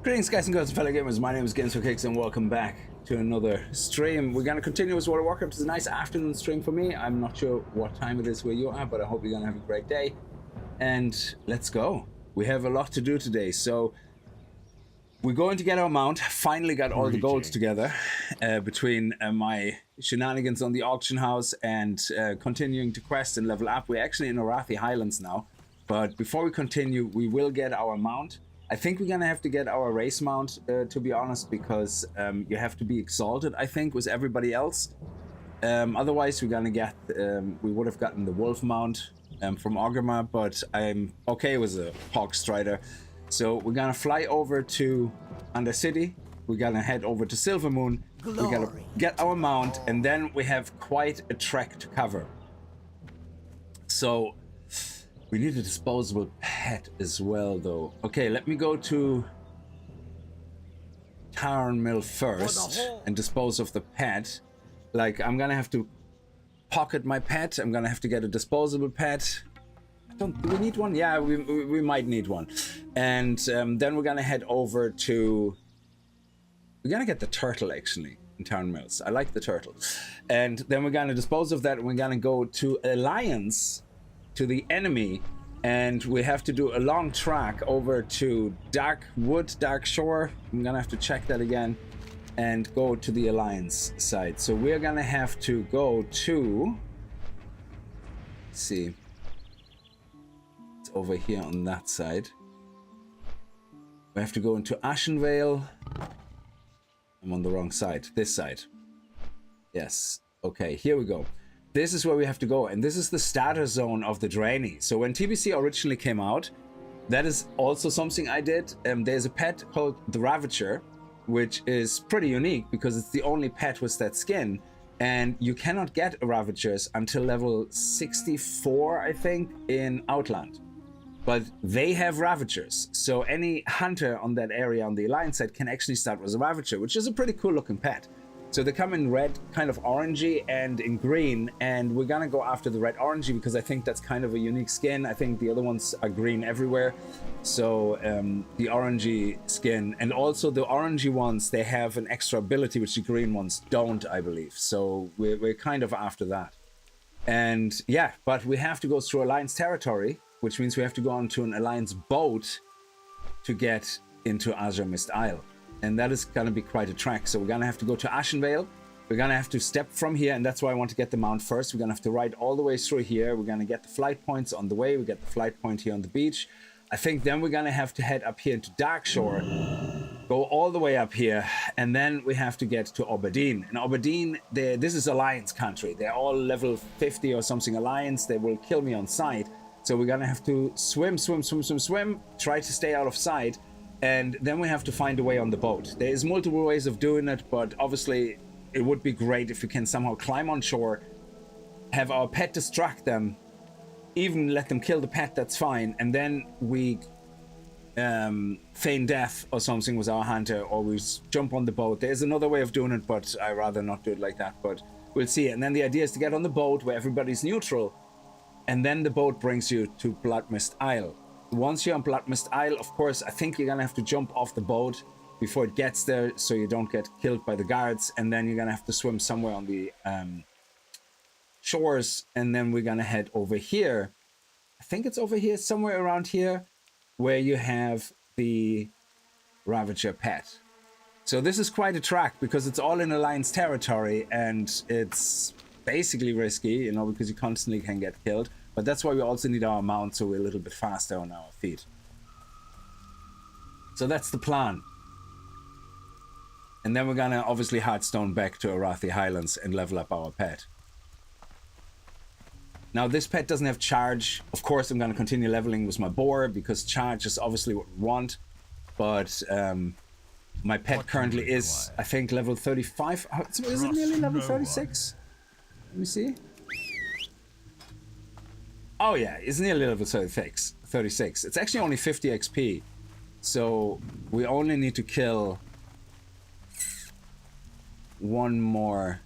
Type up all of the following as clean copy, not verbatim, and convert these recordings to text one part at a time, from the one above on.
Greetings guys and girls and fellow gamers, my name is Games4Kicks and welcome back to another stream. We're going to continue with World of Warcraft. It's a nice afternoon stream for me. I'm not sure what time it is where you are, but I hope you're going to have a great day. And let's go. We have a lot to do today, so we're going to get our mount. Finally got all the golds together between my shenanigans on the auction house and continuing to quest and level up. We're actually in Arathi Highlands now, but before we continue, we will get our mount. I think we're gonna have to get our race mount, to be honest, because you have to be exalted, I think, with everybody else. Otherwise, we're gonna get, we would have gotten the wolf mount from Orgrimmar, but I'm okay with a hawk strider. So we're gonna fly over to Undercity. We're gonna head over to Silvermoon. We're gonna get our mount, and then we have quite a trek to cover. So we need a disposable pet as well, though. Okay, let me go to Tarn Mill first and dispose of the pet. Like, I'm gonna have to pocket my pet. I'm gonna have to get a disposable pet. Do we need one? Yeah, we might need one. And then we're gonna head over to... We're gonna get the turtle, actually, in Tarn Mills. I like the turtle. And then we're gonna dispose of that, and we're gonna go to Alliance, to the enemy, and we have to do a long track over to Dark Shore. I'm gonna have to check that again and go to the Alliance side. So we're gonna have to go to, let's see, it's over here on that side. We have to go into Ashenvale. I'm on the wrong side, this side. Yes, okay, here we go. This is where we have to go, and this is the starter zone of the Draenei. So when TBC originally came out, that is also something I did. There's a pet called the Ravager, which is pretty unique because it's the only pet with that skin, and you cannot get a Ravagers until level 64, I think, in Outland. But they have Ravagers, so any hunter on that area on the Alliance side can actually start with a Ravager, which is a pretty cool looking pet. So they come in red, kind of orangey, and in green, and we're gonna go after the red orangey because I think that's kind of a unique skin. I think the other ones are green everywhere. So the orangey skin, and also the orangey ones, they have an extra ability which the green ones don't, I believe. So we're kind of after that. And yeah, but we have to go through Alliance territory, which means we have to go onto an Alliance boat to get into Azure Mist Isle. And that is going to be quite a trek. So we're going to have to go to Ashenvale. We're going to have to step from here, and that's why I want to get the mount first. We're going to have to ride all the way through here. We're going to get the flight points on the way. We get the flight point here on the beach. I think then we're going to have to head up here into Darkshore, go all the way up here, and then we have to get to Oberdeen. And Oberdeen, this is Alliance country. They're all level 50 or something Alliance. They will kill me on sight. So we're going to have to swim, try to stay out of sight. And then we have to find a way on the boat. There's multiple ways of doing it, but obviously it would be great if we can somehow climb on shore, have our pet distract them, even let them kill the pet, that's fine, and then we feign death or something with our hunter, or we jump on the boat. There's another way of doing it, but I'd rather not do it like that, but we'll see. And then the idea is to get on the boat where everybody's neutral, and then the boat brings you to Bloodmist Isle. Once you're on Bloodmist Isle, of course, I think you're gonna have to jump off the boat before it gets there so you don't get killed by the guards, and then you're gonna have to swim somewhere on the shores, and then we're gonna head over here. I think it's over here, somewhere around here, where you have the Ravager pet. So this is quite a track because it's all in Alliance territory, and it's basically risky, you know, because you constantly can get killed. But that's why we also need our mount, so we're a little bit faster on our feet. So that's the plan. And then we're gonna obviously Hearthstone back to Arathi Highlands and level up our pet. Now this pet doesn't have charge. Of course I'm gonna continue leveling with my boar because charge is obviously what we want. But my pet currently is, I think, level 35. Is it nearly level 36? Let me see. Oh yeah, it's nearly level 36. It's actually only 50 XP. So we only need to kill one more.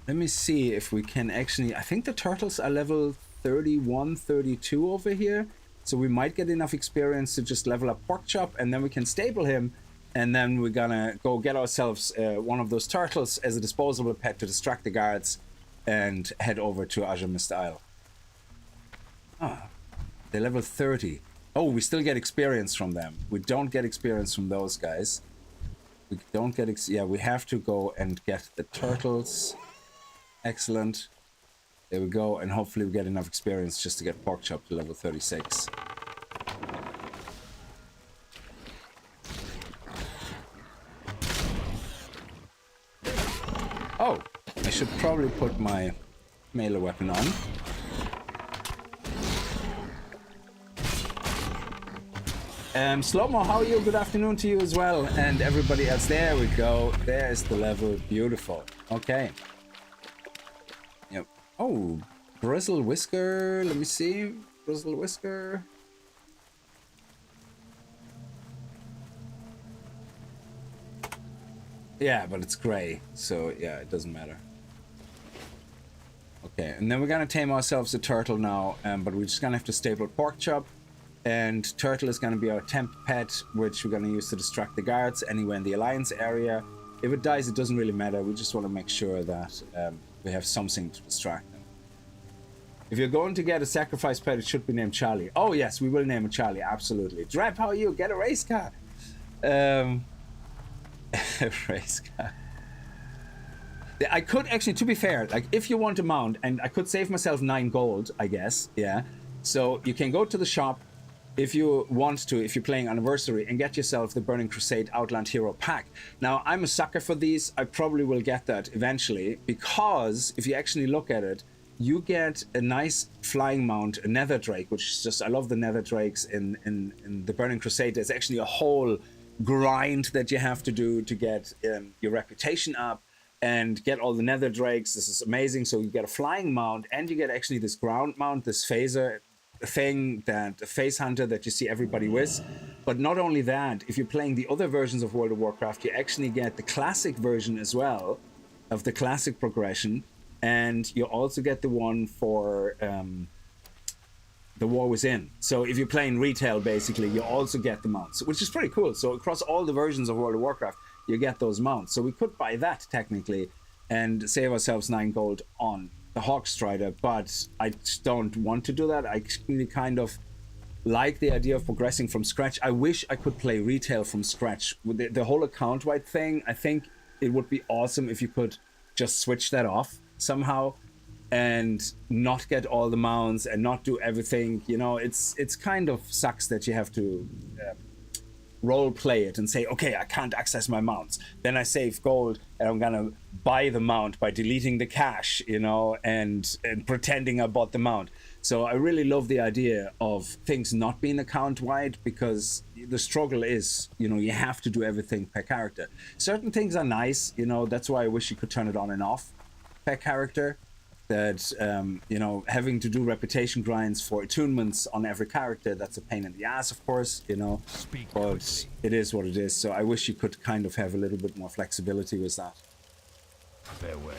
Let me see if we can actually... I think the turtles are level 31, 32 over here. So we might get enough experience to just level up Porkchop, and then we can stable him And then we're gonna go get ourselves one of those turtles as a disposable pet to distract the guards and head over to Azure Mist Isle. Ah, they're level 30. Oh, we still get experience from them. We don't get experience from those guys. We don't get yeah, we have to go and get the turtles. Excellent. There we go, and hopefully we get enough experience just to get Porkchop to level 36. Oh, I should probably put my melee weapon on. Slow-mo, how are you? Good afternoon to you as well. And everybody else. There we go. There's the level. Beautiful. Okay. Yep. Oh, Bristle Whisker. Let me see. Bristle Whisker. Yeah, but it's gray, so yeah, it doesn't matter. Okay, and then we're gonna tame ourselves a turtle now, but we're just gonna have to stable Porkchop, and turtle is gonna be our temp pet, which we're gonna use to distract the guards anywhere in the alliance area. If it dies, it doesn't really matter. We just want to make sure that we have something to distract them. If you're going to get a sacrifice pet, it should be named Charlie. Oh yes, we will name it Charlie, absolutely. Drap, how are you? Get a race car. Race car. I could actually, to be fair, like if you want a mount, and I could save myself 9 gold, I guess, yeah. So you can go to the shop if you want to, if you're playing Anniversary, and get yourself the Burning Crusade Outland Hero pack. Now, I'm a sucker for these. I probably will get that eventually, because if you actually look at it, you get a nice flying mount, a Nether Drake, which is just, I love the Nether Drakes in the Burning Crusade. There's actually a whole grind that you have to do to get your reputation up and get all the Nether Drakes. This is amazing. So you get a flying mount, and you get actually this ground mount, this phaser thing, that a phase hunter that you see everybody with. But not only that, if you're playing the other versions of World of Warcraft, you actually get the classic version as well of the classic progression, and you also get the one for the War Within. So if you're playing retail, basically, you also get the mounts, which is pretty cool. So across all the versions of World of Warcraft, you get those mounts. So we could buy that technically and save ourselves 9 gold on the Hawk Strider, but I don't want to do that. I actually kind of like the idea of progressing from scratch. I wish I could play retail from scratch. With the whole account-wide thing, I think it would be awesome if you could just switch that off somehow and not get all the mounts and not do everything. You know, it's kind of sucks that you have to role play it and say, okay, I can't access my mounts. Then I save gold and I'm gonna buy the mount by deleting the cache, you know, and pretending I bought the mount. So I really love the idea of things not being account wide, because the struggle is, you know, you have to do everything per character. Certain things are nice, you know, that's why I wish you could turn it on and off per character. That you know, having to do reputation grinds for attunements on every character, that's a pain in the ass, of course, you know, but it is what it is. So I wish you could kind of have a little bit more flexibility with that. Farewell.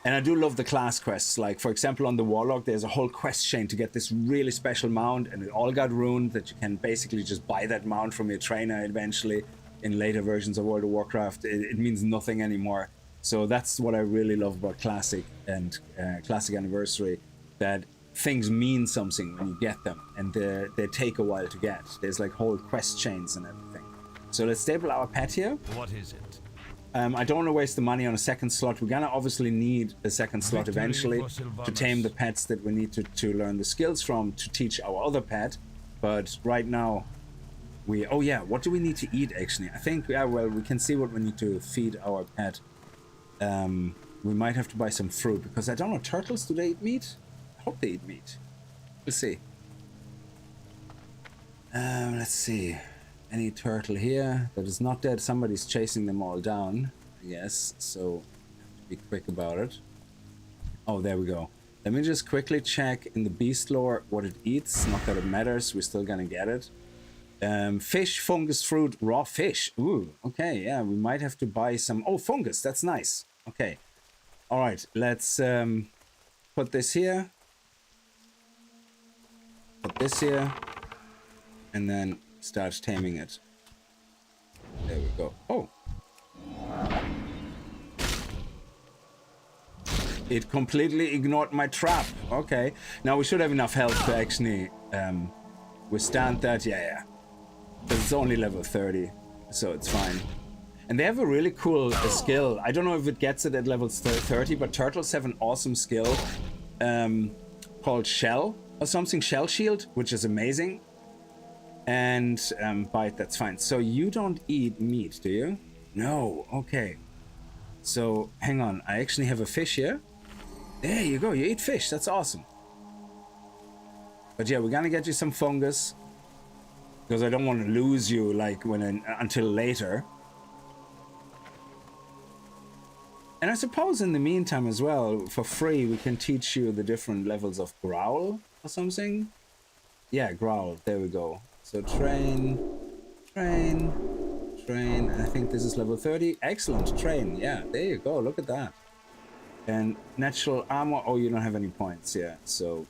And I do love the class quests. Like, for example, on the Warlock, there's a whole quest chain to get this really special mount, and it all got ruined, that you can basically just buy that mount from your trainer eventually in later versions of World of Warcraft. It means nothing anymore. So that's what I really love about Classic and Classic Anniversary, that things mean something when you get them, and they take a while to get. There's like whole quest chains and everything. So let's stable our pet here. What is it? I don't want to waste the money on a second slot. We're gonna obviously need a second slot eventually to tame the pets that we need to learn the skills from to teach our other pet. But right now, oh yeah, what do we need to eat actually? I think, yeah, well, we can see what we need to feed our pet. We might have to buy some fruit, because I don't know, turtles, do they eat meat? I hope they eat meat. We'll see. Let's see. Any turtle here that is not dead? Somebody's chasing them all down, I guess. So, be quick about it. Oh, there we go. Let me just quickly check in the beast lore what it eats. Not that it matters, we're still gonna get it. Fish, fungus, fruit, raw fish. Ooh, okay, yeah, we might have to buy some. Oh, fungus, that's nice. Okay. All right, let's put this here. Put this here. And then start taming it. There we go. Oh. It completely ignored my trap. Okay. Now we should have enough health to actually withstand that. Yeah. But it's only level 30, so it's fine. And they have a really cool skill. I don't know if it gets it at level 30, but turtles have an awesome skill called Shell or something. Shell Shield, which is amazing. And bite, that's fine. So you don't eat meat, do you? No. Okay. So hang on. I actually have a fish here. There you go, you eat fish, that's awesome. But yeah, we're gonna get you some fungus. Because I don't want to lose you like until later. And I suppose in the meantime as well, for free, we can teach you the different levels of growl or something. Yeah, growl, there we go. So train. I think this is level 30. Excellent, train, yeah, there you go, look at that. And natural armor, oh, you don't have any points, yeah. So,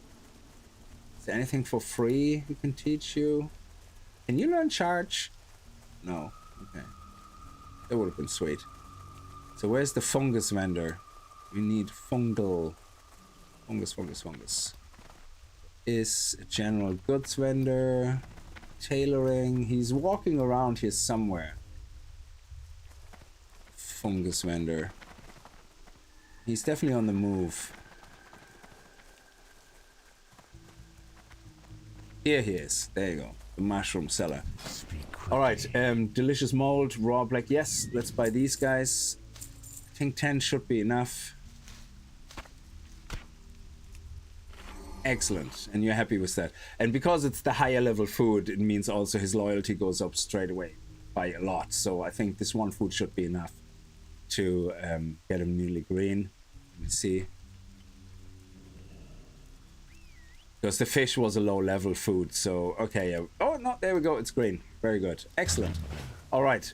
is there anything for free we can teach you? Can you learn charge? No, okay. That would have been sweet. So where's the fungus vendor? We need fungal. Fungus. Is a general goods vendor. Tailoring, he's walking around here somewhere. Fungus vendor. He's definitely on the move. Here he is. There you go. The mushroom seller. Alright, delicious mold, raw black. Yes, let's buy these guys. I think 10 should be enough. Excellent. And you're happy with that. And because it's the higher level food, it means also his loyalty goes up straight away by a lot. So I think this one food should be enough to get him nearly green. Let me see. Because the fish was a low level food, so okay, yeah. Oh no, there we go, it's green. Very good. Excellent. Alright.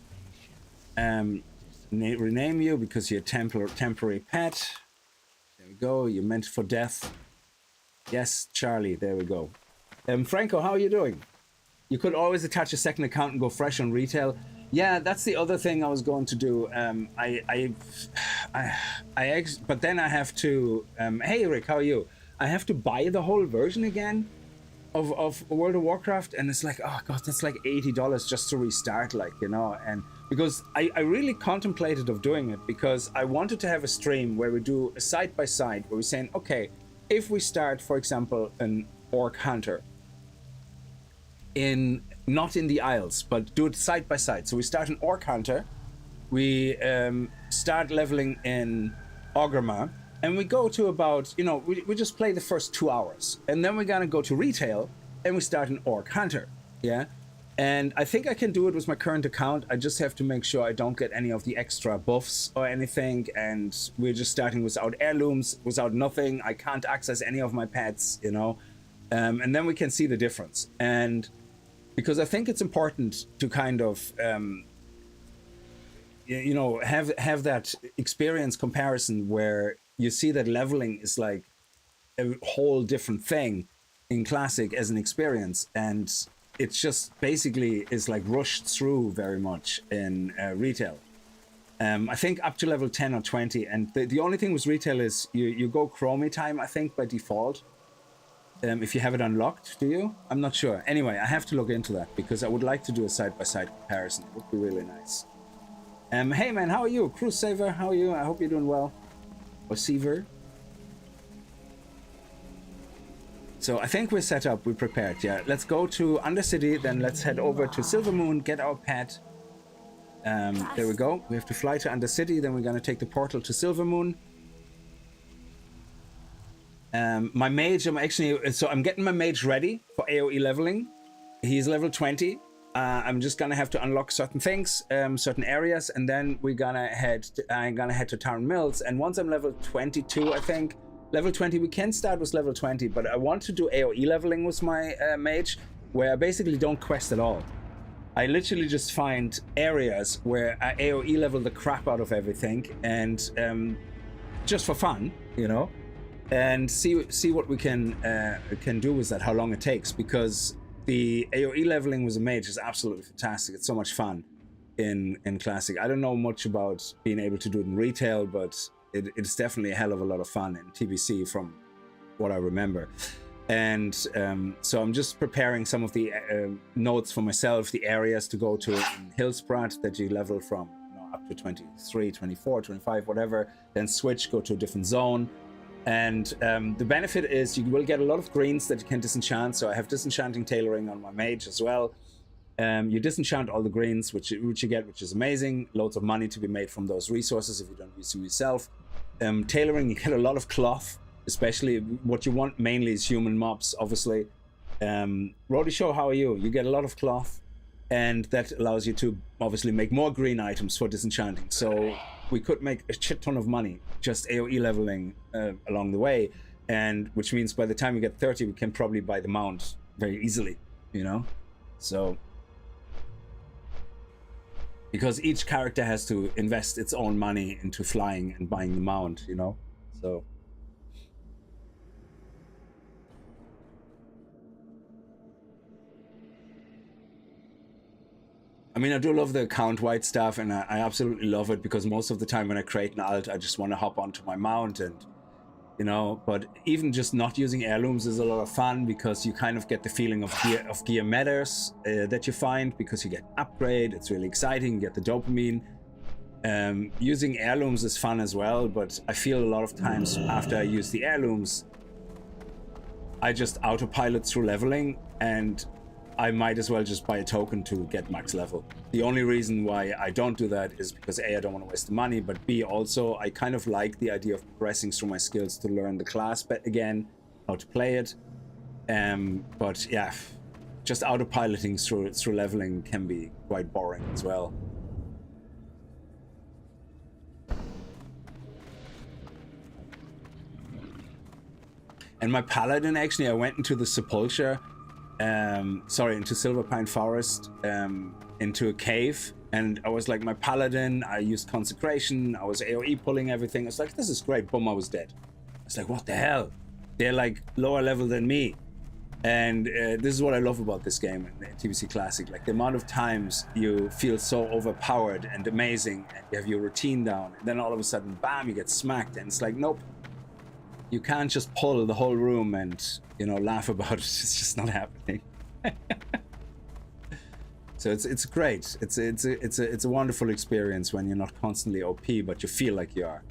Rename you because you're a temporary pet. There we go, you're meant for death. Yes, Charlie, there we go. Franco, how are you doing? You could always attach a second account and go fresh on retail. Yeah, that's the other thing I was going to do. But then I have to. Hey, Rick, how are you? I have to buy the whole version again of World of Warcraft, and it's like, oh god, that's like $80 just to restart, like, you know. And because I really contemplated of doing it because I wanted to have a stream where we do a side by side where we're saying, okay, if we start, for example, an orc hunter not in the Isles, but do it side by side. So we start an orc hunter, we start leveling in Orgrimmar, and we go to about, you know, we just play the first 2 hours, and then we're gonna go to retail and we start an orc hunter. Yeah, and I think I can do it with my current account. I just have to make sure I don't get any of the extra buffs or anything, and we're just starting without heirlooms, without nothing. I can't access any of my pets, you know, and then we can see the difference. And because I think it's important to kind of, you know, have that experience comparison where you see that leveling is like a whole different thing in Classic as an experience, and it's just basically is like rushed through very much in retail. I think up to level 10 or 20, and the only thing with retail is you go chromie time, I think, by default. If you have it unlocked, do you? I'm not sure. Anyway, I have to look into that because I would like to do a side-by-side comparison. It would be really nice. Hey man, how are you? Crusade, how are you? I hope you're doing well. Or Seaver. So I think we're set up, we're prepared, yeah. Let's go to Undercity, then let's head over to Silvermoon, get our pet. There we go. We have to fly to Undercity, then we're gonna take the portal to Silvermoon. My mage, I'm getting my mage ready for AoE leveling. He's level 20. I'm just gonna have to unlock certain things, certain areas, and then I'm gonna head to Town Mills. And once I'm level 22, I think, level 20, we can start with level 20, but I want to do AoE leveling with my mage, where I basically don't quest at all. I literally just find areas where I AoE level the crap out of everything, and just for fun, you know, and see what we can do with that, how long it takes, because the AoE leveling with a mage is absolutely fantastic. It's so much fun. in Classic. I don't know much about being able to do it in retail, but it's definitely a hell of a lot of fun in TBC from what I remember. And so I'm just preparing some of the notes for myself, the areas to go to in Hillsprat that you level from up to 23, 24, 25, whatever, then switch, go to a different zone. And the benefit is you will get a lot of greens that you can disenchant. So I have disenchanting tailoring on my mage as well. You disenchant all the greens, which you get, which is amazing. Loads of money to be made from those resources if you don't use them yourself. Tailoring, you get a lot of cloth, especially what you want mainly is human mobs, obviously. Rody Show, how are you? You get a lot of cloth, and that allows you to obviously make more green items for disenchanting. So we could make a shit ton of money just AoE leveling along the way, and which means by the time we get 30, we can probably buy the mount very easily, you know? So because each character has to invest its own money into flying and buying the mount, you know? So I mean, I do love the account-wide stuff, and I absolutely love it because most of the time when I create an alt, I just want to hop onto my mount and, you know, but even just not using heirlooms is a lot of fun because you kind of get the feeling of gear matters that you find because you get an upgrade. It's really exciting. You get the dopamine. Using heirlooms is fun as well, but I feel a lot of times after I use the heirlooms, I just autopilot through leveling, and I might as well just buy a token to get max level. The only reason why I don't do that is because A, I don't want to waste the money, but B, also I kind of like the idea of progressing through my skills to learn the class again, how to play it. But yeah, just autopiloting through leveling can be quite boring as well. And my paladin, actually, I went into the Sepulchre, into Silverpine Forest, into a cave, and I was like, my paladin, I used consecration, I was AoE pulling everything. I was like, this is great. Boom, I was dead. I was like, what the hell? They're like lower level than me. And this is what I love about this game in TBC Classic, like the amount of times you feel so overpowered and amazing, and you have your routine down, and then all of a sudden, bam, you get smacked, and it's like, nope. You can't just pull the whole room and, you know, laugh about it. It's just not happening. So it's great. It's a wonderful experience when you're not constantly OP, but you feel like you are.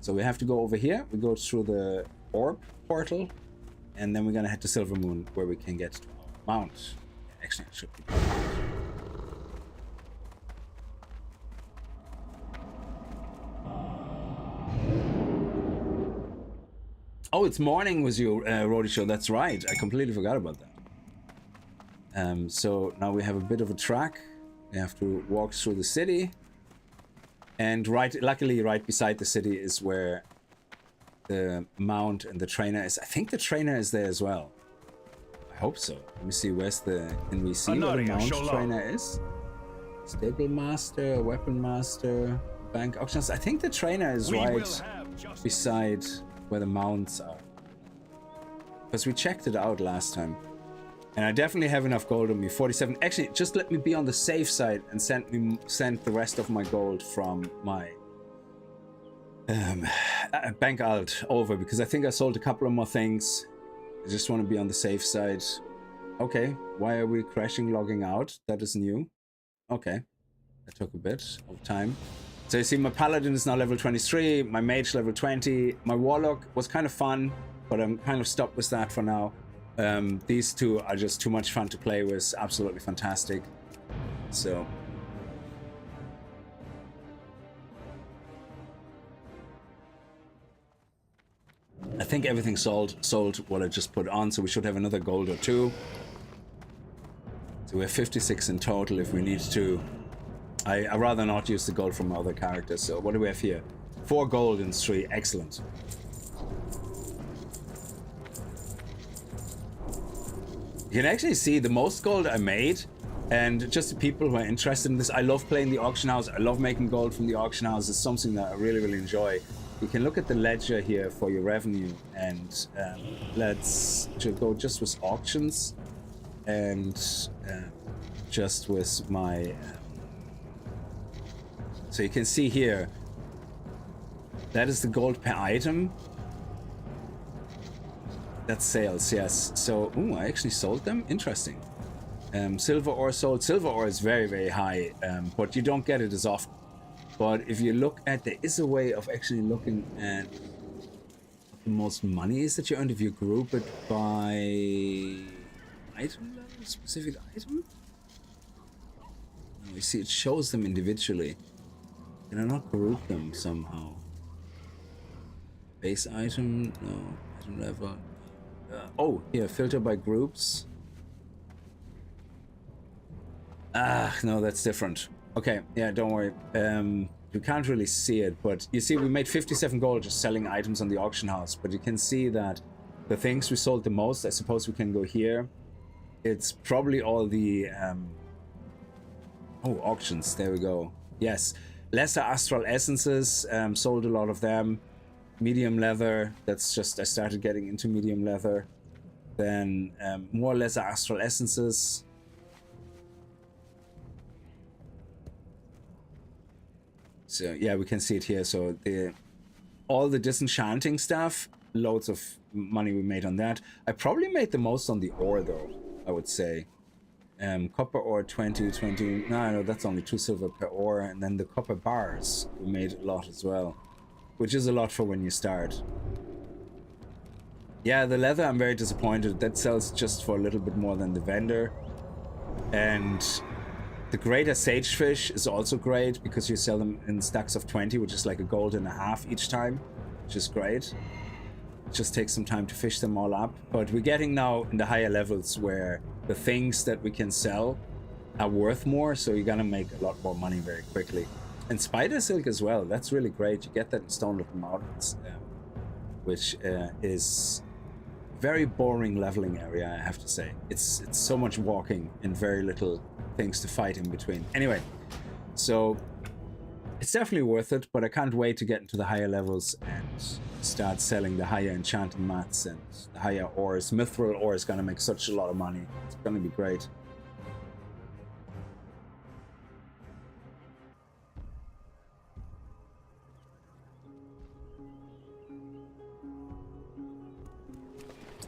So we have to go over here. We go through the orb portal, and then we're gonna head to Silvermoon, where we can get to our mount. Actually, it should be. Oh, it's morning with you, Rody Show. That's right. I completely forgot about that. So now we have a bit of a track. We have to walk through the city. And luckily, right beside the city is where the mount and the trainer is. I think the trainer is there as well. I hope so. Let me see. Can we see where the mount trainer is? Stable master, weapon master, bank auctions. I think the trainer is right beside where the mounts are, because we checked it out last time, and I definitely have enough gold on me. 47. Actually, just let me be on the safe side and send the rest of my gold from my bank alt over, because I think I sold a couple of more things. I just want to be on the safe side. Okay, why are we crashing logging out? That is new. Okay, that took a bit of time. So you see, my paladin is now level 23, my mage level 20, my warlock was kind of fun, but I'm kind of stopped with that for now. These two are just too much fun to play with, absolutely fantastic. So I think everything sold what I just put on, so we should have another gold or two. So we have 56 in total if we need to. I'd rather not use the gold from other characters. So what do we have here? 4 gold and 3. Excellent. You can actually see the most gold I made, and just the people who are interested in this. I love playing the auction house. I love making gold from the auction house. It's something that I really, really enjoy. You can look at the ledger here for your revenue, and let's go just with auctions and just with my So you can see here, that is the gold per item. That's sales, yes. So, ooh, I actually sold them? Interesting. Silver ore sold. Silver ore is very, very high, but you don't get it as often. But if you look at, there is a way of actually looking at what the most money is that you earned if you group it by item level, specific item. You see, it shows them individually. Can I not group them somehow? Base item, no. Item level. Oh, here, filter by groups. Ah, no, that's different. Okay, yeah, don't worry. You can't really see it, but you see we made 57 gold just selling items on the auction house, but you can see that the things we sold the most, I suppose we can go here. It's probably all the oh, auctions, there we go. Yes, lesser astral essences, sold a lot of them. Medium leather, that's just, I started getting into medium leather. Then more lesser astral essences. So yeah, we can see it here. So all the disenchanting stuff, loads of money we made on that. I probably made the most on the ore though, I would say. Copper ore 20. No, that's only 2 silver per ore. And then the copper bars, we made a lot as well, which is a lot for when you start. Yeah, the leather, I'm very disappointed. That sells just for a little bit more than the vendor. And the greater sagefish is also great because you sell them in stacks of 20, which is like a gold and a half each time, which is great. It just takes some time to fish them all up. But we're getting now in the higher levels where the things that we can sell are worth more, so you're gonna make a lot more money very quickly. And spider silk as well, that's really great. You get that in Stone Little Mountains, which is very boring leveling area, I have to say. It's so much walking and very little things to fight in between. Anyway, so it's definitely worth it, but I can't wait to get into the higher levels and start selling the higher enchanting mats and the higher ores. Mithril ore is gonna make such a lot of money. It's gonna be great.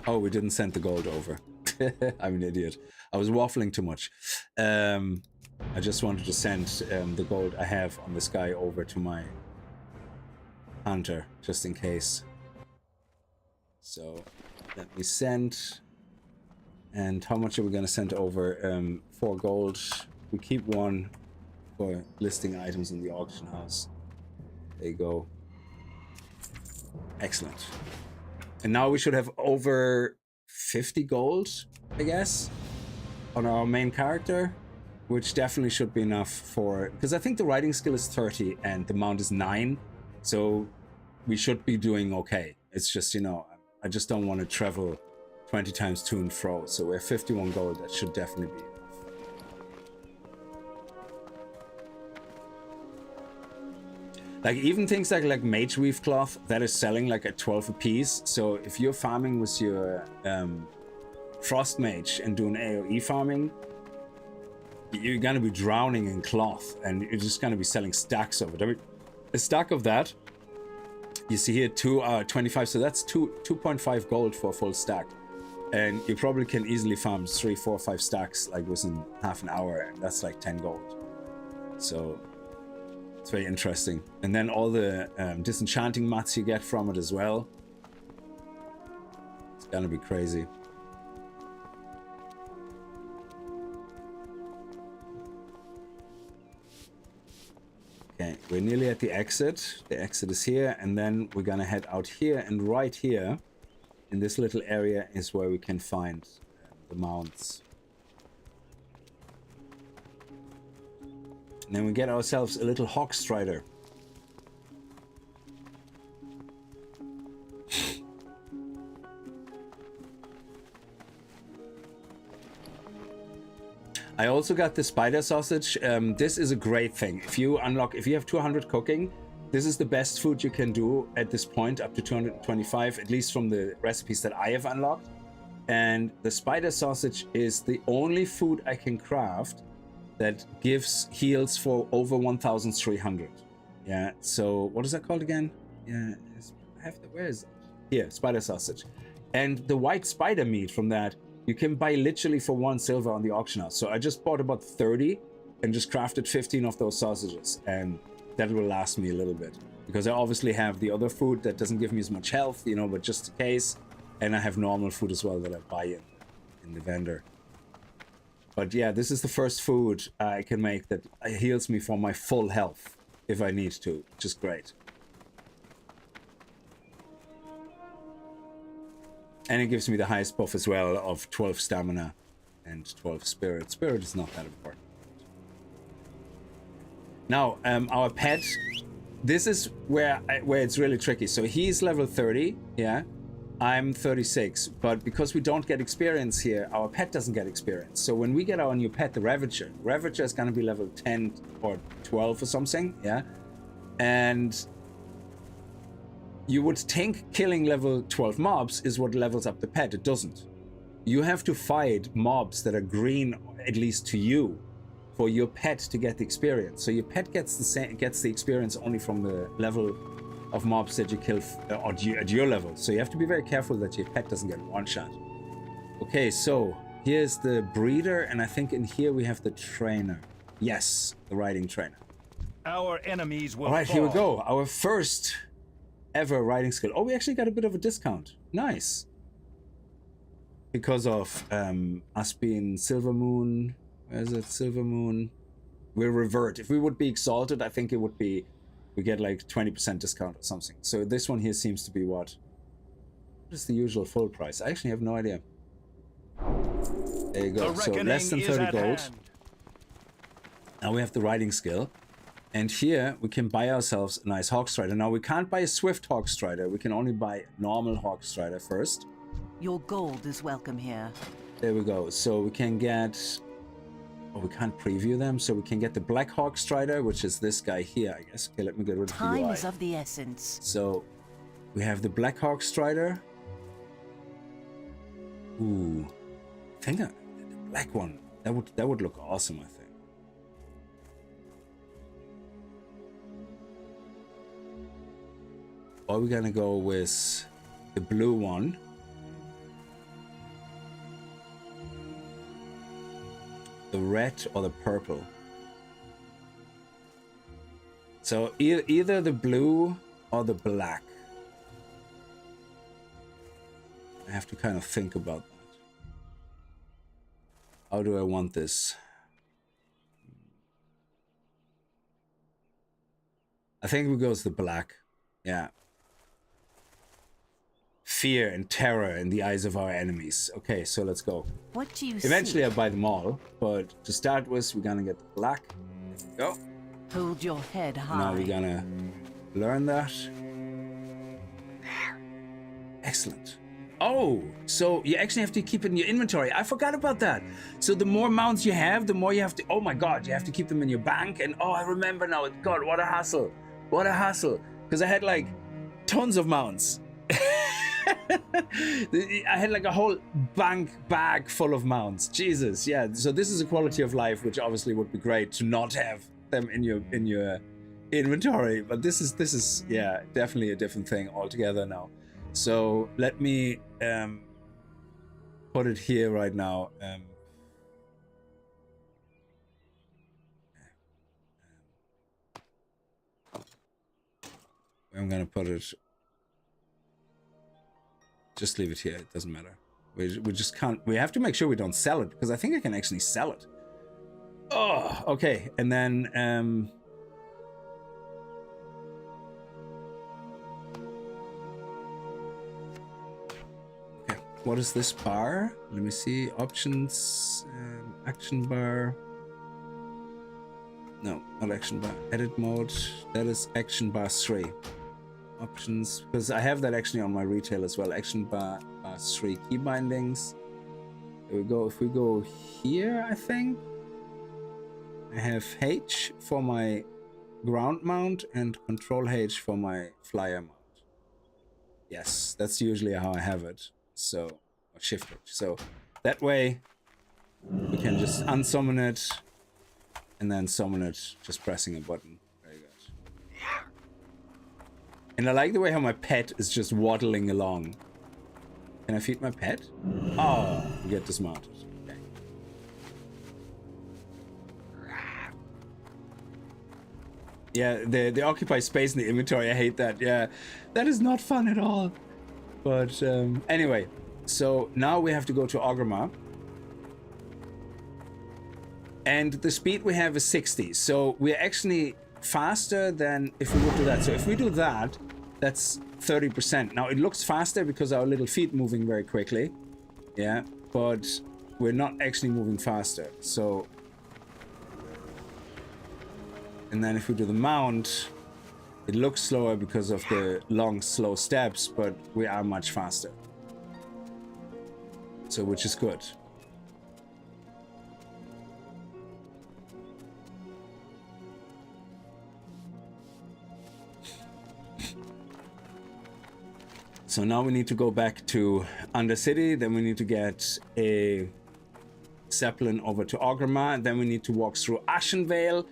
Oh, we didn't send the gold over. I'm an idiot. I was waffling too much. I just wanted to send the gold I have on this guy over to my hunter, just in case. So let me send. And how much are we going to send over? 4 gold. We keep 1 for listing items in the auction house. There you go. Excellent. And now we should have over 50 gold, I guess, on our main character, which definitely should be enough for, because I think the riding skill is 30 and the mount is 9, so we should be doing okay. It's just, you know, I just don't want to travel 20 times to and fro, so we're 51 gold. That should definitely be enough. Like even things like mage weave cloth that is selling like at 12 a piece. So if you're farming with your frost mage and doing AoE farming, you're gonna be drowning in cloth and you're just gonna be selling stacks of it. I mean, a stack of that, you see here 25, so that's 2.5 gold for a full stack. And you probably can easily farm 3, 4, 5 stacks like within half an hour, and that's like 10 gold. So it's very interesting. And then all the disenchanting mats you get from it as well. It's gonna be crazy. Okay, we're nearly at the exit. The exit is here, and then we're gonna head out here, and right here in this little area is where we can find the mounts. And then we get ourselves a little hawk strider. I also got the spider sausage. This is a great thing. If you have 200 cooking, this is the best food you can do at this point, up to 225, at least from the recipes that I have unlocked. And the spider sausage is the only food I can craft that gives heals for over 1,300. Yeah, so what is that called again? Yeah, where is it? Here, spider sausage. And the white spider meat from that, you can buy literally for 1 silver on the auction house. So I just bought about 30 and just crafted 15 of those sausages, and that will last me a little bit. Because I obviously have the other food that doesn't give me as much health, you know, but just in case. And I have normal food as well that I buy in the vendor. But yeah, this is the first food I can make that heals me for my full health if I need to, which is great. And it gives me the highest buff as well of 12 stamina and 12 spirit. Spirit is not that important. Now, our pet, this is where it's really tricky. So he's level 30, yeah. I'm 36, but because we don't get experience here, our pet doesn't get experience. So when we get our new pet, the Ravager is going to be level 10 or 12 or something, yeah? And you would think killing level 12 mobs is what levels up the pet. It doesn't. You have to fight mobs that are green, at least to you, for your pet to get the experience. So your pet gets the experience only from the level of mobs that you kill at your level. So you have to be very careful that your pet doesn't get one shot. Okay, so here's the breeder, and I think in here we have the trainer. Yes, the riding trainer. Our enemies will All right, fall. here we go. Our first ever riding skill. Oh, we actually got a bit of a discount. Nice. Because of us being Silver Moon. Where is it? Silver Moon. We'll revert. If we would be exalted, I think it would be, we get like 20% discount or something. So this one here seems to be what? What is the usual full price? I actually have no idea. There you go. So less than 30 gold. Now we have the riding skill. And here we can buy ourselves a nice Hawkstrider. Now we can't buy a Swift Hawkstrider. We can only buy a normal Hawkstrider first. Your gold is welcome here. There we go. So we can get... Oh, we can't preview them. So we can get the Black Hawkstrider, which is this guy here, I guess. Okay, let me get rid of the UI. Time is of the essence. So we have the Black Hawkstrider. Ooh. I think the black one. That would look awesome, I think. Or we're gonna go with the blue one. The red or the purple. So either the blue or the black. I have to kind of think about that. How do I want this? I think we go with the black. Yeah. Fear and terror in the eyes of our enemies. Okay, so let's go. What do you Eventually see? I'll buy them all, but to start with, we're gonna get the black. There we go. Hold your head high. Now we're gonna learn that. Excellent. Oh, so you actually have to keep it in your inventory. I forgot about that. So the more mounts you have, the more you have to... Oh my god, you have to keep them in your bank. And oh, I remember now. God, what a hassle. What a hassle. Because I had like tons of mounts. I had like a whole bank bag full of mounts. Jesus, yeah. So this is a quality of life which obviously would be great to not have them in your inventory. But this is yeah, definitely a different thing altogether now. So let me put it here right now. I'm gonna put it. Just leave it here. It doesn't matter. We just can't. We have to make sure we don't sell it because I think I can actually sell it. Oh, okay. And then okay. What is this bar? Let me see. Options. Action bar. No, not action bar. Edit mode. That is action bar 3. Options, because I have that actually on my retail as well. Action bar 3 key bindings. There we go. If we go here, I think I have H for my ground mount and control H for my flyer mount. Yes, that's usually how I have it. So, or shift H. So that way we can just unsummon it and then summon it just pressing a button. Very good. And I like the way how my pet is just waddling along. Can I feed my pet? Oh, you get dismounted. Okay. Yeah, they occupy space in the inventory. I hate that. Yeah, that is not fun at all. But anyway, so now we have to go to Orgrimmar. And the speed we have is 60. So we're actually faster than if we would do that. So if we do that, that's 30%. Now it looks faster because our little feet moving very quickly. Yeah, but we're not actually moving faster. So, and then if we do the mount, it looks slower because of the long, slow steps, but we are much faster. So, which is good. So now we need to go back to Undercity, then we need to get a Zeppelin over to Orgrimmar, then we need to walk through Ashenvale,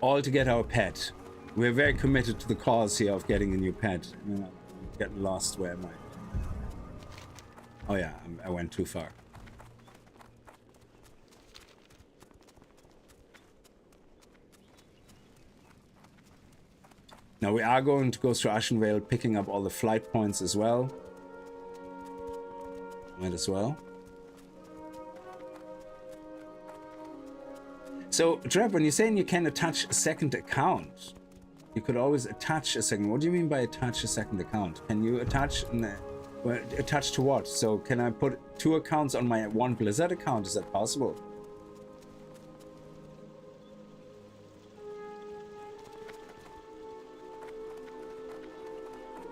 all to get our pet. We're very committed to the cause here of getting a new pet. I'm getting lost. Where am I? Oh yeah, I went too far. Now we are going to go through Ashenvale, picking up all the flight points as well. Might as well. So, Trap, when you're saying you can attach a second account, you could always attach a second. What do you mean by attach a second account? Can you attach, well, attach to what? So can I put 2 accounts on my one Blizzard account? Is that possible?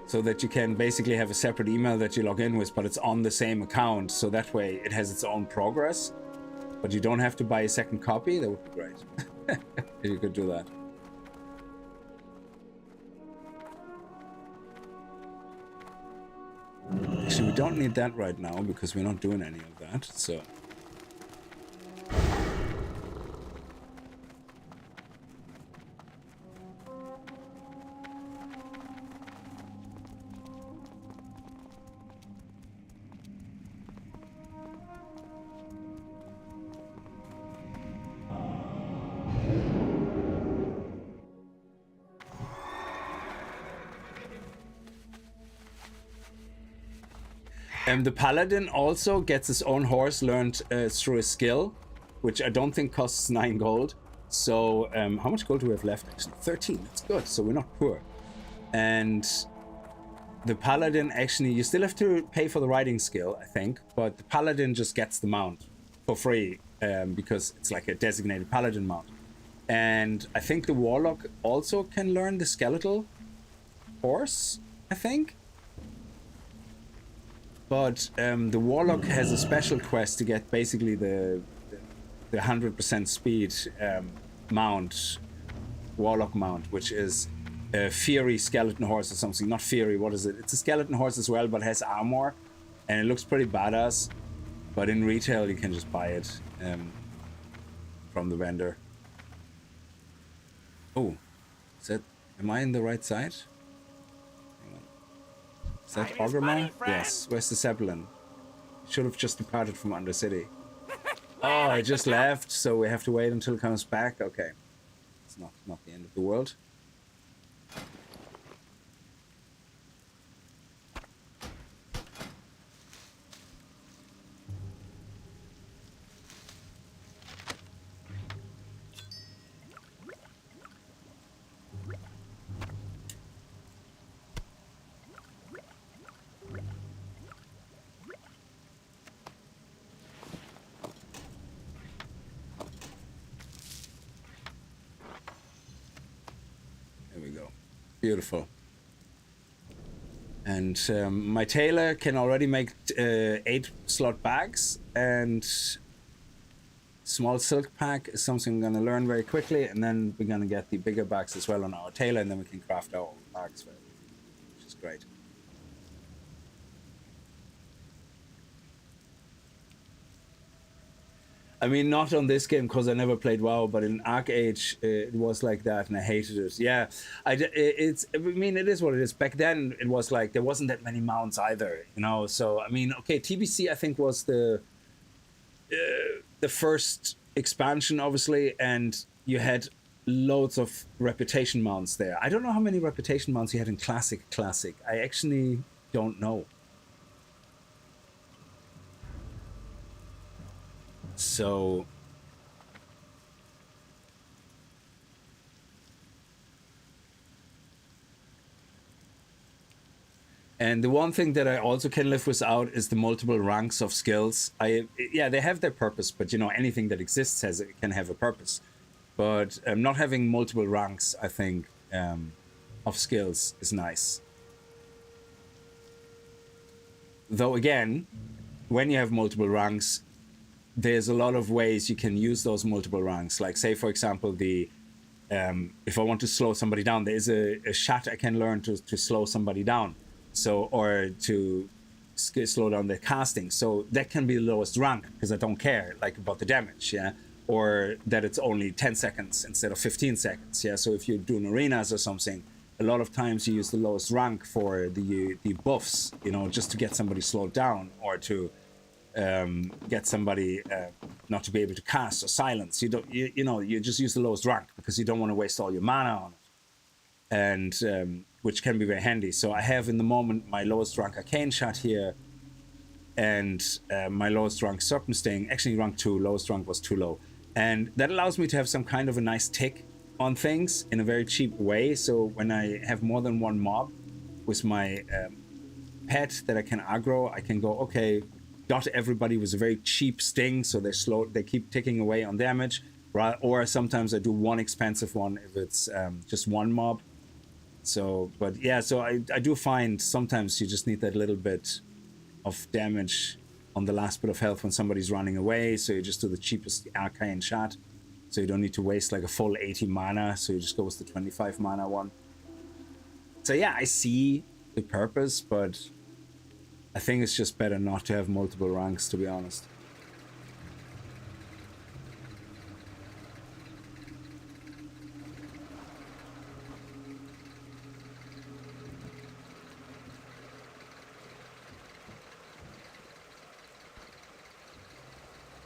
So that you can basically have a separate email that you log in with, but it's on the same account. So that way it has its own progress, but you don't have to buy a second copy. That would be great. If you could do that. Actually, we don't need that right now because we're not doing any of that. So. The Paladin also gets his own horse learned through a skill, which I don't think costs 9 gold. So how much gold do we have left? Actually, 13. That's good. So we're not poor. And the Paladin actually, you still have to pay for the riding skill, I think. But the Paladin just gets the mount for free because it's like a designated Paladin mount. And I think the Warlock also can learn the skeletal horse, I think. But the Warlock has a special quest to get basically the 100% speed mount, Warlock mount, which is a Fury skeleton horse or something. Not Fury, what is it? It's a skeleton horse as well, but has armor, and it looks pretty badass. But in retail, you can just buy it from the vendor. Oh, is that? Am I in the right side? Is that Orgrimmar? Yes. Where's the Zeppelin? Should have just departed from Undercity. Oh, I just left, so we have to wait until it comes back. Okay. It's not the end of the world. Beautiful. And my tailor can already make 8 slot bags, and small silk pack is something I'm gonna learn very quickly, and then we're gonna get the bigger bags as well on our tailor, and then we can craft our own bags, which is great. I mean, not on this game because I never played WoW, but in Arc-Age it was like that, and I hated it. Yeah, I mean, it is what it is. Back then, it was like there wasn't that many mounts either, you know. So I mean, okay, TBC I think was the first expansion, obviously, and you had loads of reputation mounts there. I don't know how many reputation mounts you had in Classic. I actually don't know. So and the one thing that I also can live without is the multiple ranks of skills. Yeah, they have their purpose, but you know, anything that exists can have a purpose. But not having multiple ranks, I think, of skills is nice. Though again, when you have multiple ranks, there's a lot of ways you can use those multiple ranks. Like, say, for example, if I want to slow somebody down, there is a shot I can learn to slow somebody down. So, or to slow down their casting. So that can be the lowest rank because I don't care, like, about the damage, yeah? Or that it's only 10 seconds instead of 15 seconds, yeah? So if you're doing arenas or something, a lot of times you use the lowest rank for the buffs, you know, just to get somebody slowed down, or to get somebody not to be able to cast or silence. You just use the lowest rank because you don't want to waste all your mana on it, and which can be very handy. So I have in the moment my lowest rank Arcane Shot here, and my lowest rank Serpent Sting. Actually, rank 2, lowest rank was too low, and that allows me to have some kind of a nice tick on things in a very cheap way. So when I have more than one mob with my pet that I can aggro, I can go, okay, dot everybody with a very cheap sting, so they keep ticking away on damage, right? Or sometimes I do one expensive one if it's just one mob. So, but yeah, so I do find sometimes you just need that little bit of damage on the last bit of health when somebody's running away, so you just do the cheapest Arcane Shot, so you don't need to waste like a full 80 mana, so you just go with the 25 mana one. So yeah, I see the purpose, but I think it's just better not to have multiple ranks, to be honest.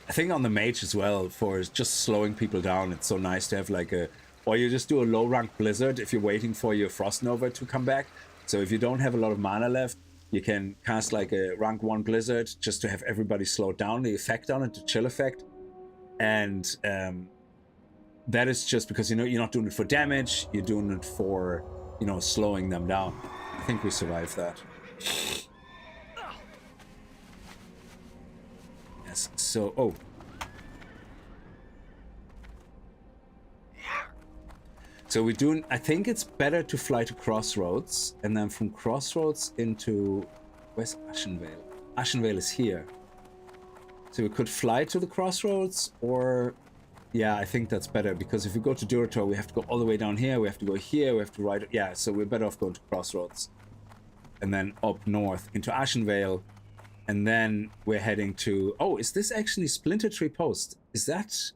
I think on the mage as well, for just slowing people down, it's so nice to have like or you just do a low rank blizzard if you're waiting for your Frost Nova to come back. So if you don't have a lot of mana left, you can cast like a rank 1 blizzard just to have everybody slowed down, the effect on it, the chill effect. And that is just because, you know, you're not doing it for damage, you're doing it for, you know, slowing them down. I think we survived that. Yes, so, oh. So we're doing, I think it's better to fly to Crossroads, and then from Crossroads into, where's Ashenvale? Ashenvale is here. So we could fly to the Crossroads, or, yeah, I think that's better, because if we go to Durator, we have to go all the way down here, we have to go here, we have to ride, yeah, so we're better off going to Crossroads. And then up north into Ashenvale, and then we're heading to, oh, is this actually Splinter Tree Post? Is that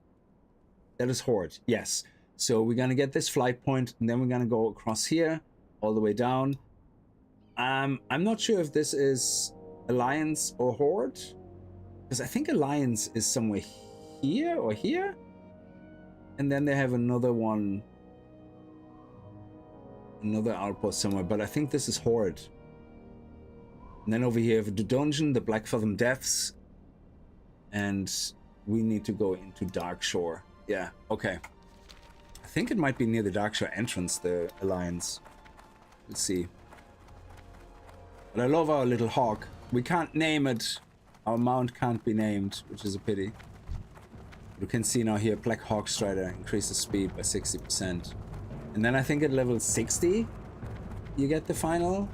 is Horde, yes. So we're gonna get this flight point, and then we're gonna go across here, all the way down. I'm not sure if this is Alliance or Horde, because I think Alliance is somewhere here or here, and then they have another one, another outpost somewhere. But I think this is Horde. And then over here, the dungeon, the Black Fathom Depths, and we need to go into Darkshore. Yeah, okay. I think it might be near the Darkshore entrance, the Alliance. Let's see. But I love our little hawk. We can't name it. Our mount can't be named, which is a pity. You can see now here, Black Hawk Strider increases speed by 60%. And then I think at level 60, you get the final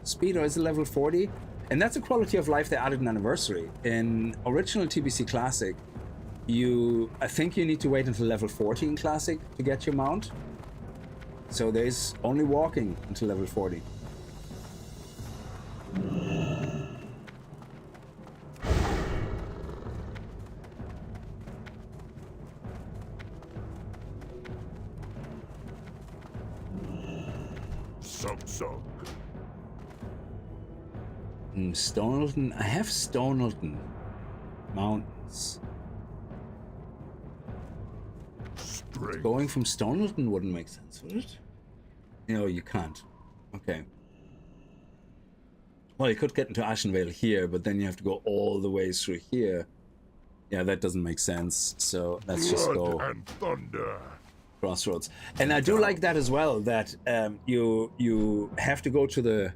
speed, or is it level 40? And that's a quality of life they added in Anniversary. In original TBC Classic, I think you need to wait until level 40 in Classic to get your mount. So there's only walking until level 40. Stonelton. I have Stonelton Mountains. Going from Stonelton wouldn't make sense, would it? No, you can't. Okay. Well, you could get into Ashenvale here, but then you have to go all the way through here. Yeah, that doesn't make sense. So let's just go and thunder. Crossroads. And I do like that as well, that you have to go to the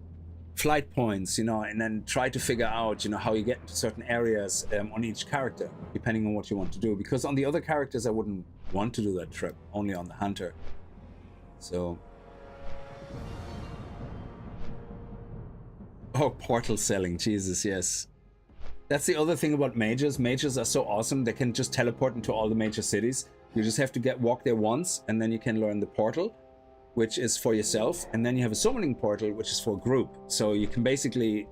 flight points, you know, and then try to figure out, you know, how you get into certain areas on each character, depending on what you want to do. Because on the other characters, I wouldn't want to do that trip, only on the Hunter. So... Oh, portal selling, Jesus, yes. That's the other thing about mages. Mages are so awesome, they can just teleport into all the major cities. You just have to walk there once, and then you can learn the portal, which is for yourself, and then you have a summoning portal, which is for a group. So you can basically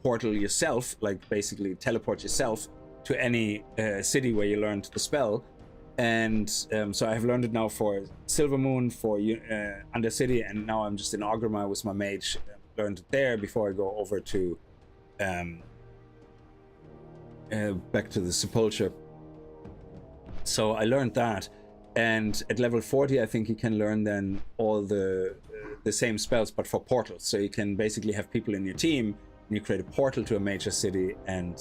portal yourself, like basically teleport yourself to any city where you learned the spell. And so I have learned it now for Silvermoon, for Undercity, and now I'm just in Orgrimmar with my mage. Learned it there before I go over to back to the Sepulchre. So I learned that, and at level 40 I think you can learn then all the same spells but for portals. So you can basically have people in your team and you create a portal to a major city, and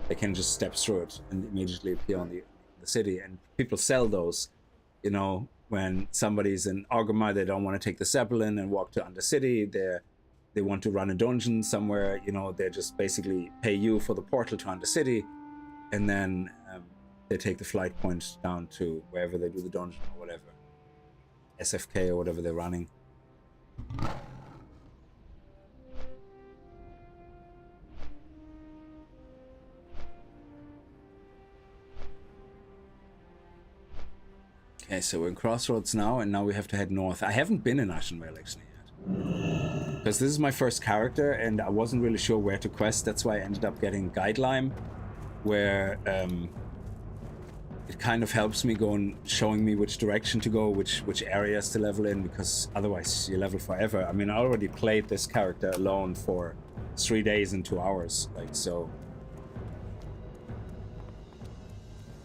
they can just step through it and immediately appear on the city. And people sell those, you know, when somebody's in Orgrimmar, they don't want to take the Zeppelin and walk to Undercity, they want to run a dungeon somewhere, you know, they just basically pay you for the portal to Undercity, and then they take the flight point down to wherever they do the dungeon or whatever. SFK or whatever they're running. Okay, so we're in Crossroads now, and now we have to head north. I haven't been in Ashenvale actually yet, because this is my first character and I wasn't really sure where to quest. That's why I ended up getting Guidelime, where it kind of helps me showing me which direction to go, which areas to level in, because otherwise you level forever. I mean, I already played this character alone for 3 days and 2 hours, like, so.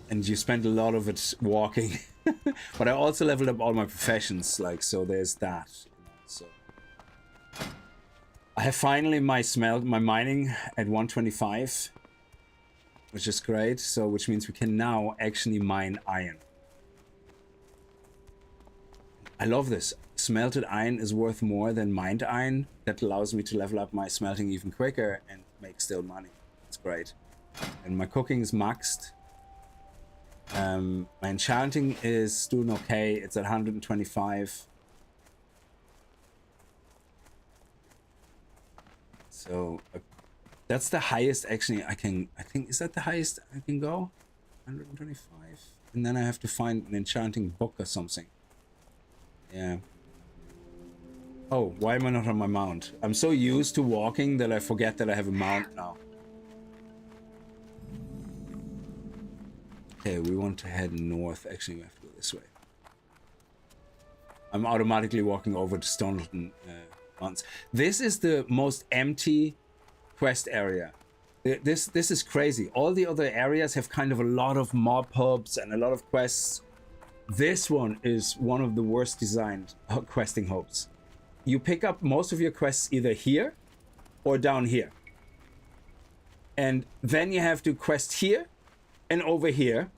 And you spend a lot of it walking. But I also leveled up all my professions, like, so there's that, you know, so. I have finally my mining at 125, which is great. So, which means we can now actually mine iron. I love this. Smelted iron is worth more than mined iron. That allows me to level up my smelting even quicker and make still money. It's great. And my cooking is maxed. My enchanting is doing okay. It's at 125. So that's the highest actually I think, is that the highest I can go? 125. And then I have to find an enchanting book or something. Yeah. Oh, why am I not on my mount? I'm so used to walking that I forget that I have a mount now. Okay, we want to head north. Actually, we have to go this way. I'm automatically walking over to Stonelton Mountains. This is the most empty quest area. This is crazy. All the other areas have kind of a lot of mob hubs and a lot of quests. This one is one of the worst designed questing hubs. You pick up most of your quests either here or down here. And then you have to quest here and over here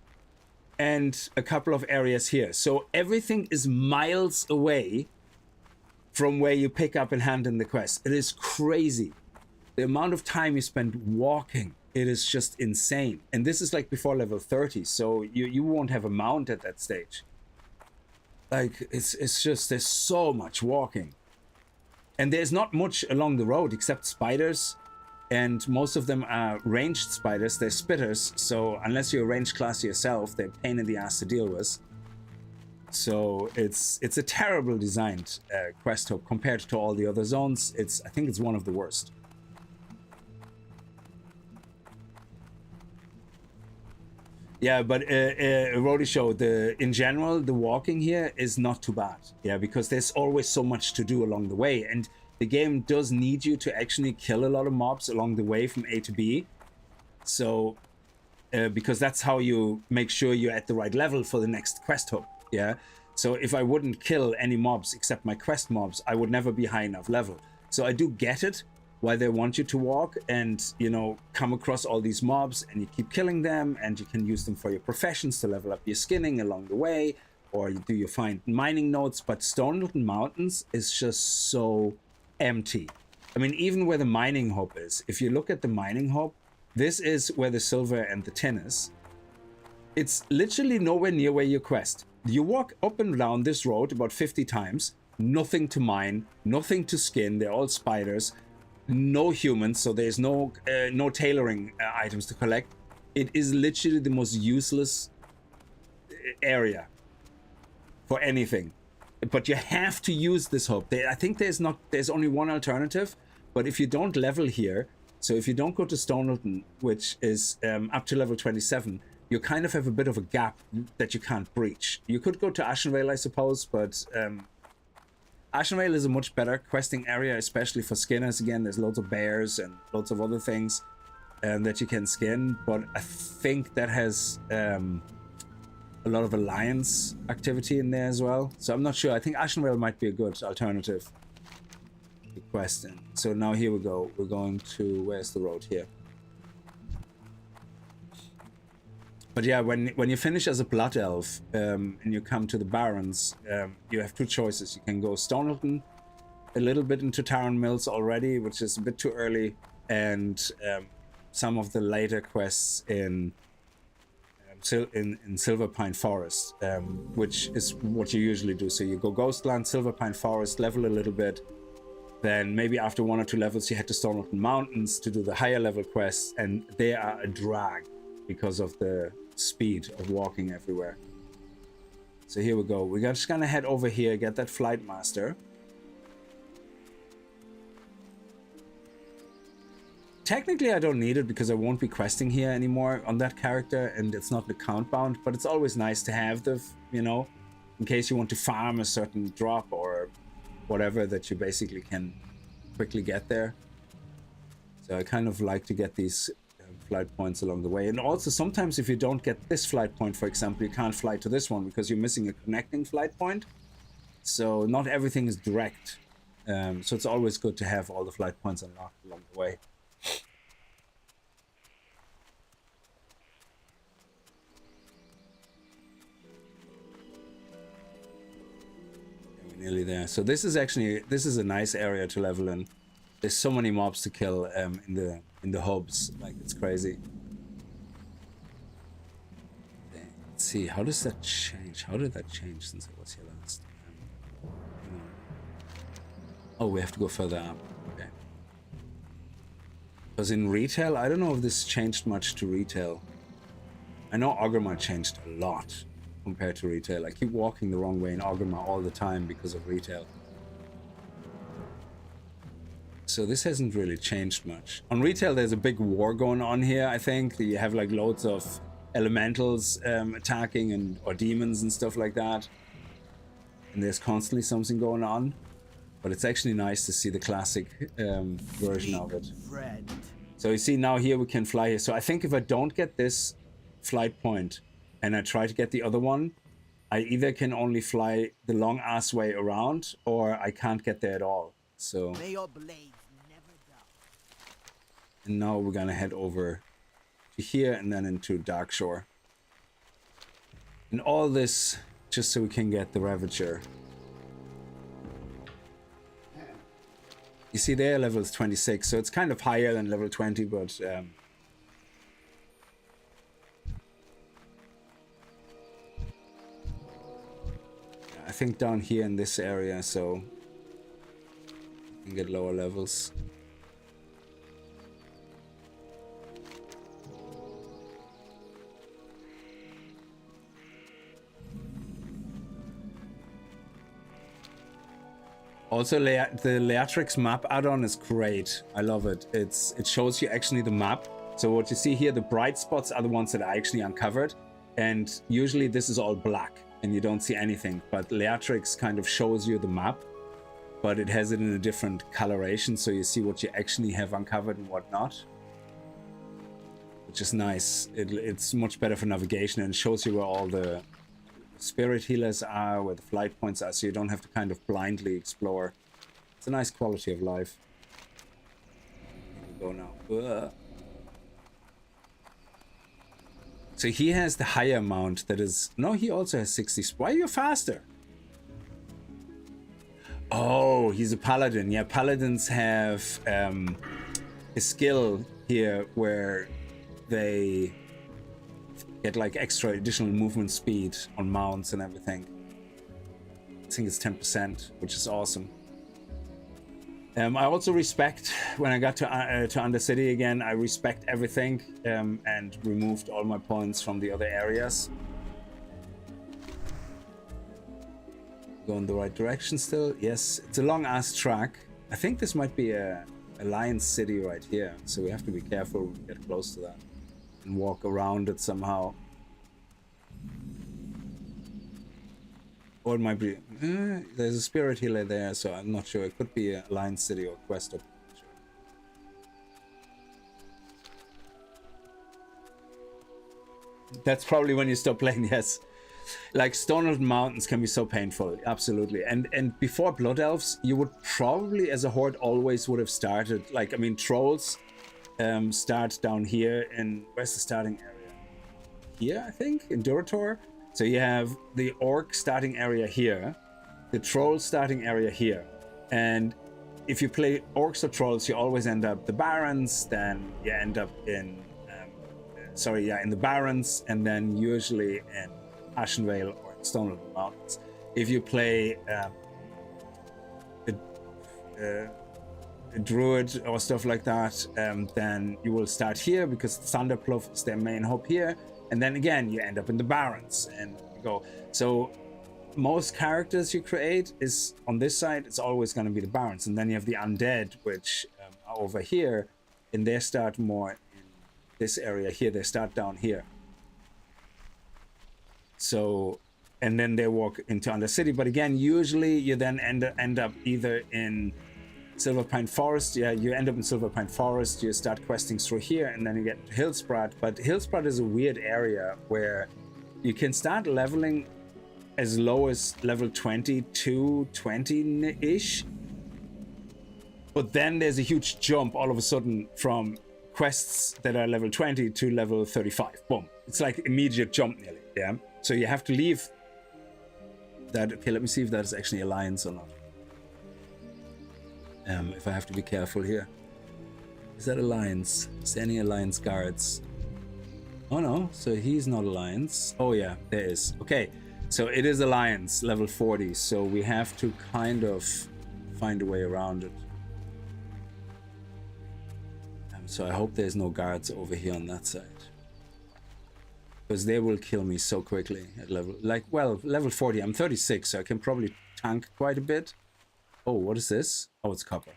and a couple of areas here. So everything is miles away from where you pick up and hand in the quest. It is crazy. The amount of time you spend walking, it is just insane. And this is like before level 30, so you won't have a mount at that stage. Like, it's just, there's so much walking. And there's not much along the road except spiders. And most of them are ranged spiders. They're spitters, so unless you're a ranged class yourself, they're a pain in the ass to deal with. So it's a terrible designed quest hub compared to all the other zones. I think it's one of the worst. Yeah, but Rody Show, in general, the walking here is not too bad. Yeah, because there's always so much to do along the way. And the game does need you to actually kill a lot of mobs along the way from A to B. So, because that's how you make sure you're at the right level for the next quest hub. Yeah. So if I wouldn't kill any mobs except my quest mobs, I would never be high enough level. So I do get it, why they want you to walk and, you know, come across all these mobs and you keep killing them and you can use them for your professions to level up your skinning along the way, or do you find mining nodes. But Stone Little Mountains is just so empty. I mean, even where the mining hub is, if you look at the mining hub, this is where the silver and the tin is. It's literally nowhere near where you quest. You walk up and down this road about 50 times, nothing to mine, nothing to skin, they're all spiders. No humans, so there's no tailoring items to collect. It is literally the most useless area for anything. But you have to use this hub. I think there's only one alternative. But if you don't level here, so if you don't go to Stonelton, which is up to level 27, you kind of have a bit of a gap that you can't breach. You could go to Ashenvale, I suppose, but Ashenvale is a much better questing area, especially for skinners. Again, there's loads of bears and loads of other things that you can skin, but I think that has a lot of alliance activity in there as well. So I'm not sure. I think Ashenvale might be a good alternative to questing. So now here we go. We're going to, where's the road here? But yeah, when you finish as a blood elf and you come to the barons, you have two choices. You can go Stonelton, a little bit into Taran Mills already, which is a bit too early, and some of the later quests in Silverpine Forest, which is what you usually do. So you go Ghostland, Silverpine Forest, level a little bit, then maybe after 1 or 2 levels you head to Stonelton Mountains to do the higher level quests, and they are a drag because of the speed of walking everywhere. So here we go. We're just gonna head over here, get that Flight Master. Technically I don't need it because I won't be questing here anymore on that character and it's not account bound, but it's always nice to have the, you know, in case you want to farm a certain drop or whatever, that you basically can quickly get there. So I kind of like to get these flight points along the way. And also sometimes if you don't get this flight point, for example, you can't fly to this one because you're missing a connecting flight point. So not everything is direct. So it's always good to have all the flight points unlocked along the way. Yeah, we're nearly there. So this is a nice area to level in. There's so many mobs to kill in the hubs, like it's crazy. Let's see, how does that change? How did that change since I was here last time? Oh, we have to go further up. Okay. Because in retail, I don't know if this changed much to retail. I know Orgrimmar changed a lot compared to retail. I keep walking the wrong way in Orgrimmar all the time because of retail. So this hasn't really changed much. On retail, there's a big war going on here, I think. You have like loads of elementals attacking or demons and stuff like that. And there's constantly something going on. But it's actually nice to see the classic version of it. So you see now here we can fly here. So I think if I don't get this flight point and I try to get the other one, I either can only fly the long ass way around or I can't get there at all. So, May your blades never dull. And now we're gonna head over to here and then into Darkshore. And all this just so we can get the Ravager. You see there, level is 26, so it's kind of higher than level 20, but I think down here in this area, so you can get lower levels. Also, the Leatrix map add-on is great. I love it. It shows you actually the map. So what you see here, the bright spots are the ones that I actually uncovered. And usually this is all black and you don't see anything, but Leatrix kind of shows you the map, but it has it in a different coloration, so you see what you actually have uncovered and what not, which is nice. It's much better for navigation and shows you where all the spirit healers are, where the flight points are, so you don't have to kind of blindly explore. It's a nice quality of life. Here we go now. So he has the higher mount that is... No, he also has 60. Why are you faster? Oh, he's a paladin. Yeah, paladins have a skill here where they get like extra additional movement speed on mounts and everything. I think it's 10%, which is awesome. I also respect, when I got to Undercity again, I respect everything and removed all my points from the other areas. Go in the right direction still. Yes, it's a long ass track. I think this might be a Lion City right here, so we have to be careful when we get close to that and walk around it somehow. Or it might be... there's a spirit healer there, so I'm not sure. It could be a Lion City or Quest. That's probably when you stop playing, yes. Like, Stoned Mountains can be so painful, absolutely. And before Blood Elves, you would probably, as a horde, always would have started... Like, I mean, Trolls start down here in... Where's the starting area? Here, I think? In Durator? So you have the Orc starting area here, the Troll starting area here. And if you play Orcs or Trolls, you always end up the Barrens, then you end up in... in the Barrens, and then usually in Ashenvale or Stone Mountains. If you play a Druid or stuff like that, then you will start here because Thunderpluff is their main hub here. And then again, you end up in the Barrens and you go. So most characters you create is on this side, it's always going to be the Barrens. And then you have the Undead, which are over here, and they start more in this area here. They start down here. So, and then they walk into Undercity. But again, usually you then end up either in Silverpine Forest. Yeah, you end up in Silverpine Forest, you start questing through here, and then you get to Hillsprat. But Hillsprat is a weird area where you can start leveling as low as level 20 to 20-ish. But then there's a huge jump all of a sudden from quests that are level 20 to level 35. Boom. It's like immediate jump nearly, yeah? So you have to leave that. Okay, let me see if that is actually Alliance or not. If I have to be careful here. Is that Alliance? Is there any Alliance guards? Oh no, so he's not Alliance. Oh yeah, there is. Okay, so it is Alliance, level 40. So we have to kind of find a way around it. So I hope there's no guards over here on that side. Because they will kill me so quickly at level... level 40. I'm 36, so I can probably tank quite a bit. Oh, what is this? Oh, it's copper.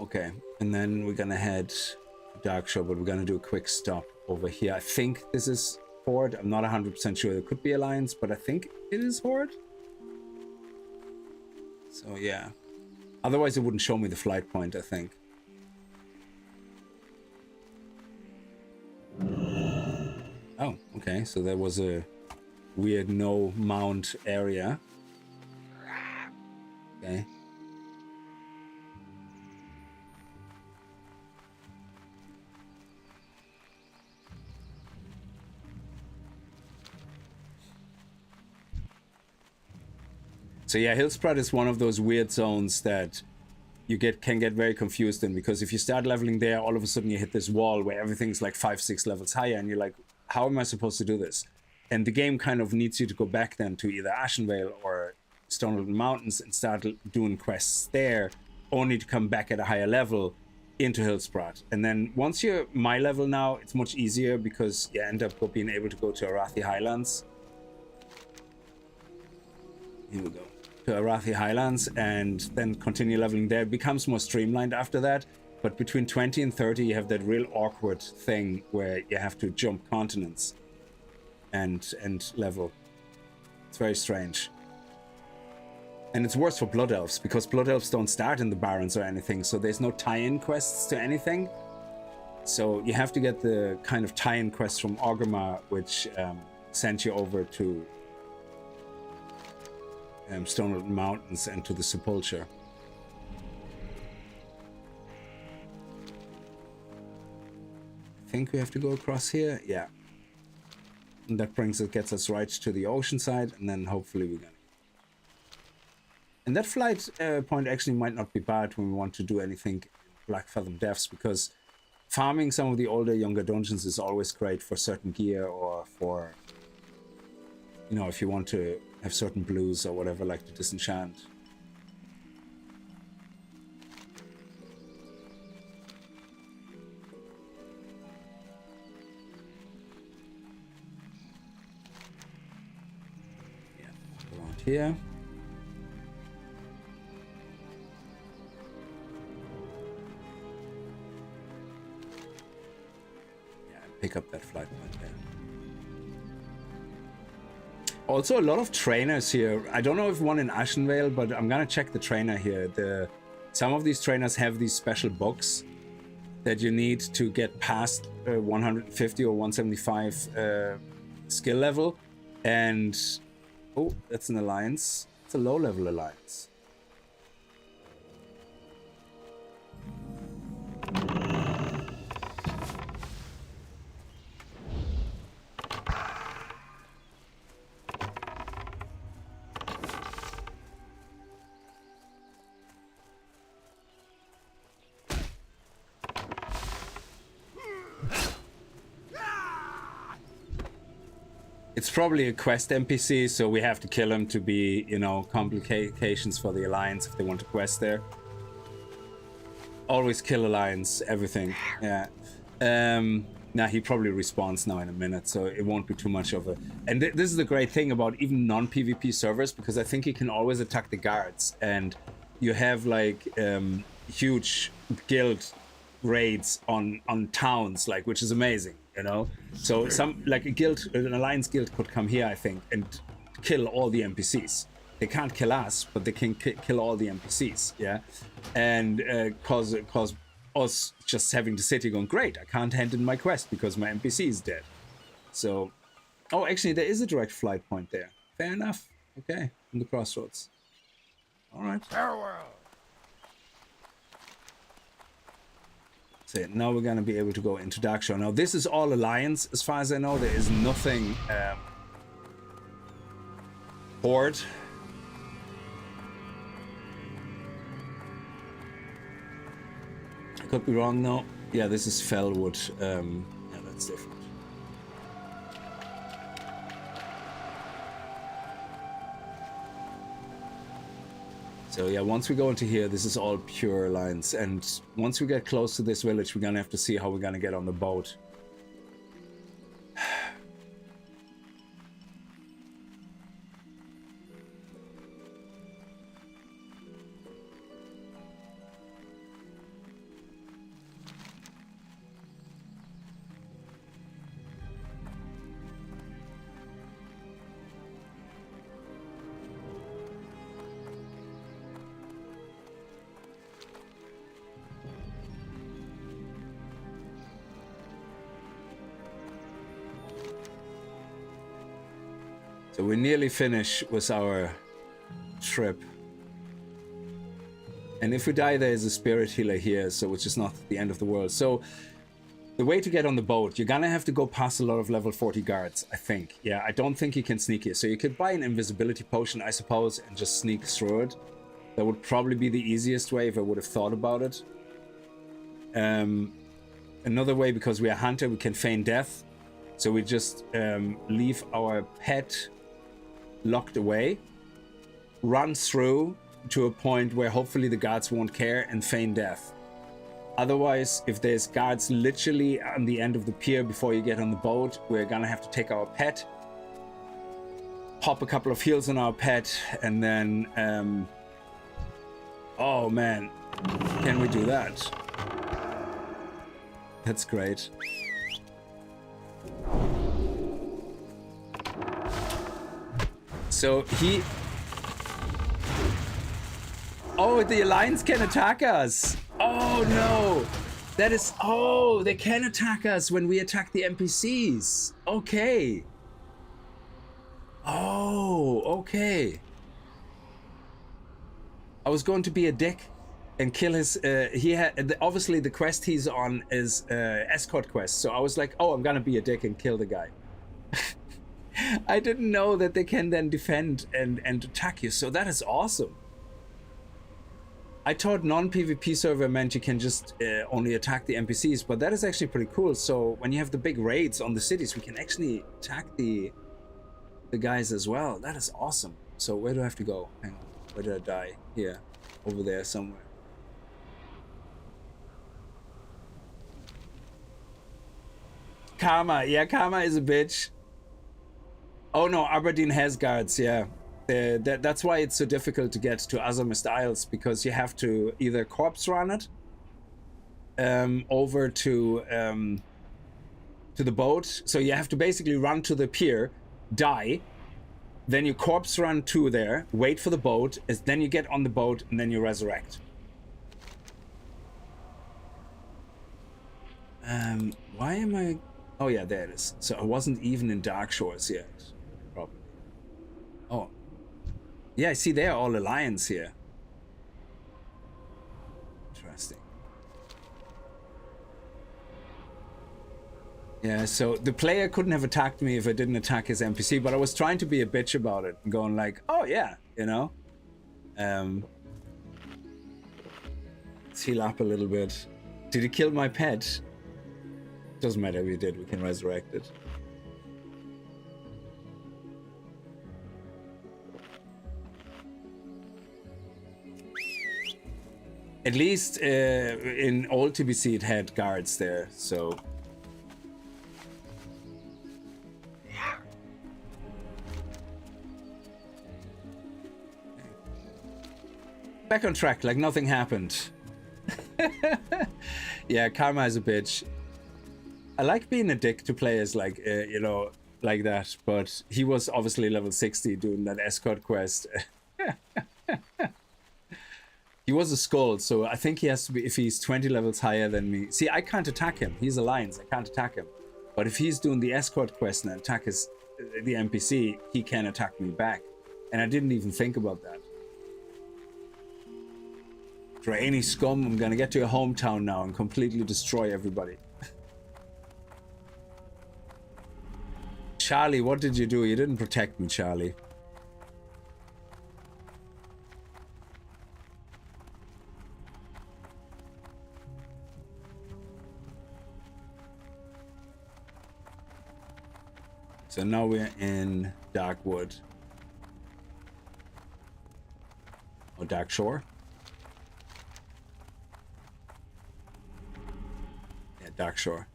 Okay, and then we're gonna head to Darkshore, but we're gonna do a quick stop over here. I think this is Horde. I'm not 100% sure. It could be Alliance, but I think it is Horde. So, yeah. Otherwise, it wouldn't show me the flight point, I think. Oh, okay. So there was a weird no mount area. Okay. So yeah, Hillsprat is one of those weird zones that you can get very confused in, because if you start leveling there, all of a sudden you hit this wall where everything's like 5-6 levels higher, and you're like, how am I supposed to do this? And the game kind of needs you to go back then to either Ashenvale or Stone Mountains and start doing quests there, only to come back at a higher level into Hillsprat. And then once you're my level now, it's much easier because you end up being able to go to Arathi Highlands. Here we go. To Arathi Highlands, and then continue leveling there. It becomes more streamlined after that. But between 20 and 30, you have that real awkward thing where you have to jump continents and level. It's very strange. And it's worse for Blood Elves, because Blood Elves don't start in the Barrens or anything, so there's no tie-in quests to anything. So you have to get the kind of tie-in quest from Orgrimmar, which sent you over to Stonewood Mountains and to the Sepulchre. I think we have to go across here. Yeah. And that gets us right to the ocean side, and then hopefully we're gonna. And that flight point actually might not be bad when we want to do anything in Black Fathom Depths, because farming some of the older, younger dungeons is always great for certain gear, or for, you know, if you want to have certain blues or whatever, like to disenchant. Yeah, around here. Pick up that flight point there. Also, a lot of trainers here. I don't know if one in Ashenvale, but I'm gonna check the trainer here. Some of these trainers have these special books that you need to get past 150 or 175 skill level. And oh, that's an alliance. It's a low-level alliance. It's probably a quest NPC, so we have to kill him to be, you know, complications for the Alliance if they want to quest there. Always kill Alliance, everything. Yeah. Now he probably respawns now in a minute, so it won't be too much of a... And this is the great thing about even non-PvP servers, because I think you can always attack the guards, and you have like huge guild raids on towns, like, which is amazing. You know, so some like an alliance guild could come here, I think, and kill all the NPCs. They can't kill us, but they can kill all the NPCs. Yeah, and cause us just having the city going, great, I can't hand in my quest because my NPC is dead. So, oh, actually, there is a direct flight point there. Fair enough. Okay, in the crossroads. All right. Farewell. So now we're going to be able to go into Darkshore. Now this is all Alliance as far as I know. There is nothing Horde. I could be wrong now. Yeah, this is Fellwood. Yeah, that's different. So yeah, once we go into here, this is all pure Alliance. And once we get close to this village, we're gonna have to see how we're gonna get on the boat. So we nearly finish with our trip. And if we die, there is a spirit healer here, so which is not the end of the world. So the way to get on the boat, you're gonna have to go past a lot of level 40 guards, I think. Yeah, I don't think you can sneak here. So you could buy an invisibility potion, I suppose, and just sneak through it. That would probably be the easiest way if I would have thought about it. Another way, because we are hunter, we can feign death. So we just leave our pet locked away, run through to a point where hopefully the guards won't care, and feign death. Otherwise, if there's guards literally on the end of the pier before you get on the boat, we're gonna have to take our pet, pop a couple of heals on our pet, and then oh man, can we do that? That's great. So he... Oh, the Alliance can attack us! Oh no! That is... Oh, they can attack us when we attack the NPCs! Okay. Oh, okay. I was going to be a dick and kill his... he had... Obviously, the quest he's on is escort quest. So I was like, oh, I'm gonna be a dick and kill the guy. I didn't know that they can then defend and attack you. So that is awesome. I thought non-PvP server meant you can just only attack the NPCs, but that is actually pretty cool. So when you have the big raids on the cities, we can actually attack the guys as well. That is awesome. So where do I have to go? Hang on. Where did I die? Here. Over there somewhere. Karma. Yeah, Karma is a bitch. Oh no, Aberdeen has guards, yeah. That's why it's so difficult to get to Azamist Isles, because you have to either corpse run it over to the boat. So you have to basically run to the pier, die, then you corpse run to there, wait for the boat, then you get on the boat, and then you resurrect. Why am I... Oh yeah, there it is. So I wasn't even in Dark Shores yet. Probably. Oh. Yeah, I see they're all Alliance here. Interesting. Yeah, so the player couldn't have attacked me if I didn't attack his NPC, but I was trying to be a bitch about it and going like, oh yeah, you know? Let's heal up a little bit. Did he kill my pet? Doesn't matter if he did, we can resurrect it. At least in old TBC it had guards there, so... Back on track, like nothing happened. Yeah, Karma is a bitch. I like being a dick to players like, you know, like that, but he was obviously level 60 doing that escort quest. He was a skull, so I think he has to be, if he's 20 levels higher than me. See, I can't attack him. He's Alliance, I can't attack him. But if he's doing the escort quest and attack the NPC, he can attack me back. And I didn't even think about that. Drainy scum, I'm gonna get to your hometown now and completely destroy everybody. Charlie, what did you do? You didn't protect me, Charlie. So now we're in Darkwood. Or Dark Shore. Yeah, Dark Shore.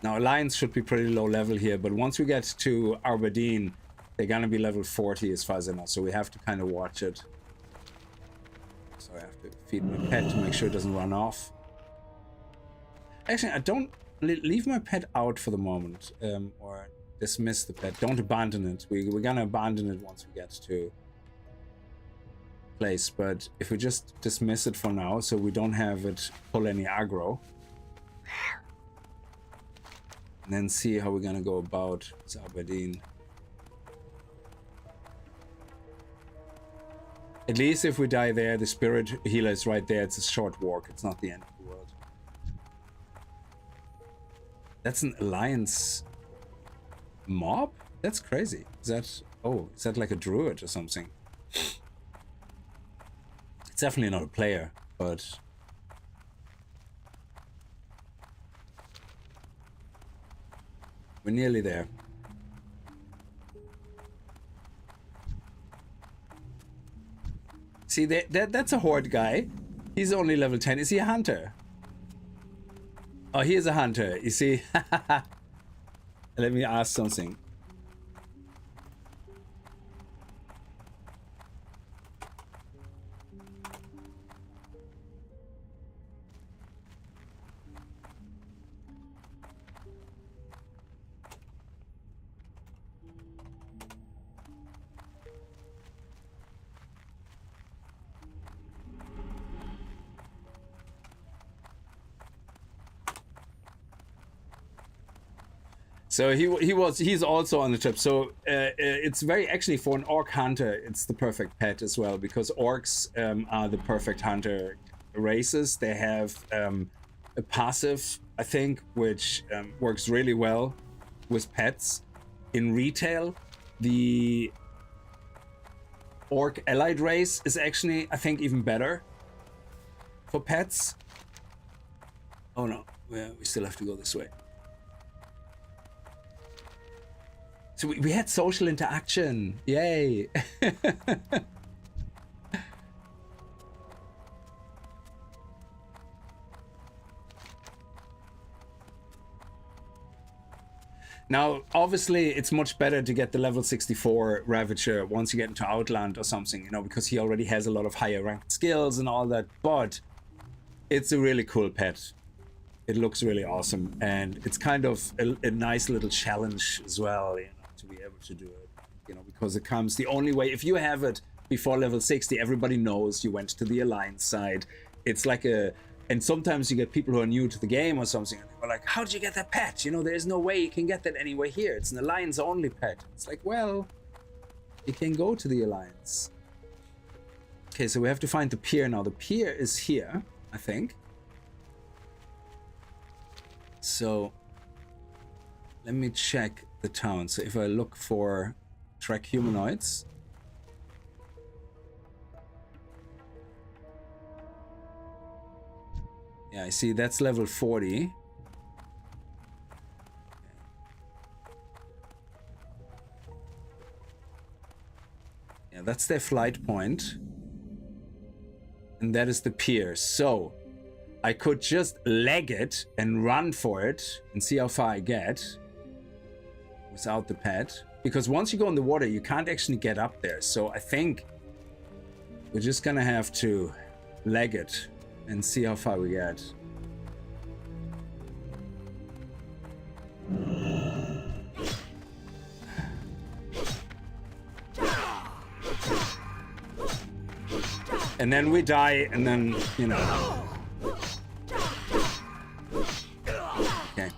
Now Alliance should be pretty low level here, but once we get to Aberdeen, they're gonna be level 40 as far as I know, so we have to kind of watch it. So I have to feed my pet to make sure it doesn't run off. Actually, I don't... Leave my pet out for the moment, or dismiss the pet. Don't abandon it. We're gonna abandon it once we get to place, but if we just dismiss it for now, so we don't have it pull any aggro, and then see how we're gonna go about Aberdeen. At least if we die there, the spirit healer is right there. It's a short walk. It's not the end of the world. That's an Alliance mob? That's crazy. Is that... Oh, is that like a druid or something? It's definitely not a player, but... We're nearly there. See, that's a horde guy. He's only level 10. Is he a hunter? Oh, he is a hunter. You see? Let me ask something. So he's also on the trip. So it's very, actually for an orc hunter, it's the perfect pet as well, because orcs are the perfect hunter races. They have a passive, I think, which works really well with pets. In retail, the orc allied race is actually, I think, even better for pets. Oh no, we still have to go this way. So we had social interaction. Yay. Now, obviously, it's much better to get the level 64 Ravager once you get into Outland or something, you know, because he already has a lot of higher ranked skills and all that, but it's a really cool pet. It looks really awesome, and it's kind of a nice little challenge as well, you know, to be able to do it, you know, because it comes the only way. If you have it before level 60, everybody knows you went to the Alliance side. It's like a... And sometimes you get people who are new to the game or something, and they're like, how did you get that pet? You know, there's no way you can get that anywhere here. It's an Alliance only pet. It's like, well, you can go to the Alliance. Okay, so we have to find the pier now. The pier is here, I think. So let me check the town. So if I look for track humanoids, yeah, I see that's level 40. Yeah, that's their flight point. And that is the pier. So I could just leg it and run for it and see how far I get without the pet. Because once you go in the water, you can't actually get up there. So I think we're just gonna have to leg it and see how far we get. And then we die, and then, you know. Okay.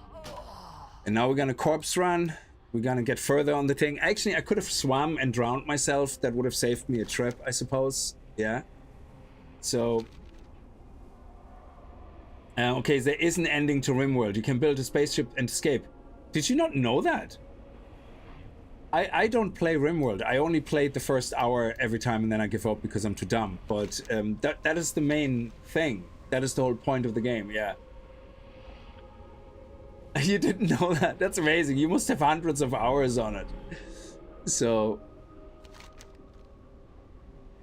And now we're gonna corpse run. We're gonna get further on the thing. Actually, I could have swum and drowned myself. That would have saved me a trip, I suppose. Yeah. So... okay, there is an ending to RimWorld. You can build a spaceship and escape. Did you not know that? I don't play RimWorld. I only played the first hour every time and then I give up because I'm too dumb. But that is the main thing. That is the whole point of the game, yeah. You didn't know that? That's amazing. You must have hundreds of hours on it. So...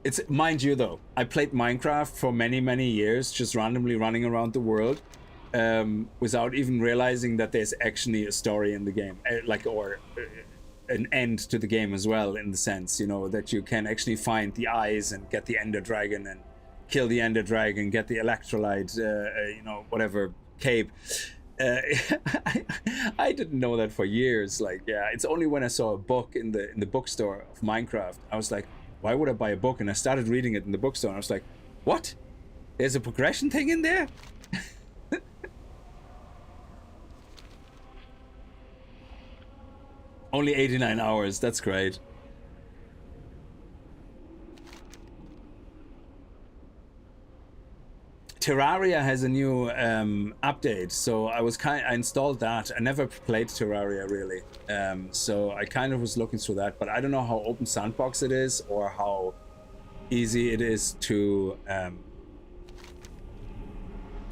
It's, mind you though, I played Minecraft for many years, just randomly running around the world, without even realizing that there's actually a story in the game, like, or an end to the game as well, in the sense, you know, that you can actually find the eyes and get the Ender Dragon and kill the Ender Dragon, get the electrolyte, you know, whatever, cape. I didn't know that for years. Like, yeah, it's only when I saw a book in the bookstore of Minecraft, I was like, why would I buy a book? And I started reading it in the bookstore and I was like, what? There's a progression thing in there? Only 89 hours, that's great. Terraria has a new update, so I installed that. I never played Terraria really, so I kind of was looking through that, but I don't know how open sandbox it is or how easy it is to...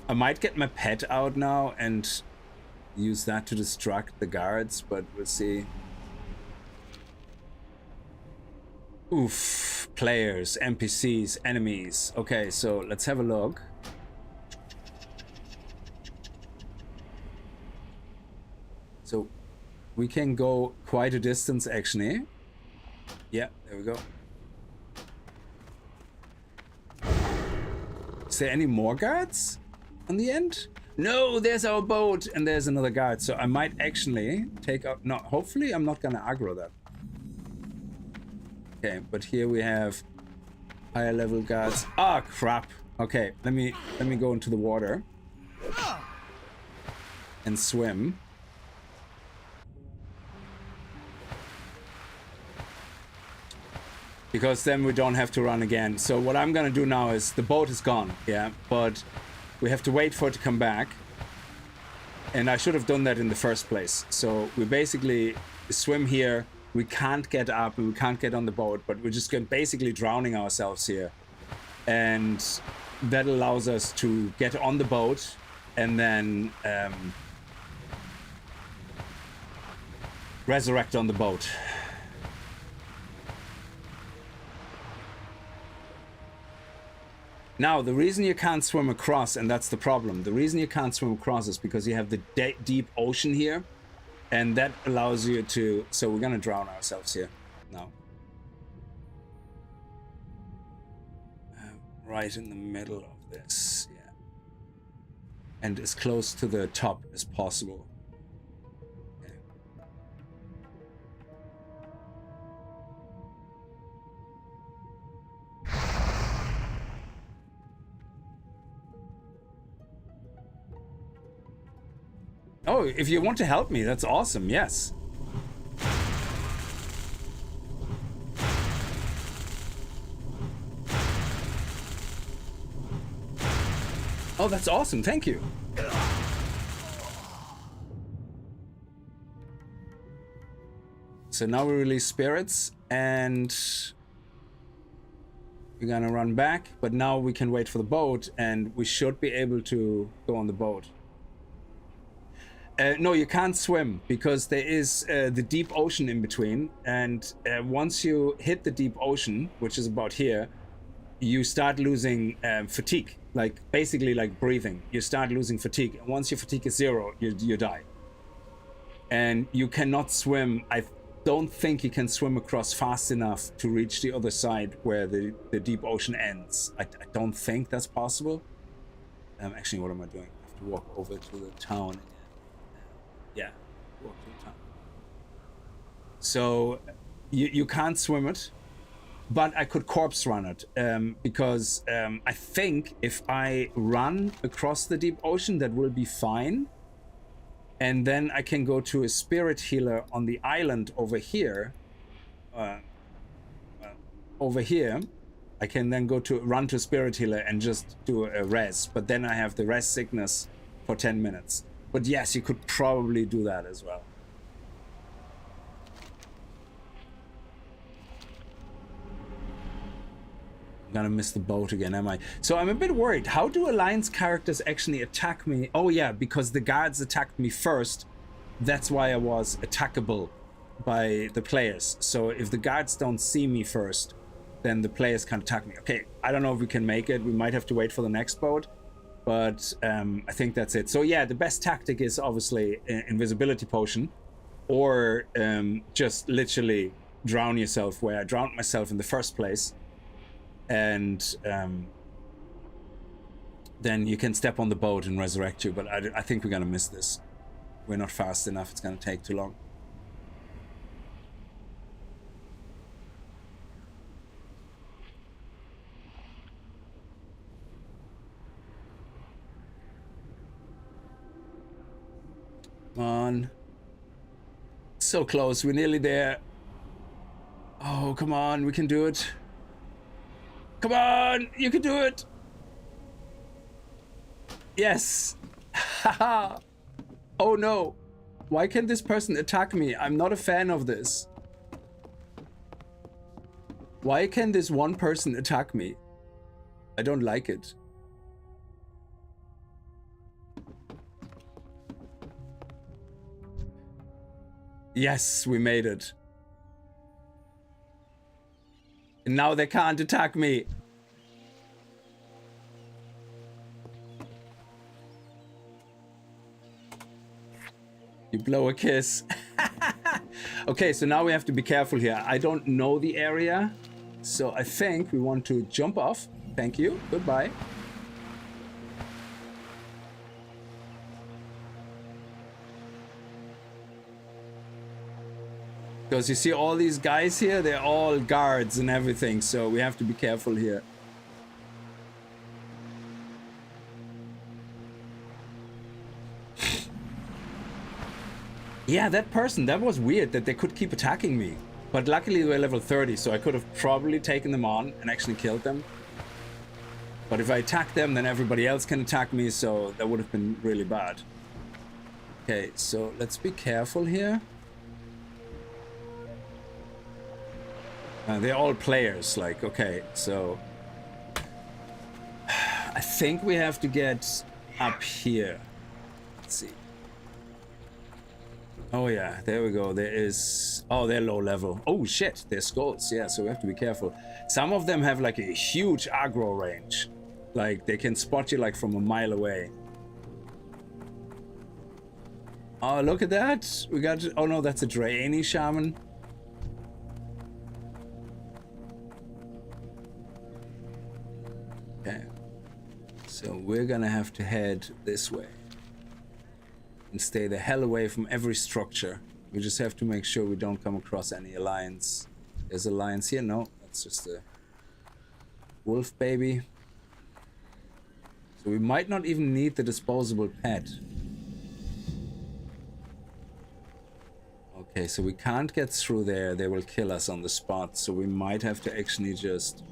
I might get my pet out now and use that to distract the guards, but we'll see. Oof, players, NPCs, enemies. Okay, so let's have a look. So we can go quite a distance actually. Yeah, there we go. Is there any more guards on the end? No, there's our boat and there's another guard. So I might actually take out, no, hopefully I'm not gonna aggro that. Okay, but here we have higher level guards. Ah, crap. Okay, let me go into the water and swim. because then we don't have to run again. So what I'm gonna do now is the boat is gone, yeah, but we have to wait for it to come back. And I should have done that in the first place. So we basically swim here. We can't get up and we can't get on the boat, but we're just basically drowning ourselves here. And that allows us to get on the boat and then resurrect on the boat. Now, the reason you can't swim across, and that's the problem, the reason you can't swim across is because you have the deep ocean here, and that allows you to... So we're gonna drown ourselves here now. Right in the middle of this, yeah. And as close to the top as possible. Oh, if you want to help me, that's awesome, yes. Oh, that's awesome, thank you. So now we release spirits and we're gonna run back, but now we can wait for the boat and we should be able to go on the boat. No, you can't swim because there is the deep ocean in between, and once you hit the deep ocean, which is about here, you start losing fatigue, like basically like breathing. You start losing fatigue, and once your fatigue is 0, you die. And you cannot swim. I don't think you can swim across fast enough to reach the other side where the deep ocean ends. I don't think that's possible. Actually, what am I doing? I have to walk over to the town. Yeah, walk to the town. So you can't swim it, but I could corpse run it because I think if I run across the deep ocean, that will be fine. And then I can go to a spirit healer on the island over here. Over here, I can then run to spirit healer and just do a res. But then I have the res sickness for 10 minutes. But yes, you could probably do that as well. I'm gonna miss the boat again, am I? So I'm a bit worried. How do Alliance characters actually attack me? Oh yeah, because the guards attacked me first. That's why I was attackable by the players. So if the guards don't see me first, then the players can attack me. Okay, I don't know if we can make it. We might have to wait for the next boat. But I think that's it. So yeah, the best tactic is obviously invisibility potion, or just literally drown yourself, where I drowned myself in the first place. And then you can step on the boat and resurrect you. But I think we're gonna miss this. We're not fast enough. It's gonna take too long. Come on. So close. We're nearly there. Oh, come on. We can do it. Come on. You can do it. Yes. Haha. Oh no. Why can this person attack me? I'm not a fan of this. Why can this one person attack me? I don't like it. Yes, we made it. And now they can't attack me. You blow a kiss. Okay, so now we have to be careful here. I don't know the area, so I think we want to jump off. Thank you. Goodbye. Because you see all these guys here, they're all guards and everything, so we have to be careful here. Yeah, that person, that was weird that they could keep attacking me. But luckily we're level 30, so I could have probably taken them on and actually killed them. But if I attack them, then everybody else can attack me, so that would have been really bad. Okay, so let's be careful here. They're all players, like, okay, so... I think we have to get up here. Let's see. Oh yeah, there we go. There is... Oh, they're low level. Oh shit, they're skulls. Yeah, so we have to be careful. Some of them have like a huge aggro range. Like, they can spot you like from a mile away. Oh, look at that. We got... Oh no, that's a Draeni shaman. Okay. So we're gonna have to head this way. And stay the hell away from every structure. We just have to make sure we don't come across any alliance. There's alliance here? No, that's just a wolf baby. So we might not even need the disposable pet. Okay, so we can't get through there. They will kill us on the spot. So we might have to actually just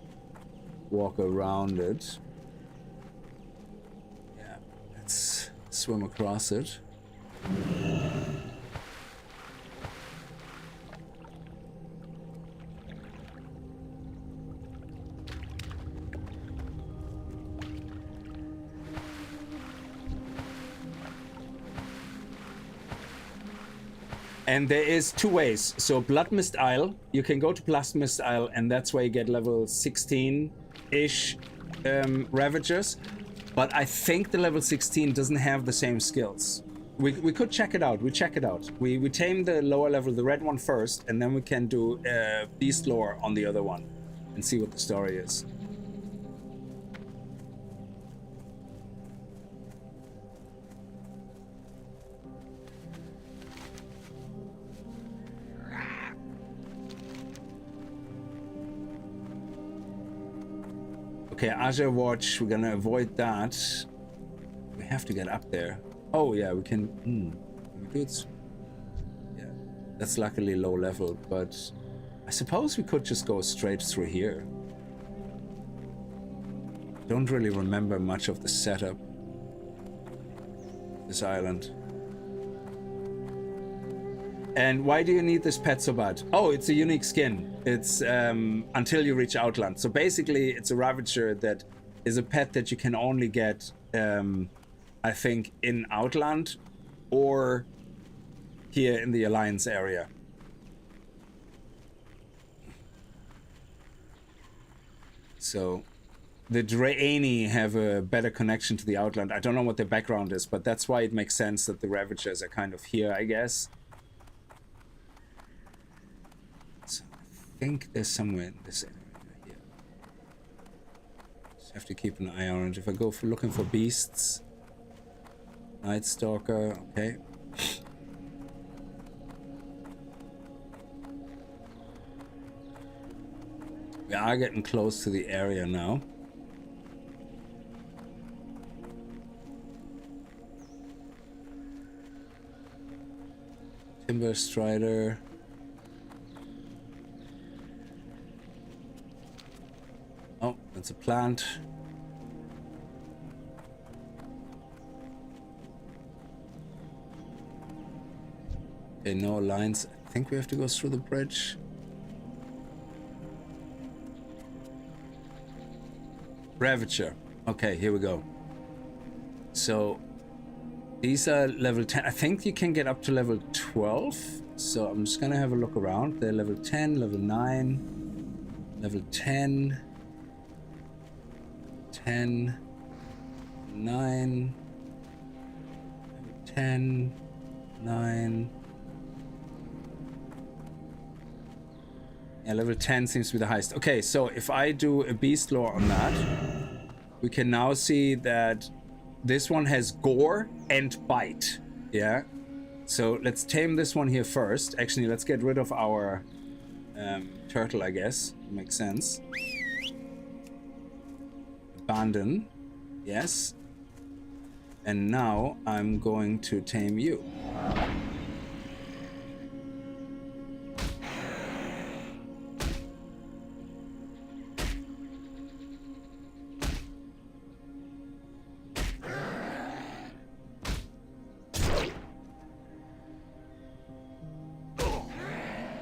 walk around it. Yeah, let's swim across it. And there is two ways. So Blood Mist Isle, you can go to Blood Mist Isle, and that's where you get level 16-ish Ravagers. But I think the level 16 doesn't have the same skills. We could check it out. We check it out. We tame the lower level, the red one first, and then we can do Beast Lore on the other one and see what the story is. Okay, Azure Watch, we're gonna avoid that. We have to get up there. Oh yeah, we can, we could, yeah, that's luckily low level, but I suppose we could just go straight through here. Don't really remember much of the setup of this island. And why do you need this pet so bad? Oh, it's a unique skin. It's until you reach Outland. So basically, it's a Ravager that is a pet that you can only get, I think, in Outland or here in the Alliance area. So the Draeni have a better connection to the Outland. I don't know what their background is, but that's why it makes sense that the Ravagers are kind of here, I guess. I think there's somewhere in this area here. Just have to keep an eye on it. If I go for looking for beasts, Night Stalker, okay. We are getting close to the area now. Timber Strider. Oh, that's a plant. Okay, no lines. I think we have to go through the bridge. Ravager. Okay, here we go. So these are level 10. I think you can get up to level 12. So I'm just gonna have a look around. They're level 10, level 9, level 10. 10, 9, 10, 9. Yeah, level 10 seems to be the highest. Okay, so if I do a beast lore on that, we can now see that this one has gore and bite. Yeah. So let's tame this one here first. Actually, let's get rid of our turtle, I guess. Makes sense. Abandon, yes. And now I'm going to tame you.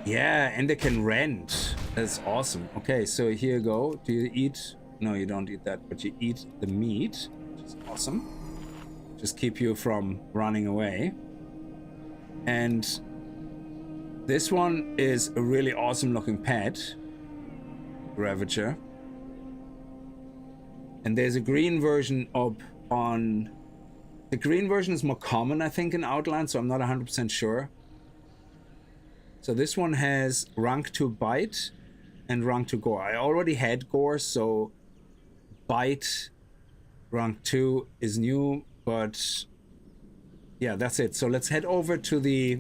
Yeah, and they can rent. That's awesome. Okay, so here you go. Do you eat? No, you don't eat that, but you eat the meat, which is awesome. Just keep you from running away. And this one is a really awesome looking pet. Ravager. And there's a green version up on... The green version is more common, I think, in Outland, so I'm not 100% sure. So this one has rank 2 bite and rank 2 gore. I already had gore, so bite rank 2 is new, but yeah, that's it. So let's head over to the...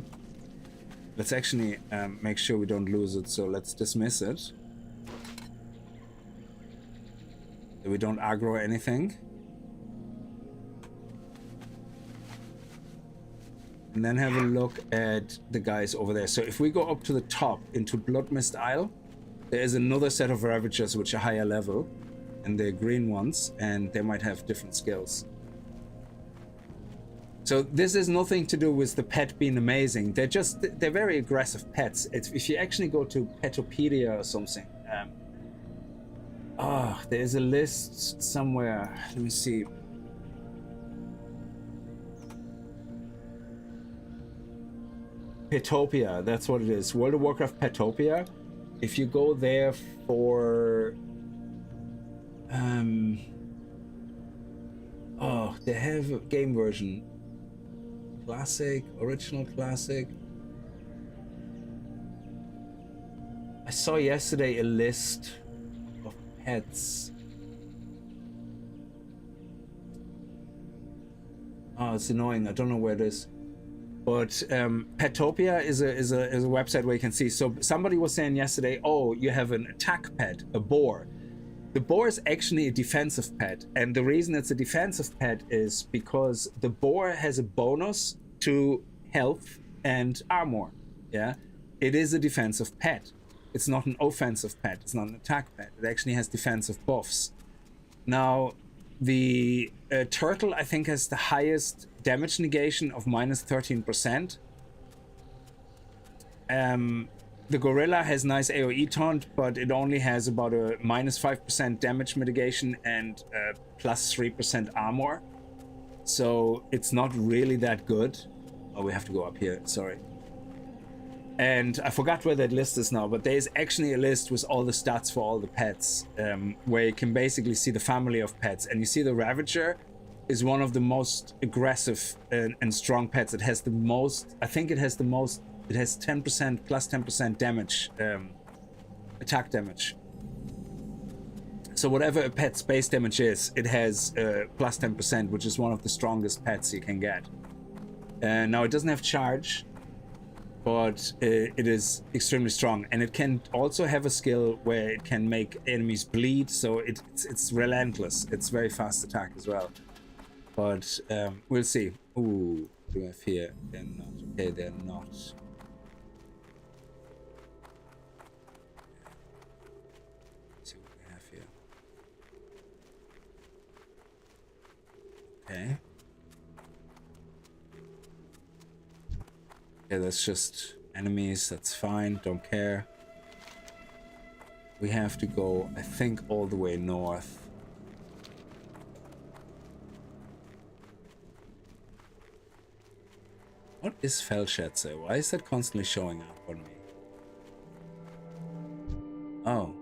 Let's actually make sure we don't lose it, so let's dismiss it. So we don't aggro anything. And then have a look at the guys over there. So if we go up to the top into Bloodmist Isle, there is another set of Ravagers which are higher level, and they're green ones, and they might have different skills. So this is nothing to do with the pet being amazing. They're very aggressive pets. If you actually go to Petopedia or something, there is a list somewhere. Let me see. Petopia, that's what it is. World of Warcraft Petopia. If you go there for... they have a game version. Classic, original classic. I saw yesterday a list of pets. Oh, it's annoying. I don't know where it is. But Petopia is a website where you can see. So somebody was saying yesterday, oh, you have an attack pet, a boar. The boar is actually a defensive pet. And the reason it's a defensive pet is because the boar has a bonus to health and armor. Yeah, it is a defensive pet. It's not an offensive pet. It's not an attack pet. It actually has defensive buffs. Now, the turtle, I think, has the highest damage negation of minus 13%. The gorilla has nice AoE taunt, but it only has about a minus 5% damage mitigation and plus 3% armor. So it's not really that good. Oh, we have to go up here, sorry. And I forgot where that list is now, but there is actually a list with all the stats for all the pets, where you can basically see the family of pets. And you see the Ravager is one of the most aggressive and strong pets. It has the most, I think it has the most, it has 10% plus 10% damage, attack damage. So whatever a pet's base damage is, it has plus 10%, which is one of the strongest pets you can get. Now it doesn't have charge, but it is extremely strong, and it can also have a skill where it can make enemies bleed, so it's relentless. It's very fast attack as well. But we'll see. Ooh, what do we have here? They're not. Okay, they're not. Let's see what we have here. Okay. Yeah, that's just enemies. That's fine. Don't care. We have to go, I think, all the way north. What is Felschätze? Why is that constantly showing up on me? Oh.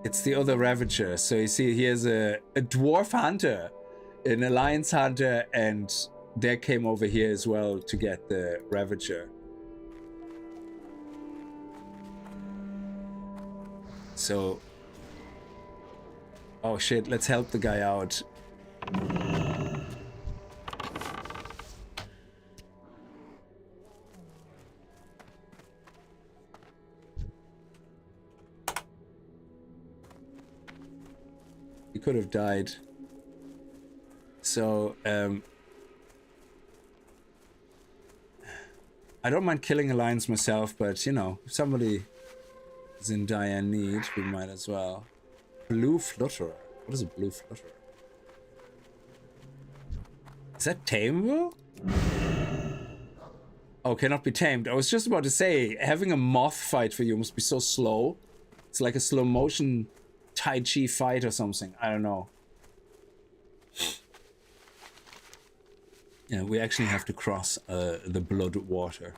It's the other Ravager. So you see, here's a dwarf hunter, an alliance hunter, and they came over here as well to get the Ravager. So... oh shit, let's help the guy out. He could have died. So, I don't mind killing a lions myself, but, you know, if somebody is in dire need, we might as well. Blue Flutterer. What is a Blue Flutterer? Is that tameable? Oh, cannot be tamed. I was just about to say, having a moth fight for you must be so slow. It's like a slow motion Tai Chi fight or something. I don't know. Yeah, we actually have to cross the blood water.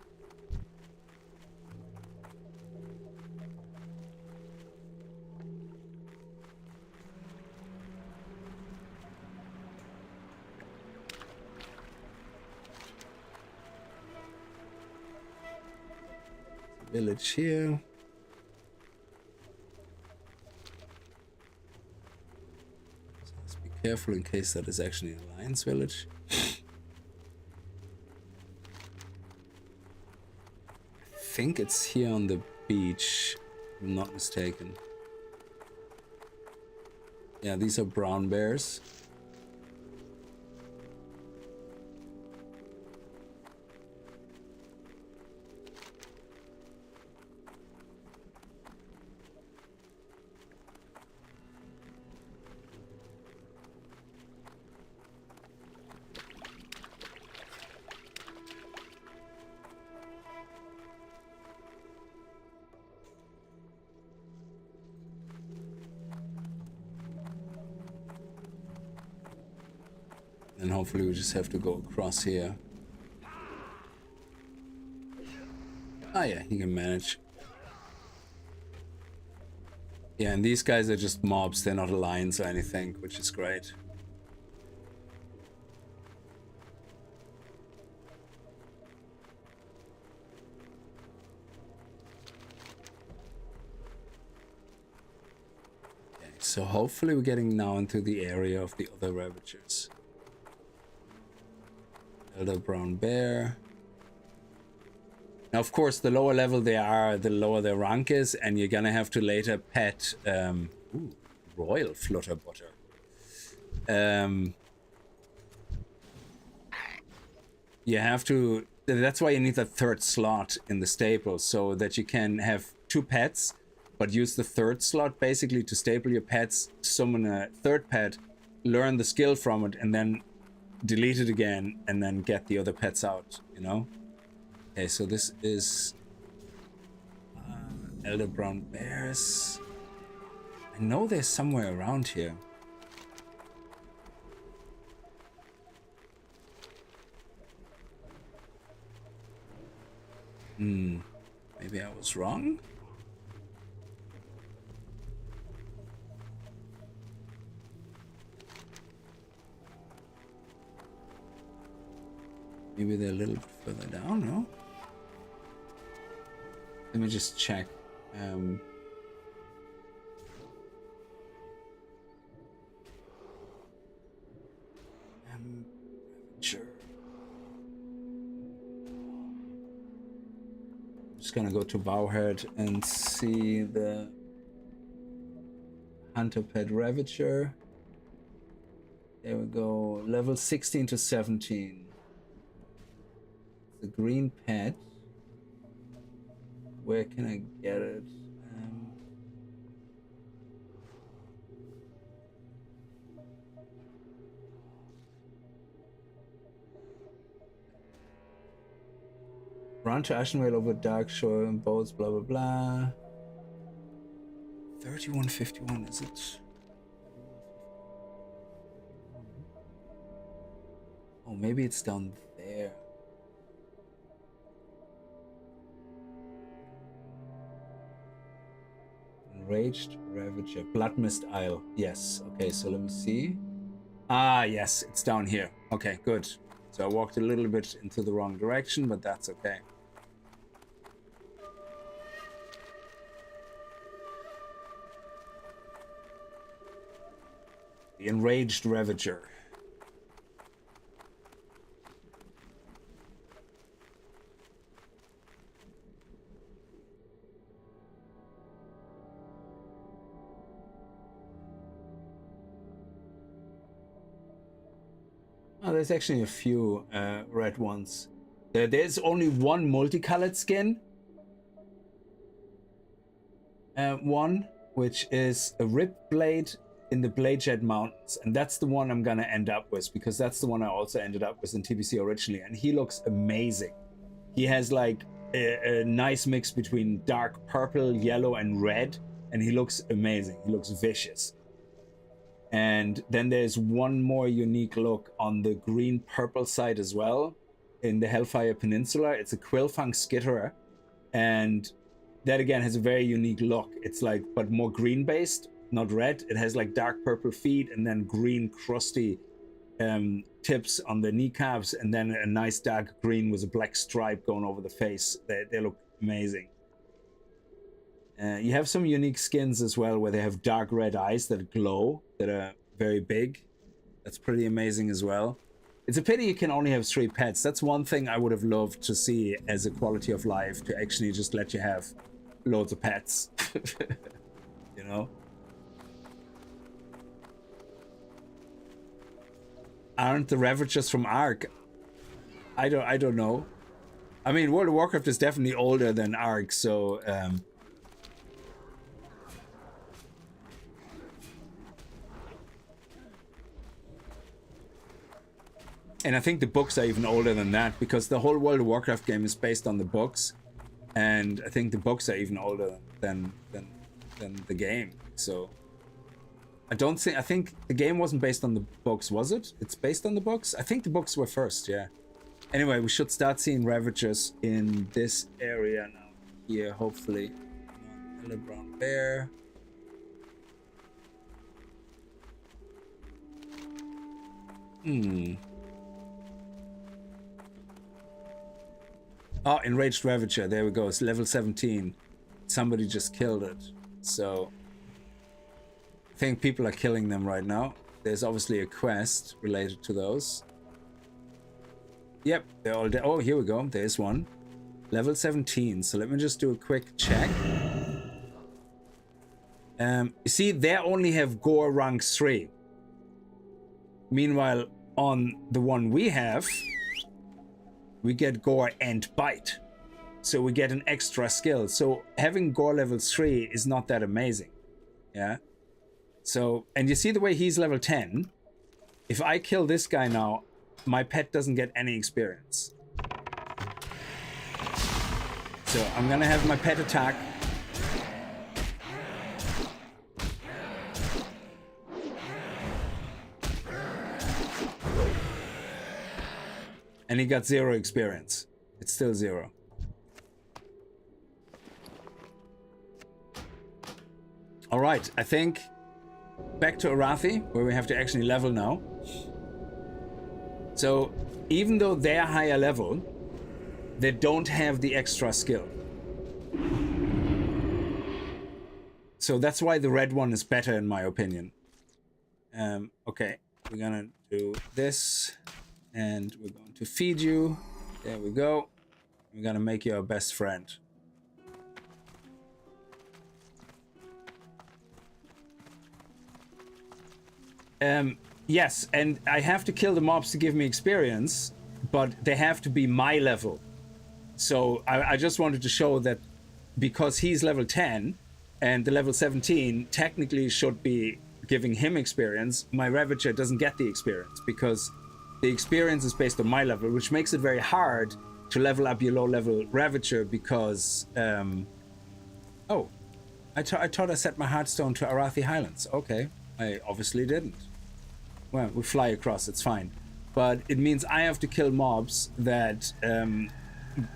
Village here. So let's be careful in case that is actually an Alliance village. I think it's here on the beach, if I'm not mistaken. Yeah, these are brown bears. And hopefully we just have to go across here. Ah yeah, he can manage. Yeah, and these guys are just mobs, they're not alliance or anything, which is great. Okay, so hopefully we're getting now into the area of the other Ravagers. Elder Brown Bear. Now, of course, the lower level they are, the lower their rank is, and you're gonna have to later pet Royal Flutter Butter. You have to. That's why you need a third slot in the stable, so that you can have two pets, but use the third slot basically to stable your pets, summon a third pet, learn the skill from it, and then delete it again, and then get the other pets out, you know? Okay, so this is Elder Brown Bears. I know they're somewhere around here. Maybe I was wrong? Maybe they're a little bit further down, no? Let me just check. Sure. I'm just gonna go to Bowhead and see the Hunter Pet Ravager. There we go. Level 16 to 17. The green pet. Where can I get it? Run to Ashenvale over Dark Shore and boats, blah blah blah. 3151, is it? Oh, maybe it's down there. Enraged Ravager, Blood Mist Isle. Yes. Okay, so let me see. Ah, yes, it's down here. Okay, good. So I walked a little bit into the wrong direction, but that's okay. The Enraged Ravager. Oh, there's actually a few red ones. There's only one multicolored skin. One, which is a ripped blade in the Bladejet Mountains, and that's the one I'm gonna end up with, because that's the one I also ended up with in TBC originally, and he looks amazing. He has like a nice mix between dark purple, yellow, and red, and he looks amazing. He looks vicious. And then there's one more unique look on the green purple side as well in the Hellfire Peninsula. It's a Quillfang Skitterer, and that again has a very unique look. It's like, but more green based, not red. It has like dark purple feet and then green crusty tips on the kneecaps, and then a nice dark green with a black stripe going over the face. They look amazing. You have some unique skins as well where they have dark red eyes that glow, that are very big. That's pretty amazing as well. It's a pity you can only have 3 pets. That's one thing I would have loved to see as a quality of life, to actually just let you have loads of pets. You know? Aren't the Ravagers from Ark? I don't know. I mean, World of Warcraft is definitely older than Ark, so and I think the books are even older than that, because the whole World of Warcraft game is based on the books, and I think the books are even older than the game. So I think the game wasn't based on the books, was it? It's based on the books? I think the books were first, yeah. Anyway, we should start seeing Ravagers in this area now. Here, hopefully. Hello, brown bear. Oh, Enraged Ravager. There we go. It's level 17. Somebody just killed it. So I think people are killing them right now. There's obviously a quest related to those. Yep, they're all dead. Oh, here we go. There's one. Level 17. So let me just do a quick check. You see, they only have Gore rank 3. Meanwhile, on the one we have, we get Gore and Bite. So we get an extra skill. So having Gore level 3 is not that amazing. Yeah. So, and you see the way he's level 10. If I kill this guy now, my pet doesn't get any experience. So I'm gonna have my pet attack. And he got 0 experience. It's still 0. All right, I think back to Arathi, where we have to actually level now. So even though they're higher level, they don't have the extra skill. So that's why the red one is better, in my opinion. Okay, we're gonna do this, and we're going to feed you. There we go. We're gonna make you our best friend. Yes, and I have to kill the mobs to give me experience, but they have to be my level. So I just wanted to show that because he's level 10 and the level 17 technically should be giving him experience, my Ravager doesn't get the experience because the experience is based on my level, which makes it very hard to level up your low-level Ravager because... oh, I thought I set my Hearthstone to Arathi Highlands. Okay, I obviously didn't. Well, we fly across, it's fine. But it means I have to kill mobs that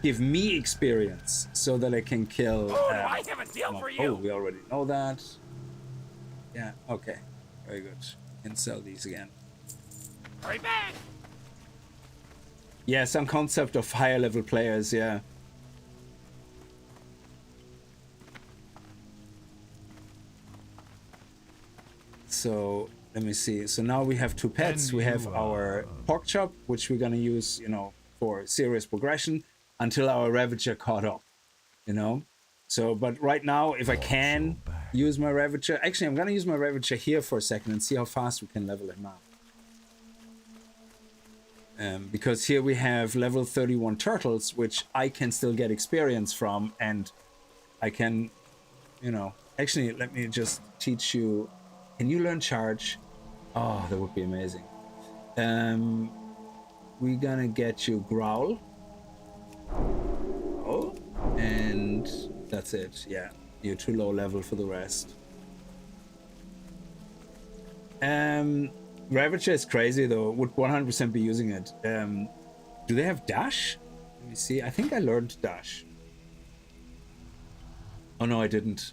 give me experience so that I can kill... I have a deal for you! Oh, we already know that. Yeah, okay. Very good. Can sell these again. Hurry back! Yeah, some concept of higher level players, yeah. So let me see. So now we have 2 pets. We have our pork chop, which we're gonna use, you know, for serious progression until our Ravager caught up, you know. So, but right now, if I can use my Ravager, actually, I'm gonna use my Ravager here for a second and see how fast we can level him up. Because here we have level 31 turtles, which I can still get experience from, and I can, you know, actually, let me just teach you. Can you learn charge? Oh, that would be amazing. We're gonna get you growl. that's it. Yeah, you're too low level for the rest. Ravager is crazy though. Would 100% be using it. Do they have dash? Let me see. I think I learned dash. Oh no, I didn't.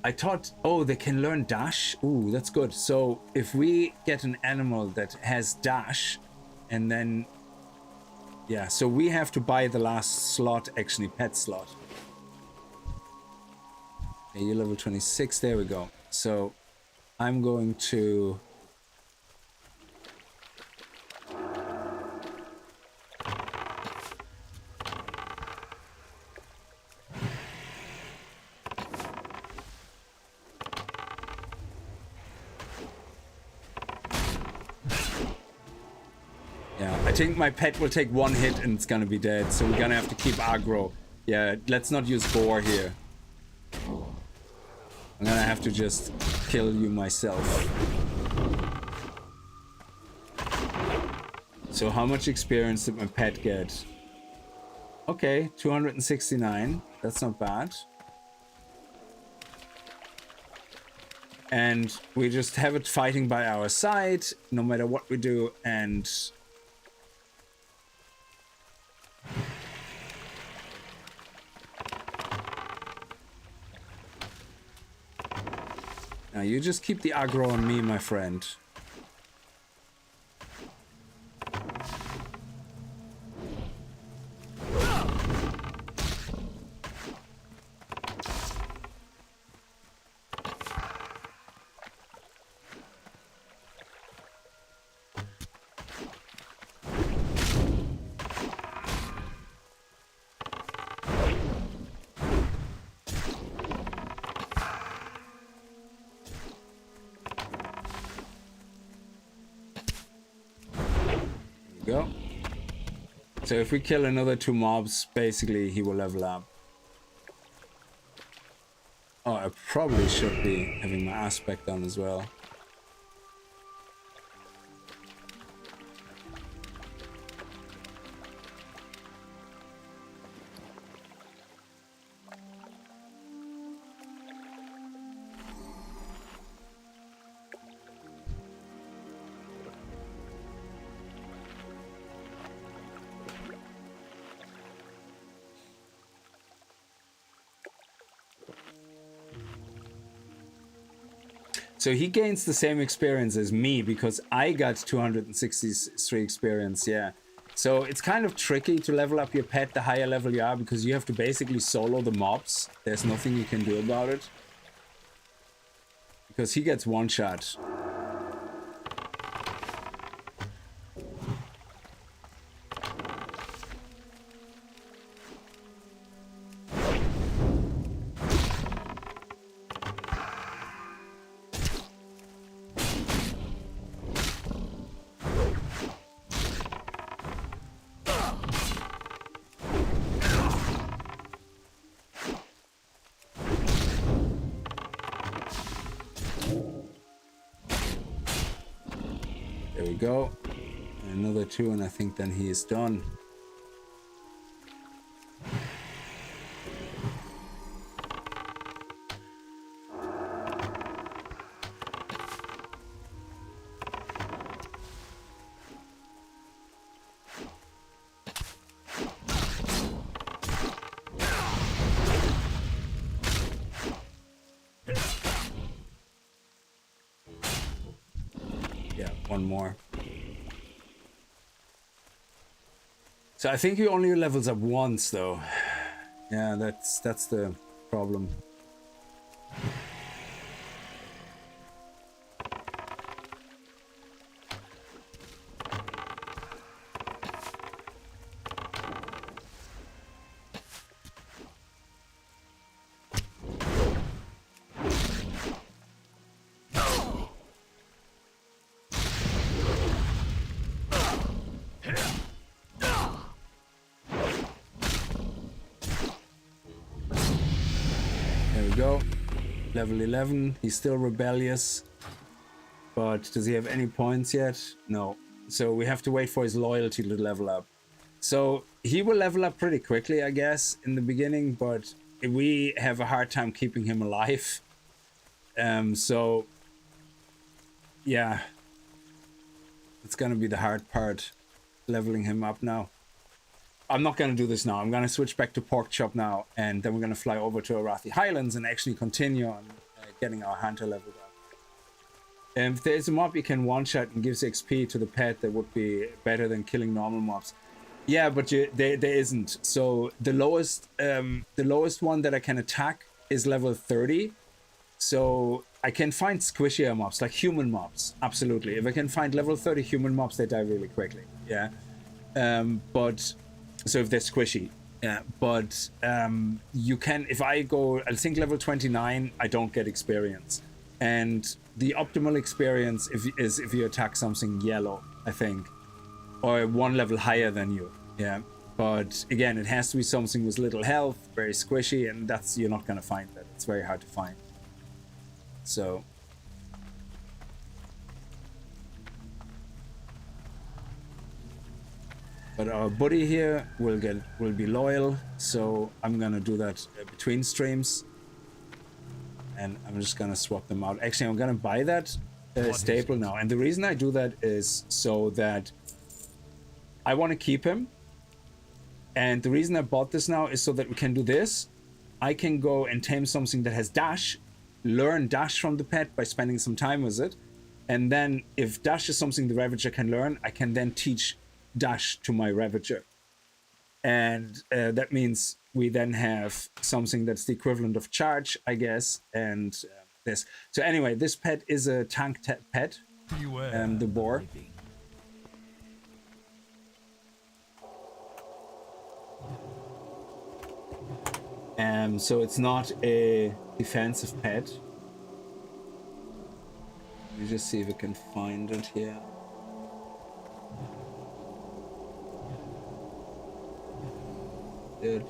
I thought, oh, they can learn dash. Ooh, that's good. So if we get an animal that has dash, and then, yeah, so we have to buy the last slot, actually, pet slot. Okay, you're level 26. There we go. So I'm going to... I think my pet will take one hit and it's gonna be dead, so we're gonna have to keep aggro. Yeah, let's not use boar here. I'm gonna have to just kill you myself. So how much experience did my pet get? Okay, 269. That's not bad. And we just have it fighting by our side, no matter what we do, and... Now you just keep the aggro on me, my friend. Go. So if we kill another 2 mobs, basically he will level up. Oh, I probably should be having my aspect on as well. So he gains the same experience as me because I got 263 experience, yeah. So it's kind of tricky to level up your pet the higher level you are because you have to basically solo the mobs. There's nothing you can do about it. Because he gets one shot. Go. Another 2 and I think then he is done. Yeah, one more. So I think he only levels up once though. Yeah, that's the problem. Level 11, he's still rebellious, but does he have any points yet? No. So we have to wait for his loyalty to level up. So he will level up pretty quickly, I guess, in the beginning, but we have a hard time keeping him alive. So yeah, it's gonna be the hard part, leveling him up now. I'm not gonna do this now. I'm gonna switch back to Pork Chop now, and then we're gonna fly over to Arathi Highlands and actually continue on getting our hunter leveled up. If there's a mob you can one-shot and gives XP to the pet, that would be better than killing normal mobs. Yeah, but there isn't. So the lowest one that I can attack is level 30. So I can find squishier mobs, like human mobs. Absolutely. If I can find level 30 human mobs, they die really quickly. Yeah. But so if they're squishy. Yeah. But you can, if I go, I think level 29, I don't get experience. And the optimal experience is if you attack something yellow, I think. Or one level higher than you. Yeah. But again, it has to be something with little health, very squishy, and that's, you're not gonna find that. It's very hard to find. So but our buddy here will be loyal, so I'm gonna do that between streams, and I'm just gonna swap them out. Actually, I'm gonna buy that staple now, and the reason I do that is so that I want to keep him, and the reason I bought this now is so that we can do this. I can go and tame something that has dash, learn dash from the pet by spending some time with it, and then if dash is something the Ravager can learn, I can then teach dash to my Ravager, and that means we then have something that's the equivalent of charge, I guess, and this. So anyway, this pet is a tank pet, the boar. So it's not a defensive pet. Let me just see if we can find it here. It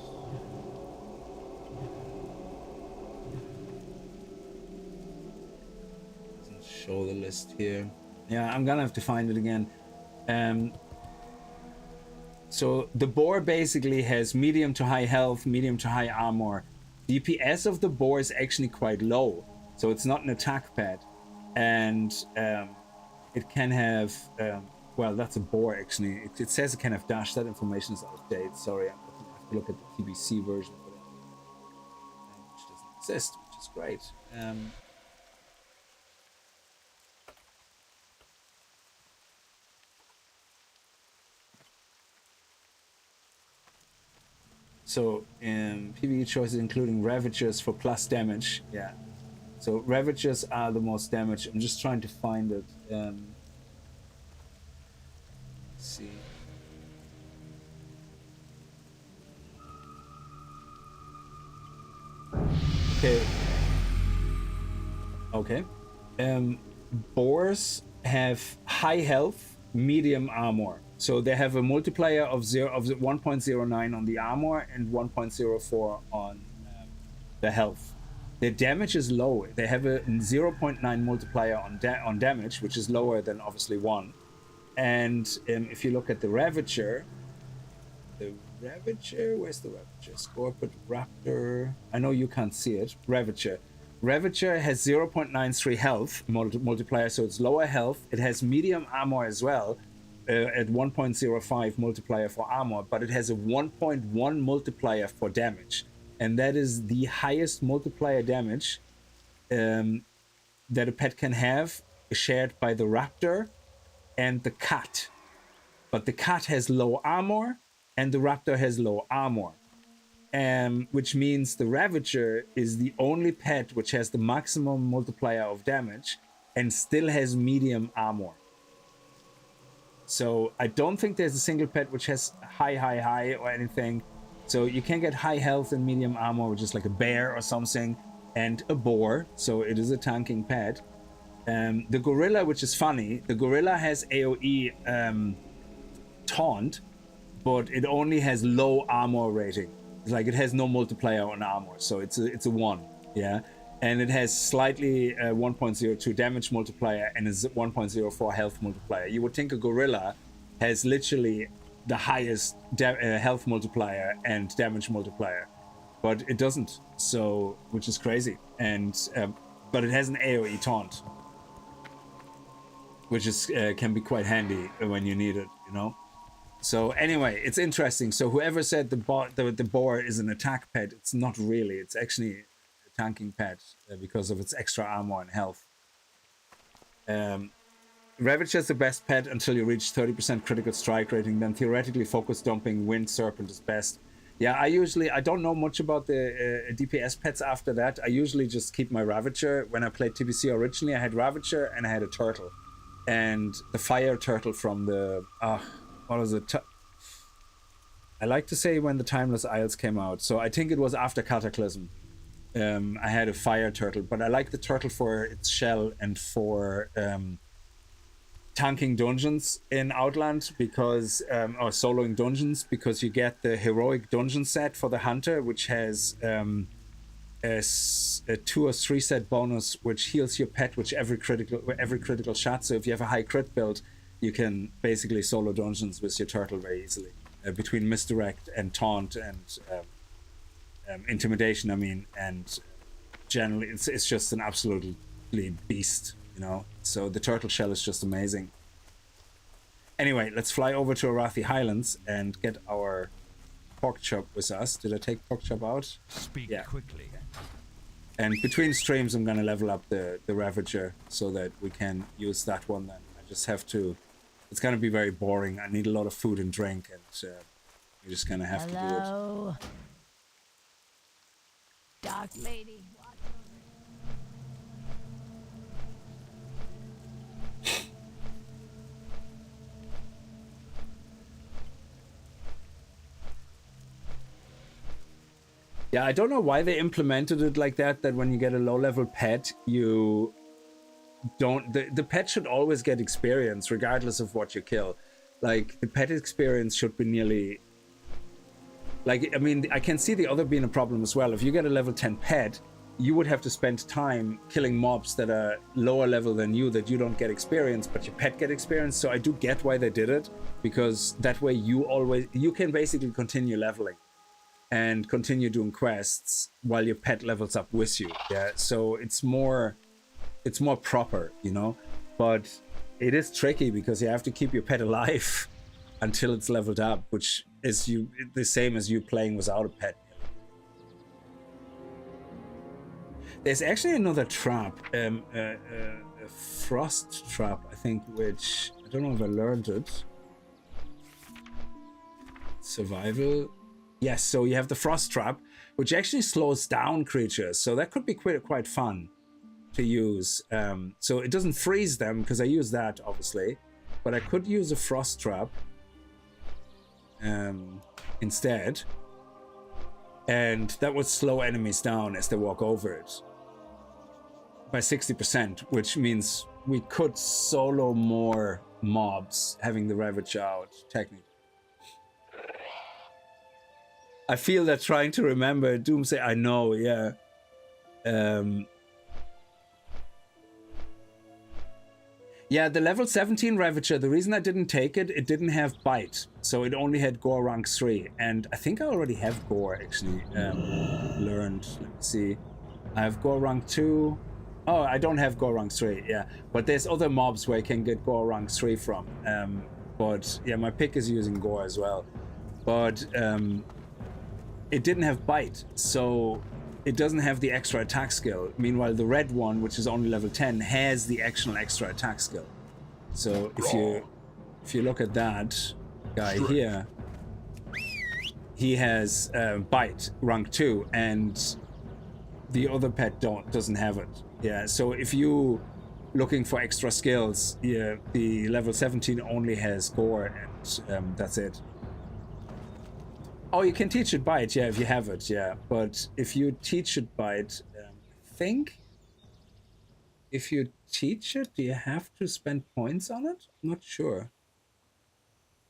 doesn't show the list here. Yeah, I'm gonna have to find it again. So the boar basically has medium to high health, medium to high armor. DPS of the boar is actually quite low, so it's not an attack pet, and it can have well, that's a boar actually. It says it can have dash. That information is out of date. Sorry, I have to look at the TBC version for that, which doesn't exist, which is great. So PvE choices including Ravagers for plus damage. Yeah. So Ravagers are the most damage. I'm just trying to find it. Let's see. Okay. Boars have high health, medium armor. So they have a multiplier of 1.09 on the armor and 1.04 on the health. Their damage is low. They have a 0.9 multiplier on damage, which is lower than obviously 1. And if you look at the Ravager, where's the Ravager? Scorpion, Raptor. I know you can't see it. Ravager has 0.93 health multiplier, so it's lower health. It has medium armor as well. At 1.05 multiplier for armor, but it has a 1.1 multiplier for damage, and that is the highest multiplier damage that a pet can have, shared by the Raptor and the Cat. But the Cat has low armor and the Raptor has low armor, which means the Ravager is the only pet which has the maximum multiplier of damage and still has medium armor. So I don't think there's a single pet which has high or anything. So you can get high health and medium armor, which is like a bear or something, and a boar. So it is a tanking pet. The gorilla, which is funny, the gorilla has AoE taunt, but it only has low armor rating. It's like it has no multiplier on armor, so it's a 1, yeah. And it has slightly 1.02 damage multiplier and is 1.04 health multiplier. You would think a gorilla has literally the highest health multiplier and damage multiplier, but it doesn't. So, which is crazy. And but it has an AoE taunt, which is can be quite handy when you need it, you know. So anyway, it's interesting. So whoever said the boar is an attack pet, it's not really. It's actually a tanking pet because of its extra armor and health. Ravager is the best pet until you reach 30% critical strike rating. Then theoretically, focus dumping Wind Serpent is best. Yeah, I don't know much about the DPS pets after that. I usually just keep my Ravager. When I played TBC originally, I had Ravager and I had a turtle, and the fire turtle from the what was it? I like to say when the Timeless Isles came out. So I think it was after Cataclysm. I had a fire turtle, but I like the turtle for its shell and for tanking dungeons in Outland, because or soloing dungeons, because you get the heroic dungeon set for the hunter, which has a 2 or 3 set bonus, which heals your pet with every critical shot. So if you have a high crit build, you can basically solo dungeons with your turtle very easily, between misdirect and taunt and intimidation. I mean, and generally it's just an absolutely beast, you know. So the turtle shell is just amazing. Anyway, let's fly over to Arathi Highlands and get our pork chop with us. Did I take pork chop out? Speak quickly. And between streams, I'm gonna level up the Ravager so that we can use that one. Then I just have to. It's gonna be very boring. I need a lot of food and drink, and you're just gonna have to do it. Hello, Dark Lady. Yeah, I don't know why they implemented it like that, that when you get a low-level pet, you don't... The pet should always get experience, regardless of what you kill. Like, the pet experience should be nearly... Like, I mean, I can see the other being a problem as well. If you get a level 10 pet, you would have to spend time killing mobs that are lower level than you, that you don't get experience, but your pet get experience. So I do get why they did it, because that way you can basically continue leveling and continue doing quests while your pet levels up with you. Yeah, so it's more proper, you know. But it is tricky because you have to keep your pet alive until it's leveled up, which is the same as you playing without a pet. There's actually another trap, a frost trap, I think, which I don't know if I learned it. Survival. Yes, so you have the frost trap, which actually slows down creatures. So that could be quite fun to use. So it doesn't freeze them, because I use that, obviously. But I could use a frost trap instead. And that would slow enemies down as they walk over it by 60%, which means we could solo more mobs having the Ravager out, technically. I feel that trying to remember Doomsday, I know, yeah. Yeah, the level 17 Ravager, the reason I didn't take it, it didn't have Bite. So it only had Gore rank 3. And I think I already have Gore, actually, learned. Let me see. I have Gore rank 2. Oh, I don't have Gore rank 3, yeah. But there's other mobs where I can get Gore rank 3 from. But yeah, my pick is using Gore as well. But it didn't have Bite, so it doesn't have the extra attack skill. Meanwhile, the red one, which is only level 10, has the actual extra attack skill. So if you look at that guy here, he has Bite rank 2, and the other pet doesn't have it. Yeah, so if you looking for extra skills, yeah, the level 17 only has Gore, and that's it. Oh, you can teach it Bite, yeah, if you have it, yeah. But if you teach it Bite, I think if you teach it, do you have to spend points on it? I'm not sure.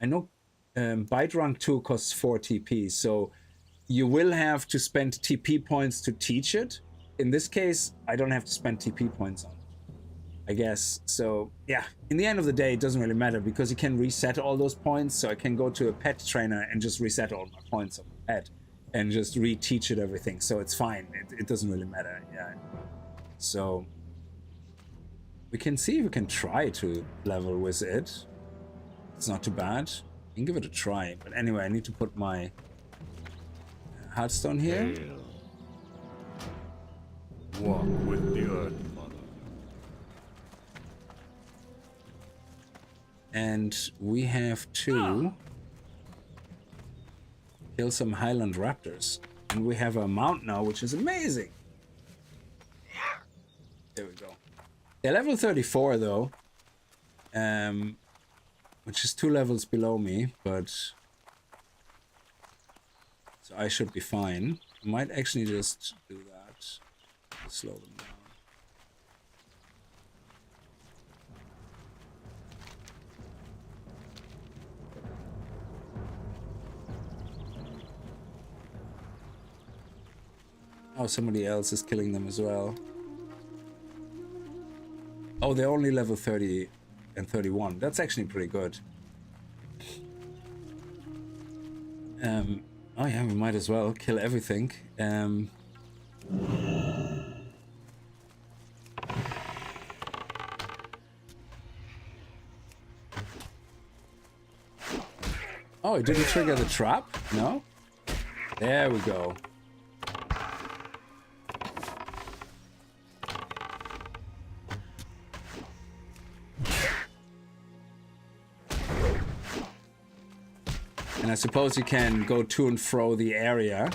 I know Bite rank 2 costs 4 TP, so you will have to spend TP points to teach it. In this case, I don't have to spend TP points on it. I guess. So yeah, in the end of the day, it doesn't really matter because you can reset all those points. So I can go to a pet trainer and just reset all my points of the pet and just reteach it everything. So it's fine. It doesn't really matter. Yeah. So we can see if we can try to level with it. It's not too bad. You can give it a try. But anyway, I need to put my heartstone here. Hail. Walk with the Earth Mother. And we have to kill some Highland Raptors. And we have a mount now, which is amazing. There we go. They're level 34 though. Which is 2 levels below me, but so I should be fine. I might actually just do that to slow them down. Oh, somebody else is killing them as well. Oh, they're only level 30 and 31. That's actually pretty good. Oh yeah, we might as well kill everything. Oh, it didn't trigger the trap? No? There we go. And I suppose you can go to and fro the area,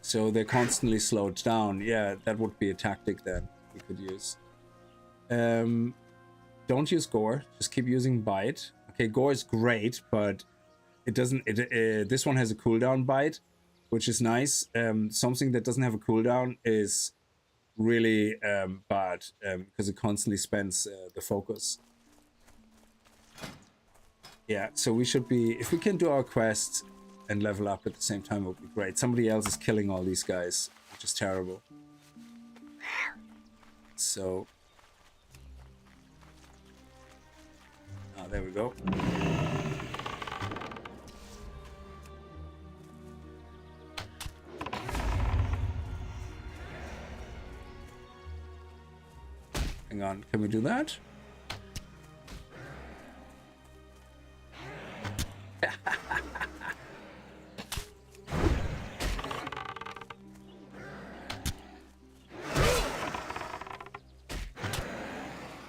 so they're constantly slowed down. Yeah, that would be a tactic then we could use. Don't use gore, just keep using bite. Okay, gore is great, but it doesn't. This one has a cooldown bite, which is nice. Something that doesn't have a cooldown is really bad because it constantly spends the focus. Yeah, so we should be, if we can do our quest and level up at the same time, it would be great. Somebody else is killing all these guys, which is terrible. So, there we go. Hang on, can we do that?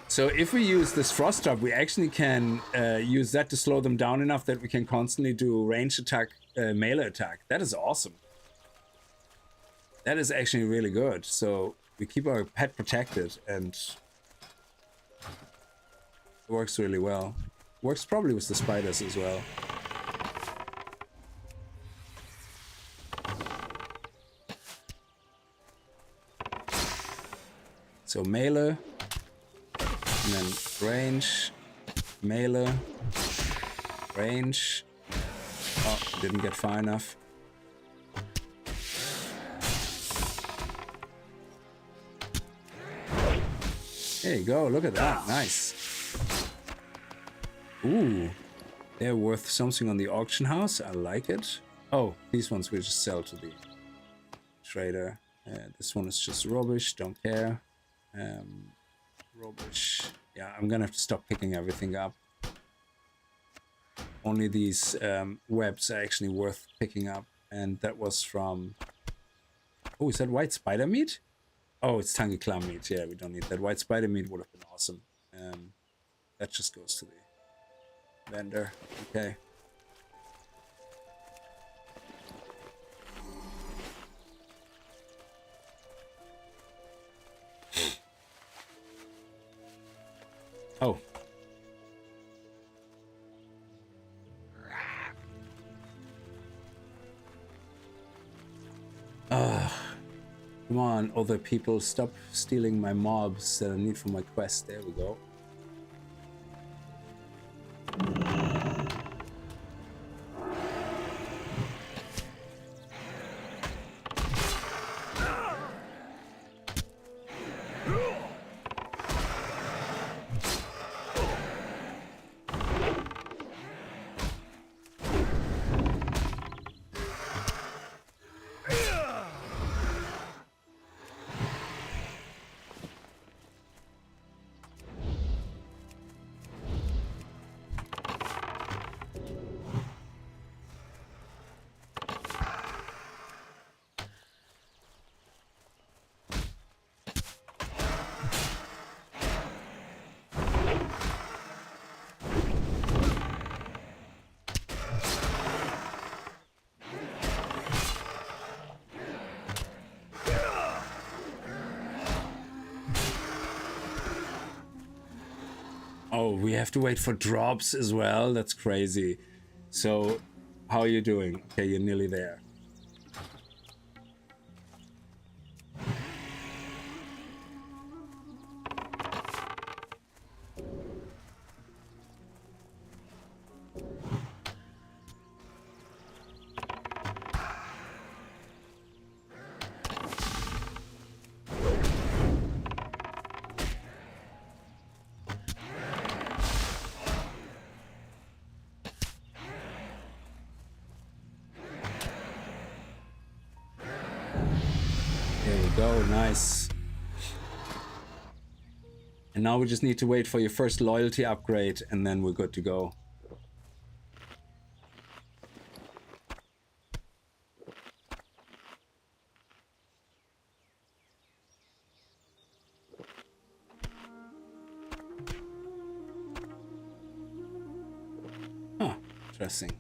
So if we use this frost trap, we actually can use that to slow them down enough that we can constantly do range attack, melee attack. That is awesome. That is actually really good. So we keep our pet protected and it works really well. Works probably with the spiders as well. So melee, and then range, melee, range. Oh, didn't get far enough. There you go, look at that, nice. Ooh, they're worth something on the auction house, I like it. Oh, these ones we just sell to the trader. This one is just rubbish, don't care. Rubbish. Yeah, I'm gonna have to stop picking everything up. Only these webs are actually worth picking up. And that was from... Oh, is that white spider meat? Oh, it's tangy clown meat. Yeah, we don't need that. White spider meat would have been awesome. That just goes to the vendor. Okay. Oh. Come on, other people, stop stealing my mobs that I need for my quest. There we go. Oh, we have to wait for drops as well? That's crazy. So, how are you doing? Okay, you're nearly there. Go, nice. And now we just need to wait for your first loyalty upgrade and then we're good to go. Huh, interesting.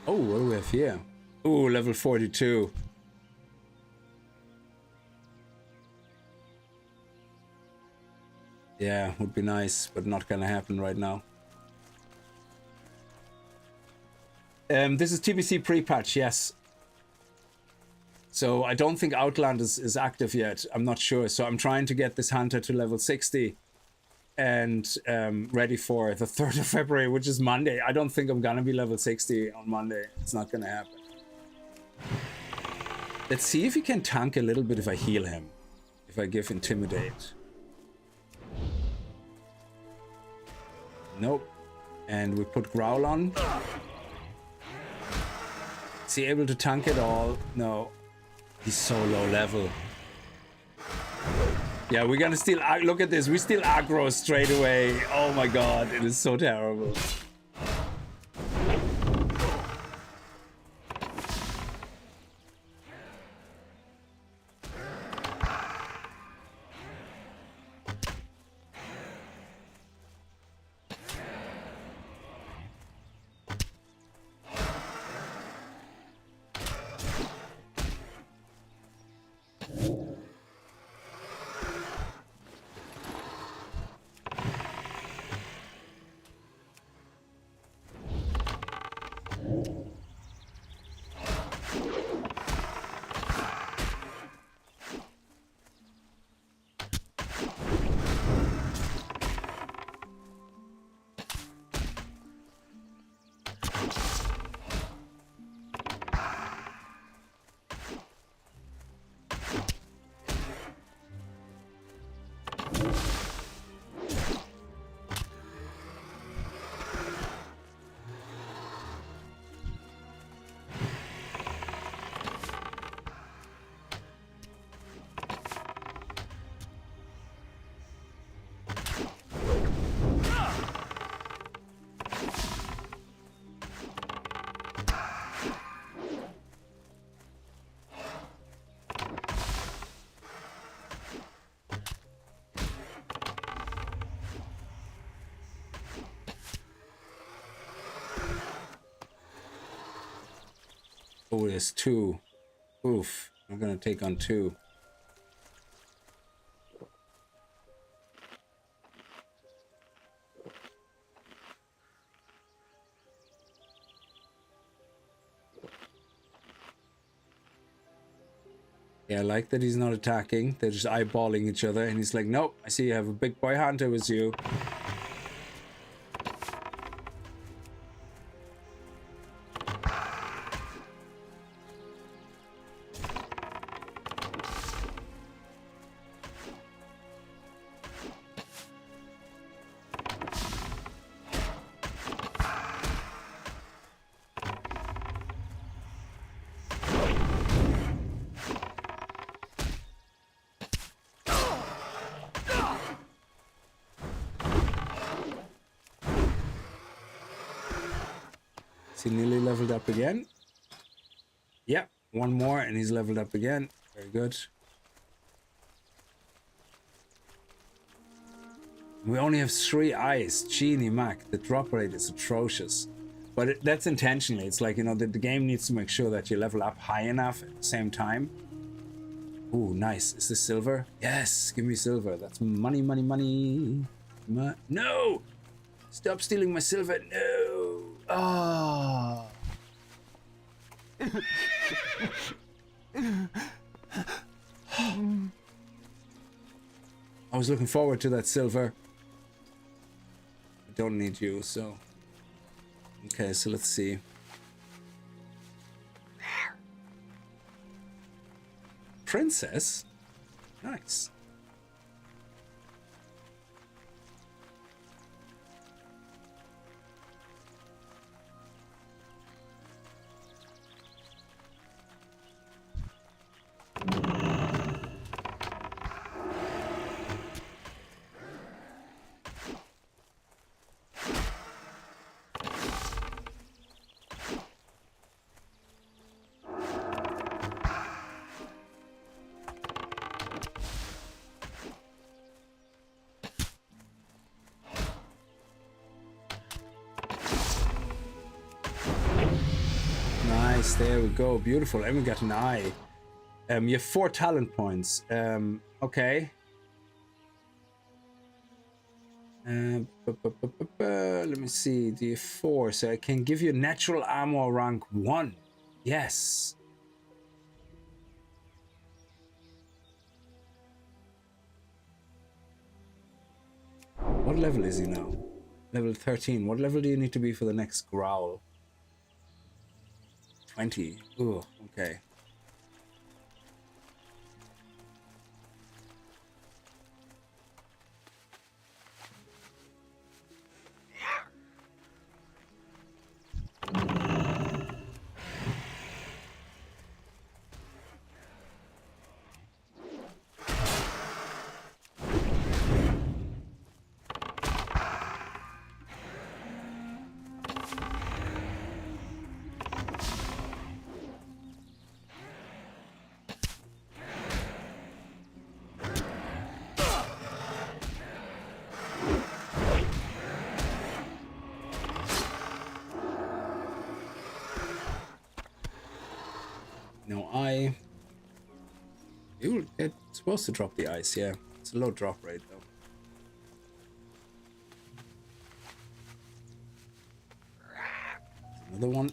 Oh, what do we have here? Ooh, level 42. Yeah, would be nice, but not gonna happen right now. This is TBC pre-patch, yes. So I don't think Outland is active yet. I'm not sure. So I'm trying to get this hunter to level 60 and ready for the 3rd of February, which is Monday. I don't think I'm gonna be level 60 on Monday. It's not gonna happen. Let's see if he can tank a little bit if I heal him. If I give Intimidate. Nope. And we put Growl on. Is he able to tank it all? No. He's so low level. Yeah, we're gonna steal. Look at this. We steal aggro straight away. Oh my god, it is so terrible. Oh, there's 2. Oof. I'm gonna take on 2. Yeah, I like that he's not attacking. They're just eyeballing each other. And he's like, nope, I see you have a big boy hunter with you. Is he nearly leveled up again? Yep, one more and he's leveled up again. Very good. We only have 3 eyes. Genie Mac, the drop rate is atrocious. But that's intentionally. It's like, you know, the game needs to make sure that you level up high enough at the same time. Ooh, nice. Is this silver? Yes, give me silver. That's money, money, money. No! Stop stealing my silver. No! Ah. I was looking forward to that silver. I don't need you, so... Okay, so let's see. Princess? Nice. Nice, there we go. Beautiful. And we got an eye. You have 4 talent points. Okay. Let me see. Do you have 4? So I can give you natural armor rank 1. Yes. What level is he now? Level 13. What level do you need to be for the next growl? 20. Ooh, okay. No eye. It's supposed to drop the ice, yeah. It's a low drop rate though. Another one.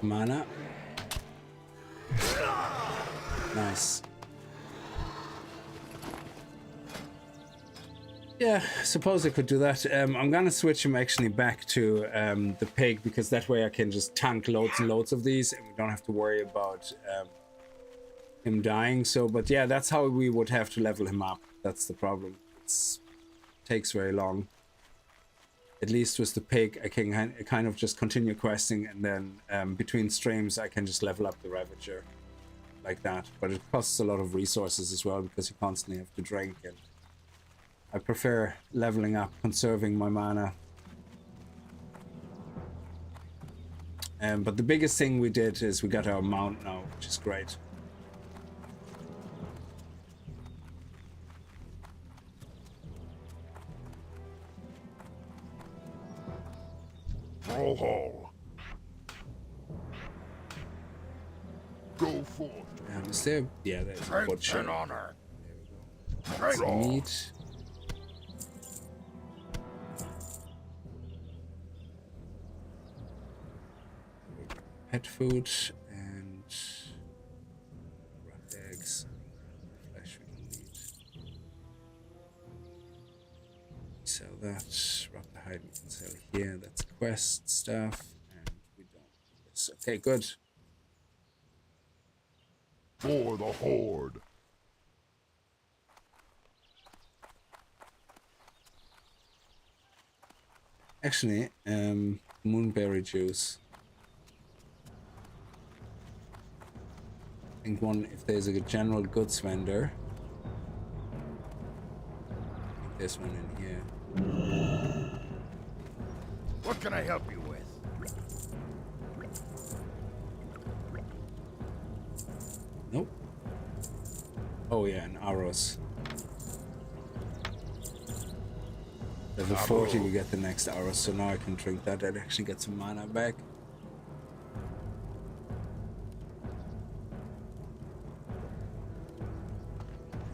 Mana. Nice. Yeah, suppose I could do that. I'm gonna switch him actually back to the pig, because that way I can just tank loads and loads of these and we don't have to worry about him dying. So, but yeah, that's how we would have to level him up. That's the problem. It takes very long. At least with the pig, I can kind of just continue questing, and then between streams I can just level up the Ravager like that. But it costs a lot of resources as well, because you constantly have to drink, and I prefer leveling up, conserving my mana. But the biggest thing we did is we got our mount now, which is great. Roll hall. Go forth. Is there? Yeah, there's a Strength butcher. and honor. Draw. Meat. Pet food and rock eggs. Flesh we don't need. Sell that. Rock the hide we can sell here. That's quest stuff. And we don't need this. Okay, good. For the Horde. Actually, moonberry juice. I think one, if there's a general goods vendor. I think there's one in here. What can I help you with? Nope. Oh yeah, and arrows. Level 40 we get the next arrows, so now I can drink that and actually get some mana back.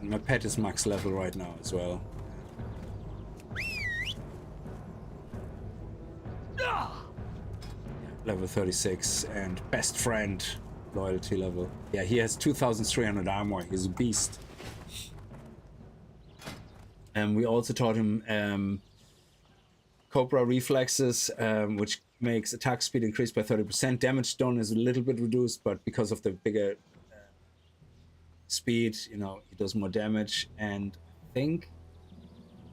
And my pet is max level right now as well. Yeah, level 36 and best friend loyalty level. Yeah, he has 2300 armor. He's a beast. And we also taught him Cobra reflexes, which makes attack speed increased by 30%. Damage done is a little bit reduced, but because of the bigger speed, you know, he does more damage. And I think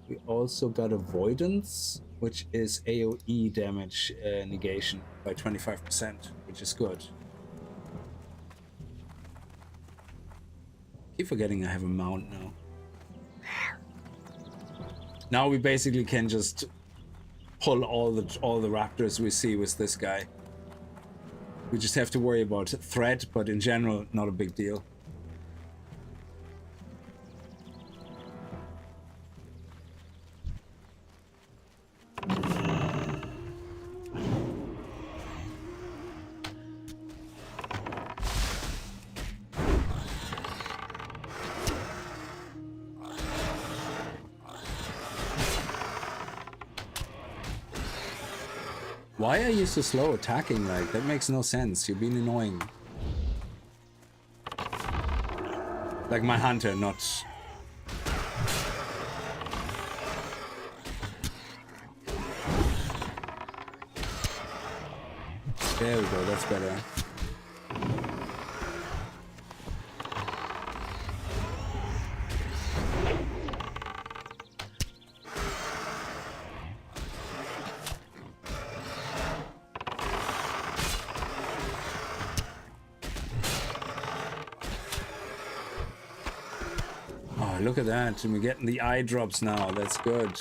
we also got avoidance, which is AoE damage negation by 25%, which is good. Keep forgetting I have a mount now. Now we basically can just pull all the raptors we see with this guy. We just have to worry about threat, but in general, not a big deal. Why are you so slow attacking? Like, that makes no sense. You're being annoying. Like my hunter, not... There we go, that's better. Look at that, and we're getting the eye drops now. That's good.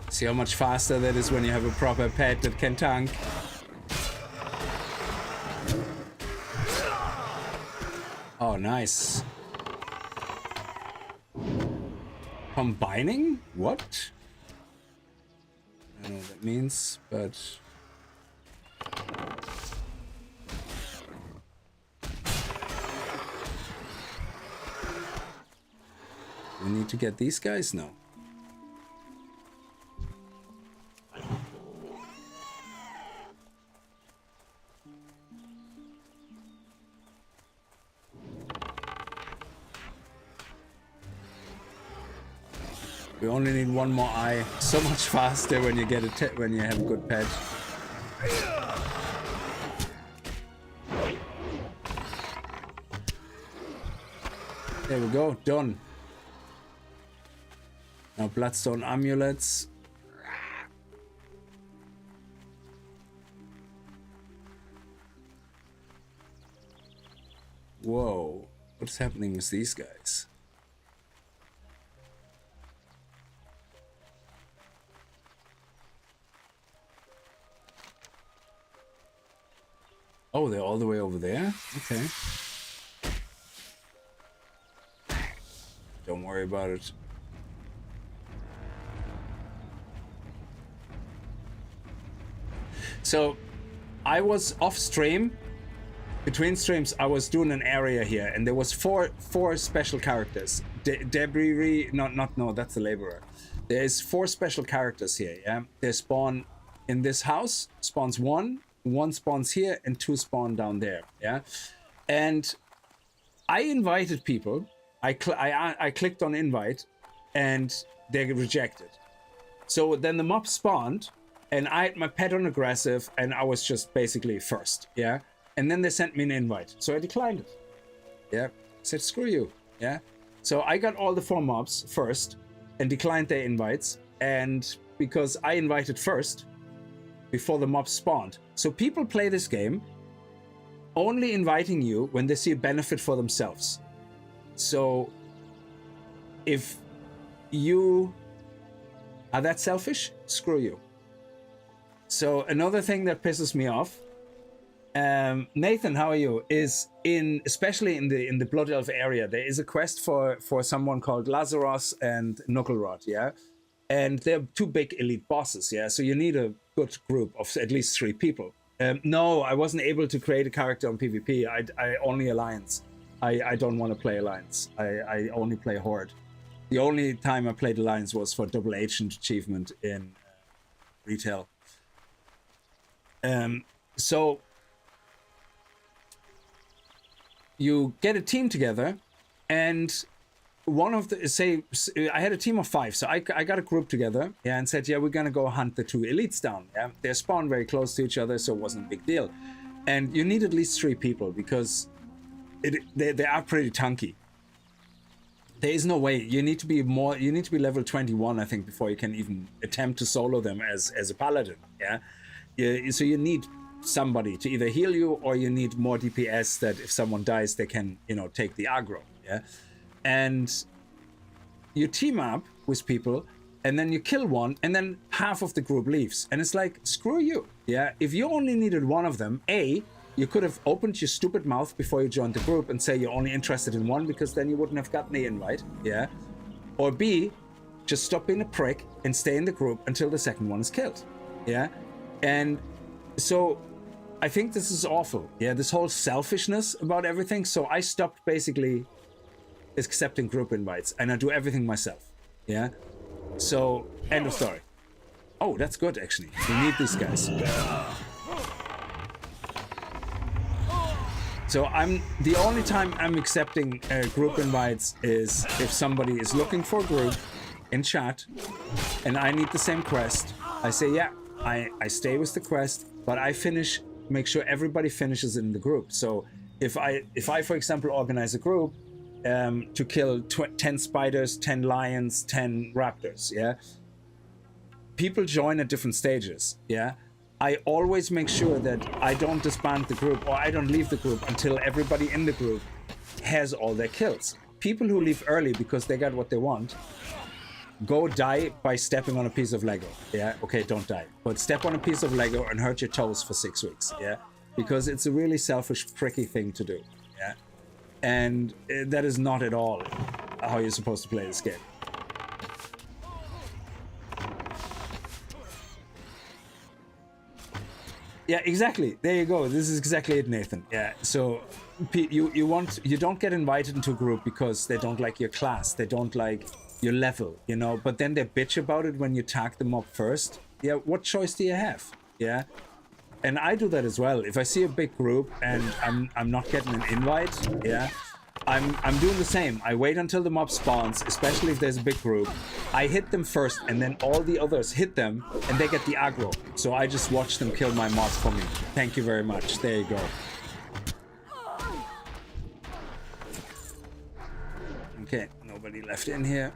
See how much faster that is when you have a proper pet that can tank. Oh, nice. Combining? What? I don't know what that means, but... We need to get these guys now. We only need one more eye. So much faster when you get a when you have a good pet. There we go, done. Now bloodstone amulets. Whoa, what's happening with these guys? Oh, they're all the way over there? Okay. Don't worry about it. So, I was off stream. Between streams, I was doing an area here, and there was four special characters. Debris, no, that's the laborer. There's 4 special characters here, yeah? They spawn in this house, spawns 1 spawns here, and 2 spawn down there, yeah? And I invited people. I clicked on invite, and they rejected. So then the mob spawned, and I had my pet on aggressive, and I was just basically first, yeah? And then they sent me an invite, so I declined it. Yeah, said screw you. Yeah, so I got all the 4 mobs first and declined their invites, and because I invited first before the mobs spawned. So people play this game only inviting you when they see a benefit for themselves. So if you are that selfish, screw you. So another thing that pisses me off, Nathan, how are you? Is especially in the Blood Elf area, there is a quest for someone called Azeroth and Knucklerod, yeah, and they're 2 big elite bosses, yeah. So you need a good group of at least 3 people. No, I wasn't able to create a character on PvP. I only Alliance. I don't want to play Alliance. I only play Horde. The only time I played Alliance was for double agent achievement in retail. So you get a team together, and one of the, say I had a team of 5, so I got a group together, yeah, and said, yeah, we're gonna go hunt the 2 elites down. Yeah, they spawned very close to each other, so it wasn't a big deal. And you need at least 3 people because they are pretty tanky. There is no way. You need to be level 21, I think, before you can even attempt to solo them as a paladin. Yeah, so you need somebody to either heal you, or you need more DPS that if someone dies, they can, take the aggro. Yeah, and you team up with people, and then you kill one, and then half of the group leaves, and it's like, screw you. Yeah, if you only needed one of them, you could have opened your stupid mouth before you joined the group and say you're only interested in one, because then you wouldn't have gotten the invite. Yeah, or B, just stop being a prick and stay in the group until the second one is killed. Yeah, and so I think this is awful. Yeah, this whole selfishness about everything. So I stopped basically accepting group invites, and I do everything myself. Yeah, so end of story. Oh, that's good, actually. We need these guys. So the only time I'm accepting group invites is if somebody is looking for a group in chat and I need the same quest. I say, yeah, I stay with the quest, but I make sure everybody finishes in the group. So if I for example, organize a group to kill 10 spiders, 10 lions, 10 raptors, yeah, people join at different stages, yeah. I always make sure that I don't disband the group, or I don't leave the group until everybody in the group has all their kills. People who leave early because they got what they want, go die by stepping on a piece of Lego. Yeah, okay, don't die, but step on a piece of Lego and hurt your toes for 6 weeks. Yeah, because it's a really selfish, pricky thing to do. Yeah, and that is not at all how you're supposed to play this game. Yeah, exactly. There you go. This is exactly it, Nathan. Yeah. So you don't get invited into a group because they don't like your class, they don't like your level, But then they bitch about it when you tag them up first. Yeah. What choice do you have? Yeah. And I do that as well. If I see a big group and I'm not getting an invite, yeah, I'm doing the same. I wait until the mob spawns, especially if there's a big group. I hit them first, and then all the others hit them, and they get the aggro. So I just watch them kill my mobs for me. Thank you very much. There you go. anybody left in here.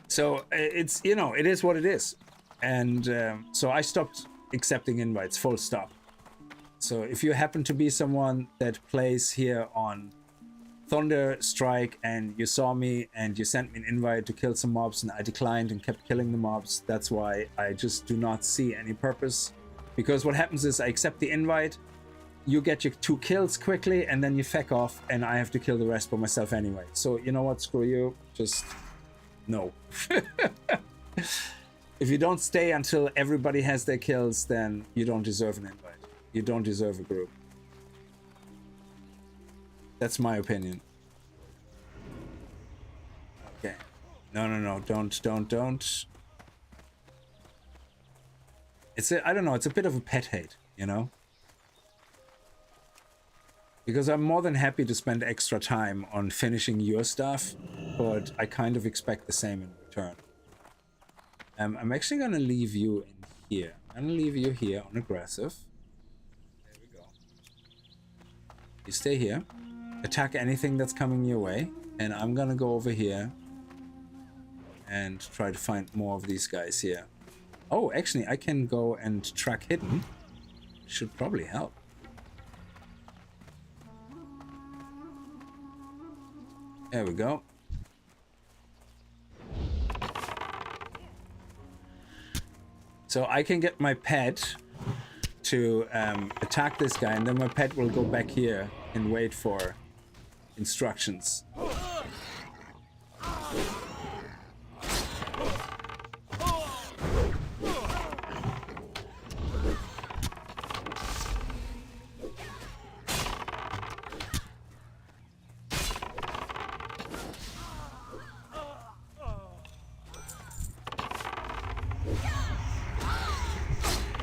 So it's, you know, it is what it is. And so I stopped accepting invites, full stop. So if you happen to be someone that plays here on Thunder Strike and you saw me and you sent me an invite to kill some mobs and I declined and kept killing the mobs, that's why I just do not see any purpose. Because what happens is I accept the invite, you get your 2 kills quickly, and then you feck off, and I have to kill the rest by myself anyway. So, you know what? Screw you. Just no. If you don't stay until everybody has their kills, then you don't deserve an invite. You don't deserve a group. That's my opinion. Okay. No. Don't. I don't know. It's a bit of a pet hate, you know? Because I'm more than happy to spend extra time on finishing your stuff, but I kind of expect the same in return. I'm actually going to leave you in here. I'm going to leave you here on aggressive. There we go. You stay here. Attack anything that's coming your way. And I'm going to go over here and try to find more of these guys here. Oh, actually, I can go and track hidden. Should probably help. There we go. So I can get my pet to attack this guy, and then my pet will go back here and wait for instructions.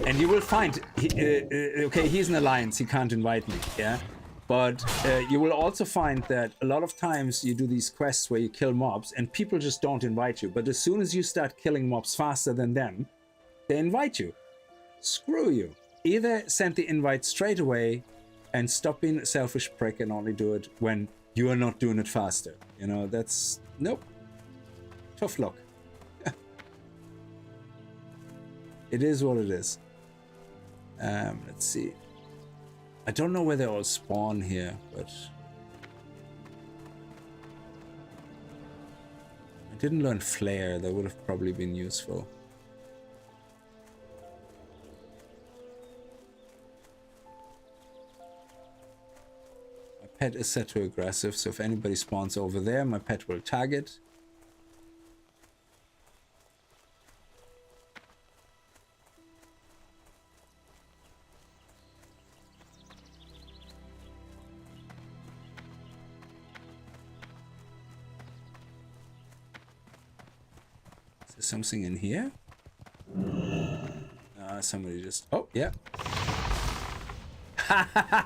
And you will find, okay, he's an alliance, he can't invite me, yeah? But you will also find that a lot of times you do these quests where you kill mobs and people just don't invite you. But as soon as you start killing mobs faster than them, they invite you. Screw you. Either send the invite straight away and stop being a selfish prick and only do it when you are not doing it faster. You know, that's, nope. Tough luck. It is what it is. Let's see. I don't know where they all spawn here, but I didn't learn Flare. That would have probably been useful. My pet is set to aggressive, so if anybody spawns over there, my pet will target. Something in here? Somebody just... Oh, yeah.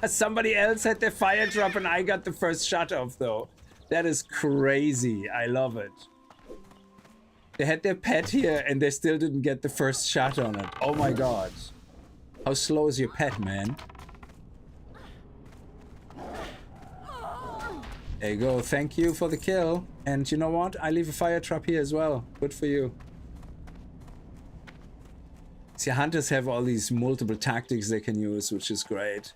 Somebody else had their fire drop and I got the first shot off, though. That is crazy. I love it. They had their pet here and they still didn't get the first shot on it. Oh my god. How slow is your pet, man? There you go. Thank you for the kill. And you know what? I leave a fire trap here as well. Good for you. See, hunters have all these multiple tactics they can use, which is great.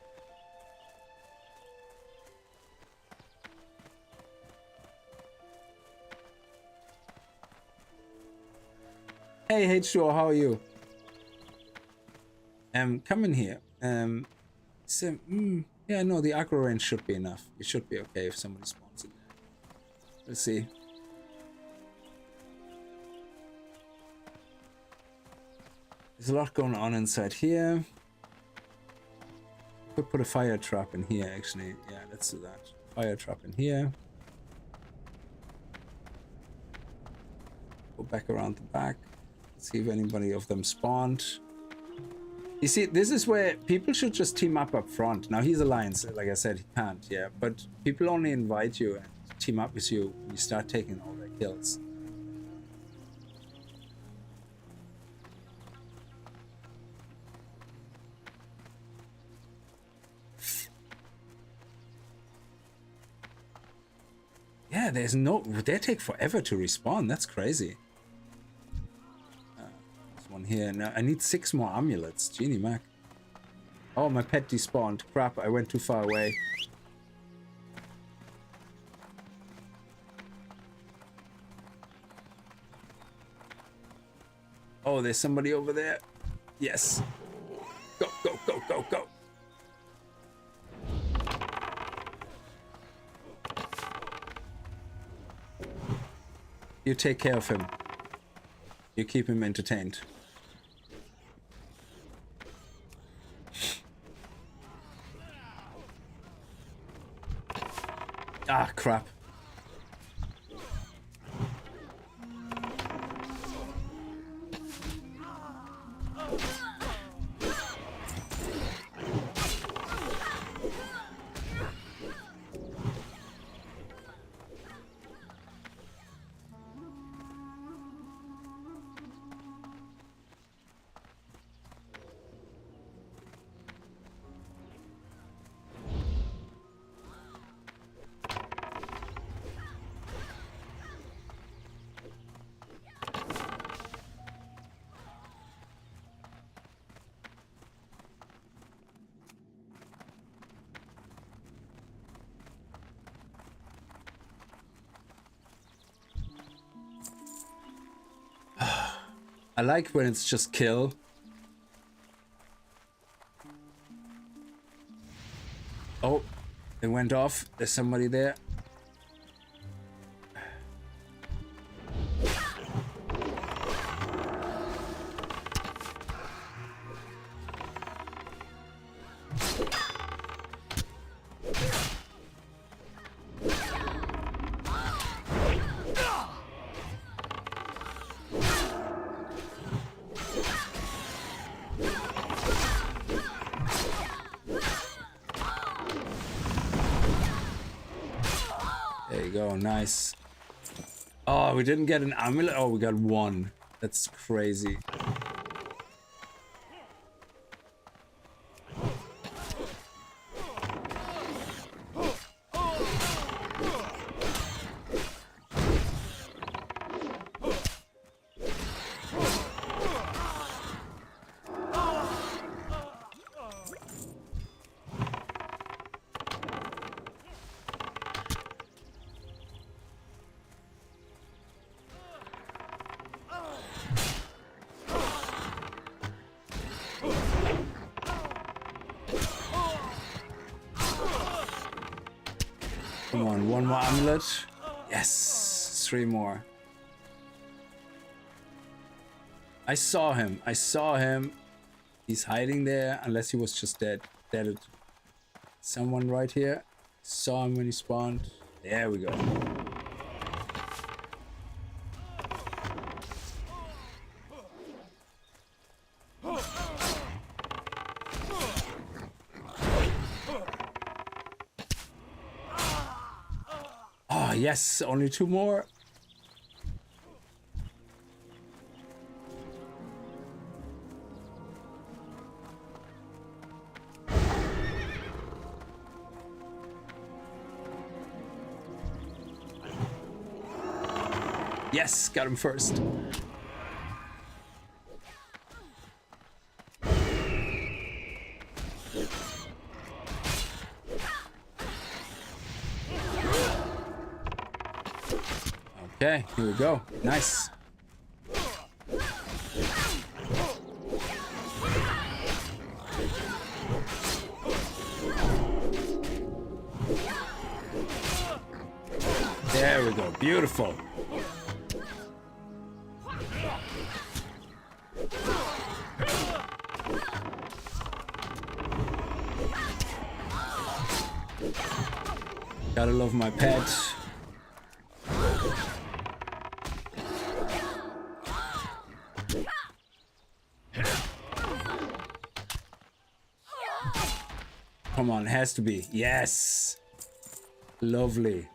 Hey, H2O, how are you? Come in here. Yeah, no, the aggro range should be enough. It should be okay if somebody spawns in there. Let's see. There's a lot going on inside here. Could put a fire trap in here, actually. Yeah, let's do that. Fire trap in here. Go back around the back. Let's see if anybody of them spawned. You see, this is where people should just team up front. Now, he's alliance, like I said, he can't, yeah. But people only invite you and team up with you when you start taking all their kills. Yeah, Yeah, there's no... They take forever to respawn. That's crazy. There's one here. Now, I need 6 more amulets. Genie Mac. Oh, my pet despawned. Crap, I went too far away. Oh, there's somebody over there. Yes. Go, go, go, go, go. You take care of him. You keep him entertained. Ah, crap. I like when it's just kill. Oh, it went off. There's somebody there. Nice. Oh, we didn't get an amulet. Oh, we got 1. That's crazy. Come on, 1 more amulet. Yes, 3 more. I saw him. I saw him. He's hiding there, unless he was just dead. Dead. Someone right here. Saw him when he spawned. There we go. Yes, only 2 more. Yes, got him first. Okay, here we go. Nice. There we go. Beautiful. Gotta love my pet. Come on, has to be. Yes. Lovely.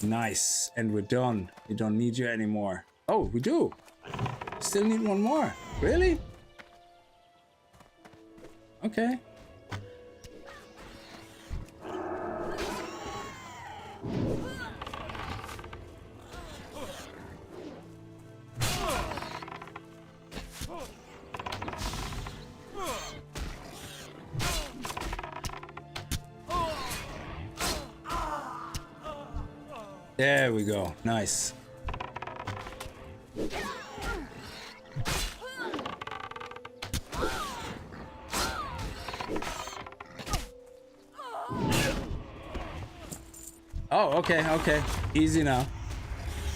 Nice. And we're done. We don't need you anymore. Oh, we do. Still need 1 more. Really? Okay. There we go. Nice. Oh, okay, okay. Easy now.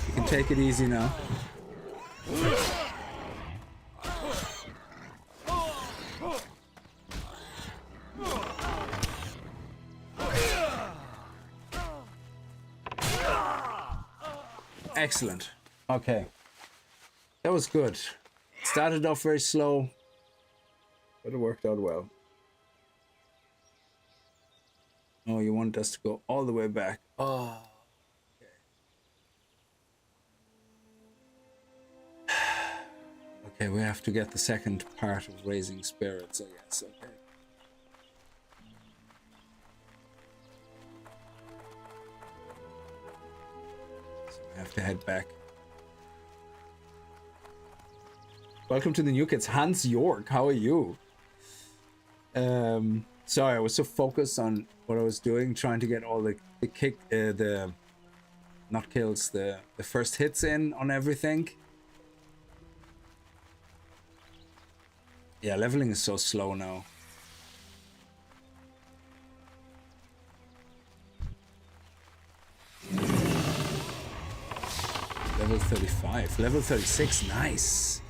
You can take it easy now. Excellent. Okay. That was good. Started off very slow, but it worked out well. Oh, you want us to go all the way back. Oh. Okay. Okay, we have to get the second part of raising spirits, I guess. Okay. So we have to head back. Welcome to the new kids. Hans York, how are you? Sorry, I was so focused on what I was doing, trying to get all the not kills, the first hits in on everything. Yeah, leveling is so slow now. Level 35, level 36, nice.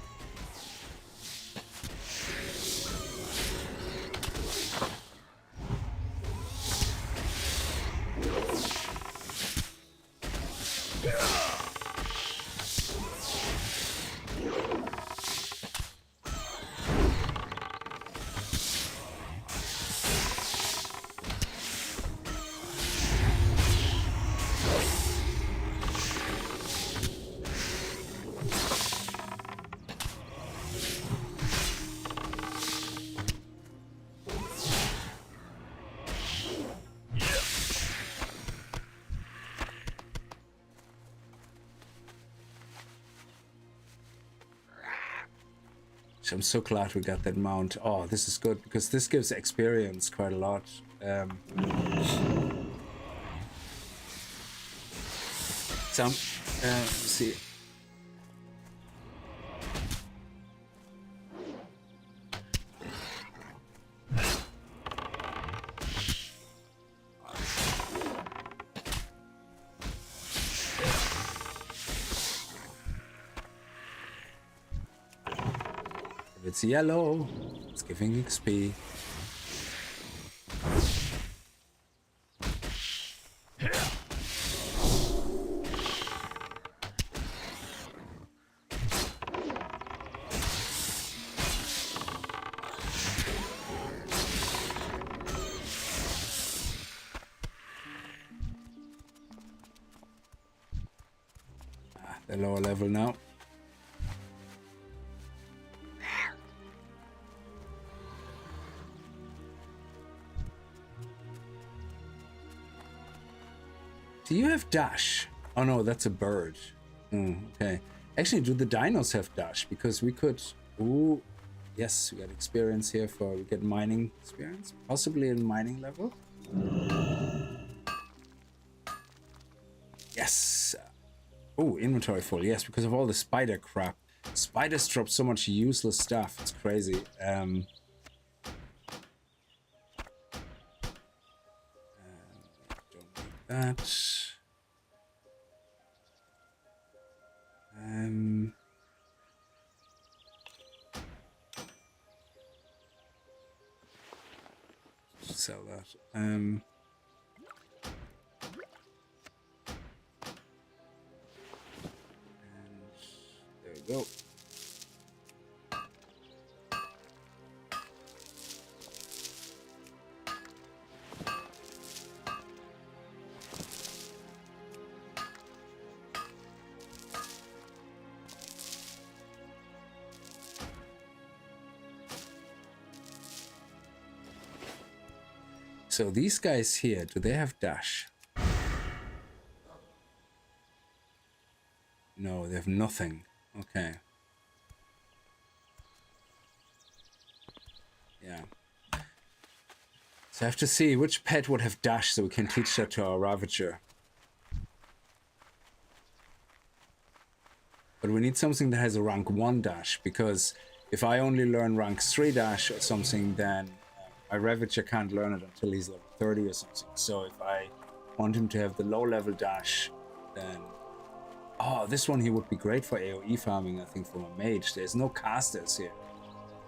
I'm so glad we got that mount. Oh, this is good because this gives experience quite a lot. Let's see. It's yellow. It's giving XP. The lower level now. Do you have dash? Oh no, that's a bird. Okay. Actually, do the dinos have dash? Because we could... Ooh. Yes, we got experience here for... We get mining experience. Possibly in mining level. Yes. Oh, inventory full. Yes, because of all the spider crap. Spiders drop so much useless stuff. It's crazy. Don't need that. Sell that. And there we go. So these guys here, do they have dash? No, they have nothing. Okay. Yeah. So I have to see which pet would have dash so we can teach that to our Ravager. But we need something that has a rank 1 dash, because if I only learn rank 3 dash or something, then my Ravager can't learn it until he's level 30 or something. So if I want him to have the low level dash, then... Oh, this one he would be great for AoE farming, I think, from a mage. There's no casters here.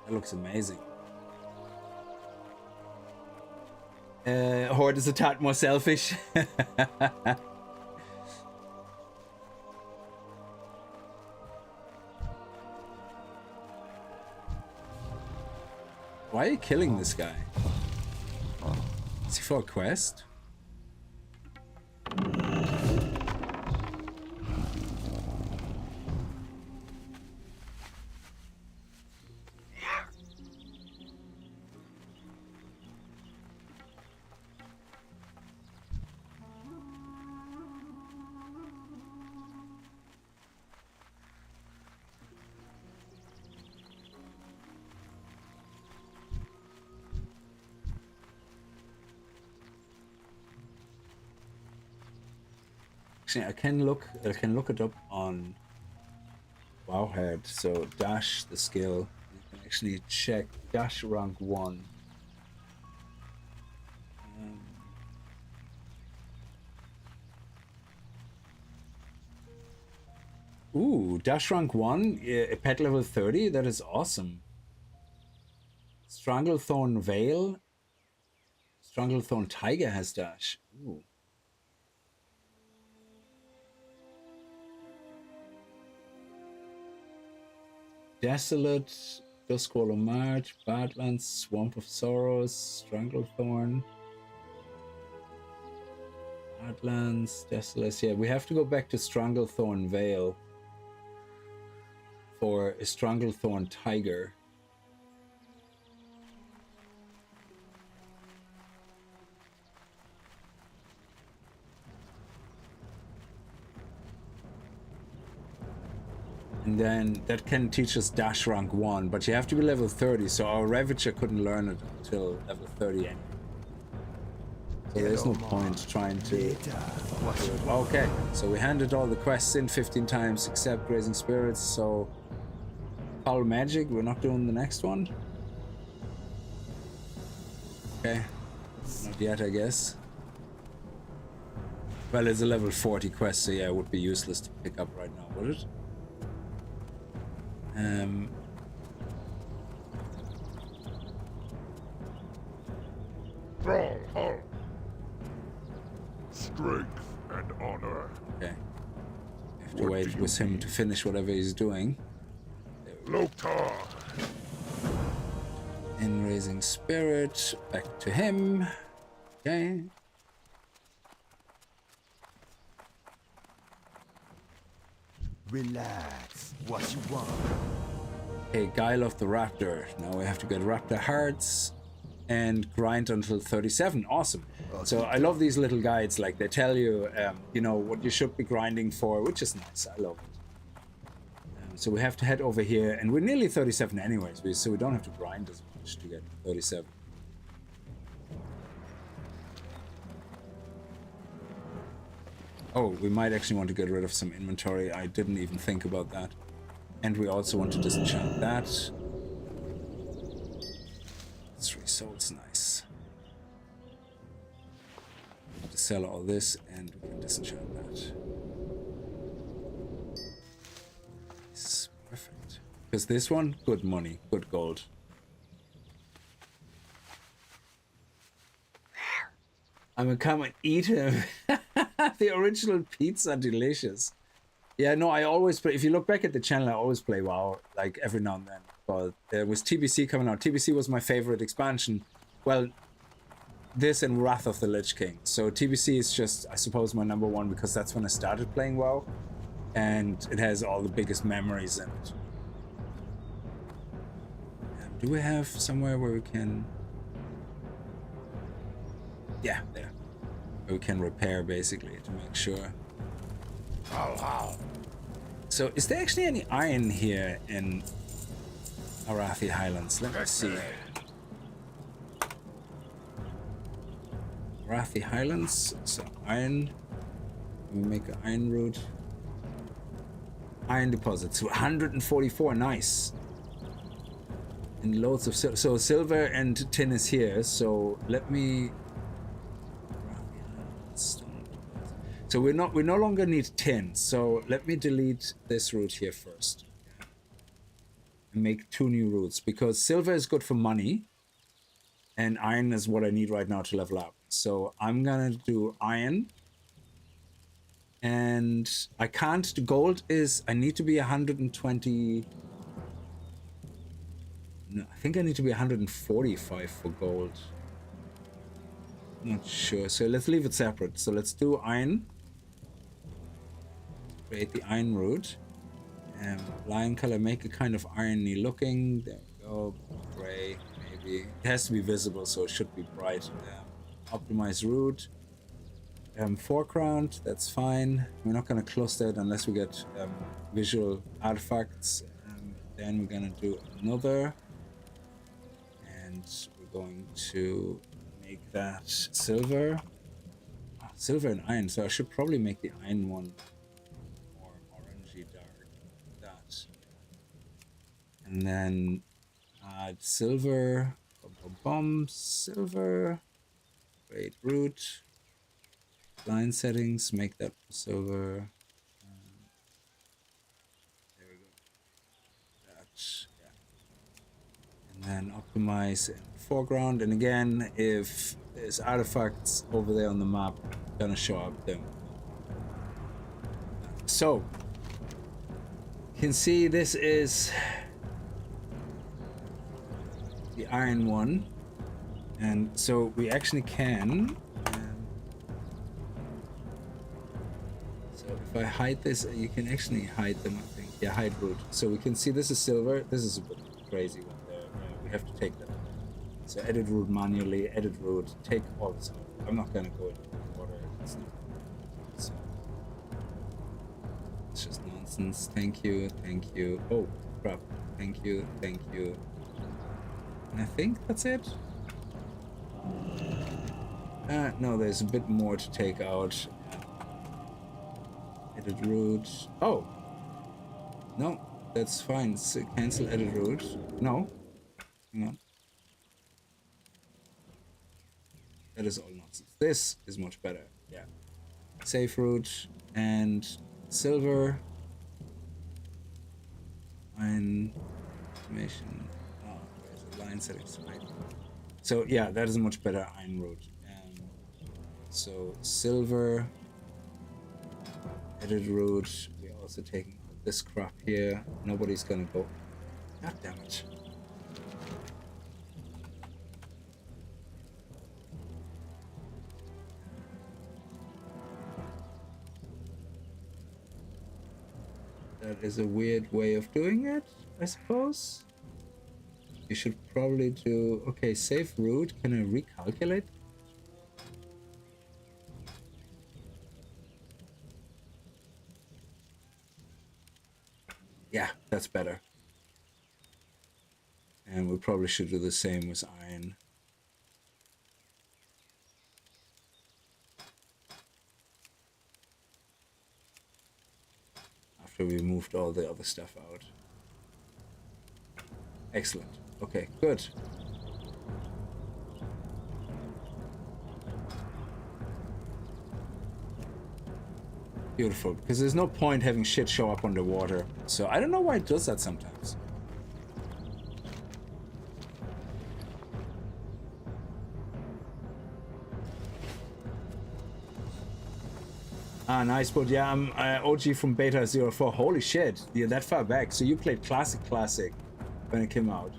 That looks amazing. Horde is a tad more selfish. Why are you killing this guy? Is he for a quest? Actually, I can look it up on Wowhead. So dash the skill. You can actually check dash rank 1. Ooh, dash rank 1, pet level 30. That is awesome. Stranglethorn Veil. Stranglethorn Tiger has dash. Ooh. Desolate, Duskwallow March, Badlands, Swamp of Sorrows, Stranglethorn, Badlands, Desolate. Yeah, we have to go back to Stranglethorn Vale for a Stranglethorn Tiger. And then that can teach us dash rank 1, but you have to be level 30, so our Ravager couldn't learn it until level 30 anyway. So there's no point trying to... Okay, so we handed all the quests in 15 times except Raising Spirits, so... Foul Magic, we're not doing the next one? Okay, not yet I guess. Well, it's a level 40 quest, so yeah, it would be useless to pick up right now, would it? Strength and honor. Okay. I have to wait with him to finish whatever he's doing. Loktar. In Raising Spirit, back to him. Okay. Relax. What you want? Okay, Guile of the Raptor. Now we have to get Raptor Hearts and grind until 37. Awesome. So I love these little guides. Like they tell you, you know, what you should be grinding for, which is nice. I love it. So we have to head over here, and we're nearly 37 anyways, so we don't have to grind as much to get 37. Oh, we might actually want to get rid of some inventory. I didn't even think about that. And we also want to disenchant that. 3 souls, nice. To sell all this, and we can disenchant that. Nice, perfect. Because this one, good money, good gold. I'm gonna come and eat him. The original pizza, delicious. Yeah, no, I always play. If you look back at the channel, I always play WoW, like every now and then. But with TBC coming out, TBC was my favorite expansion. Well, this and Wrath of the Lich King. So TBC is just, I suppose, my number one because that's when I started playing WoW, and it has all the biggest memories in it. Do we have somewhere where we can? Yeah, there. Where we can repair basically to make sure. So, is there actually any iron here in Arathi Highlands? Let me see. Arathi Highlands, so iron. We make an iron root. Iron deposits. 144, nice. And loads of silver. So silver and tin is here. So let me. So we no longer need tin. So let me delete this route here first. And make 2 new routes because silver is good for money. And iron is what I need right now to level up. So I'm gonna do iron. And I can't. The gold is. I need to be 120. No, I think I need to be 145 for gold. Not sure. So let's leave it separate. So let's do iron. Create the iron route. Lion color, make it kind of irony looking. There we go. Gray, maybe. It has to be visible, so it should be bright. Optimize route. Foreground, that's fine. We're not going to close that unless we get visual artifacts. Then we're going to do another. And we're going to make that silver. Silver and iron, so I should probably make the iron one more orangey dark. That. And then add silver. Silver. Great root. Line settings, make that silver. There we go. That, yeah. And then optimize in foreground. And again, if there's artifacts over there on the map, gonna show up there. So, you can see this is the iron one. And so we actually can. If I hide this, you can actually hide them, I think. Yeah, hide root. So we can see this is silver. This is a bit crazy one there. We have to take that. So edit root manually, edit root, take all this out. I'm not going to go into the water. It's not. So it's just nonsense. Thank you, thank you. Oh, crap. Thank you, thank you. And I think that's it. No, there's a bit more to take out. Edit route. Oh! No, that's fine. So cancel edit route. No. Hang on. That is all nonsense. This is much better. Yeah. Save route and silver. Line information. Oh, there's the line settings. Right. So yeah, that is a much better iron route. So silver. Edit route. We're also taking out this crap here. Nobody's gonna go. God damn it. That is a weird way of doing it, I suppose. You should probably do. Okay, save route. Can I recalculate? Yeah, that's better. And we probably should do the same with iron. After we moved all the other stuff out. Excellent. Okay, good. Beautiful, because there's no point having shit show up underwater. So I don't know why it does that sometimes. Ah, nice, but yeah, I'm OG from Beta 04. Holy shit, you're that far back. So you played Classic when it came out.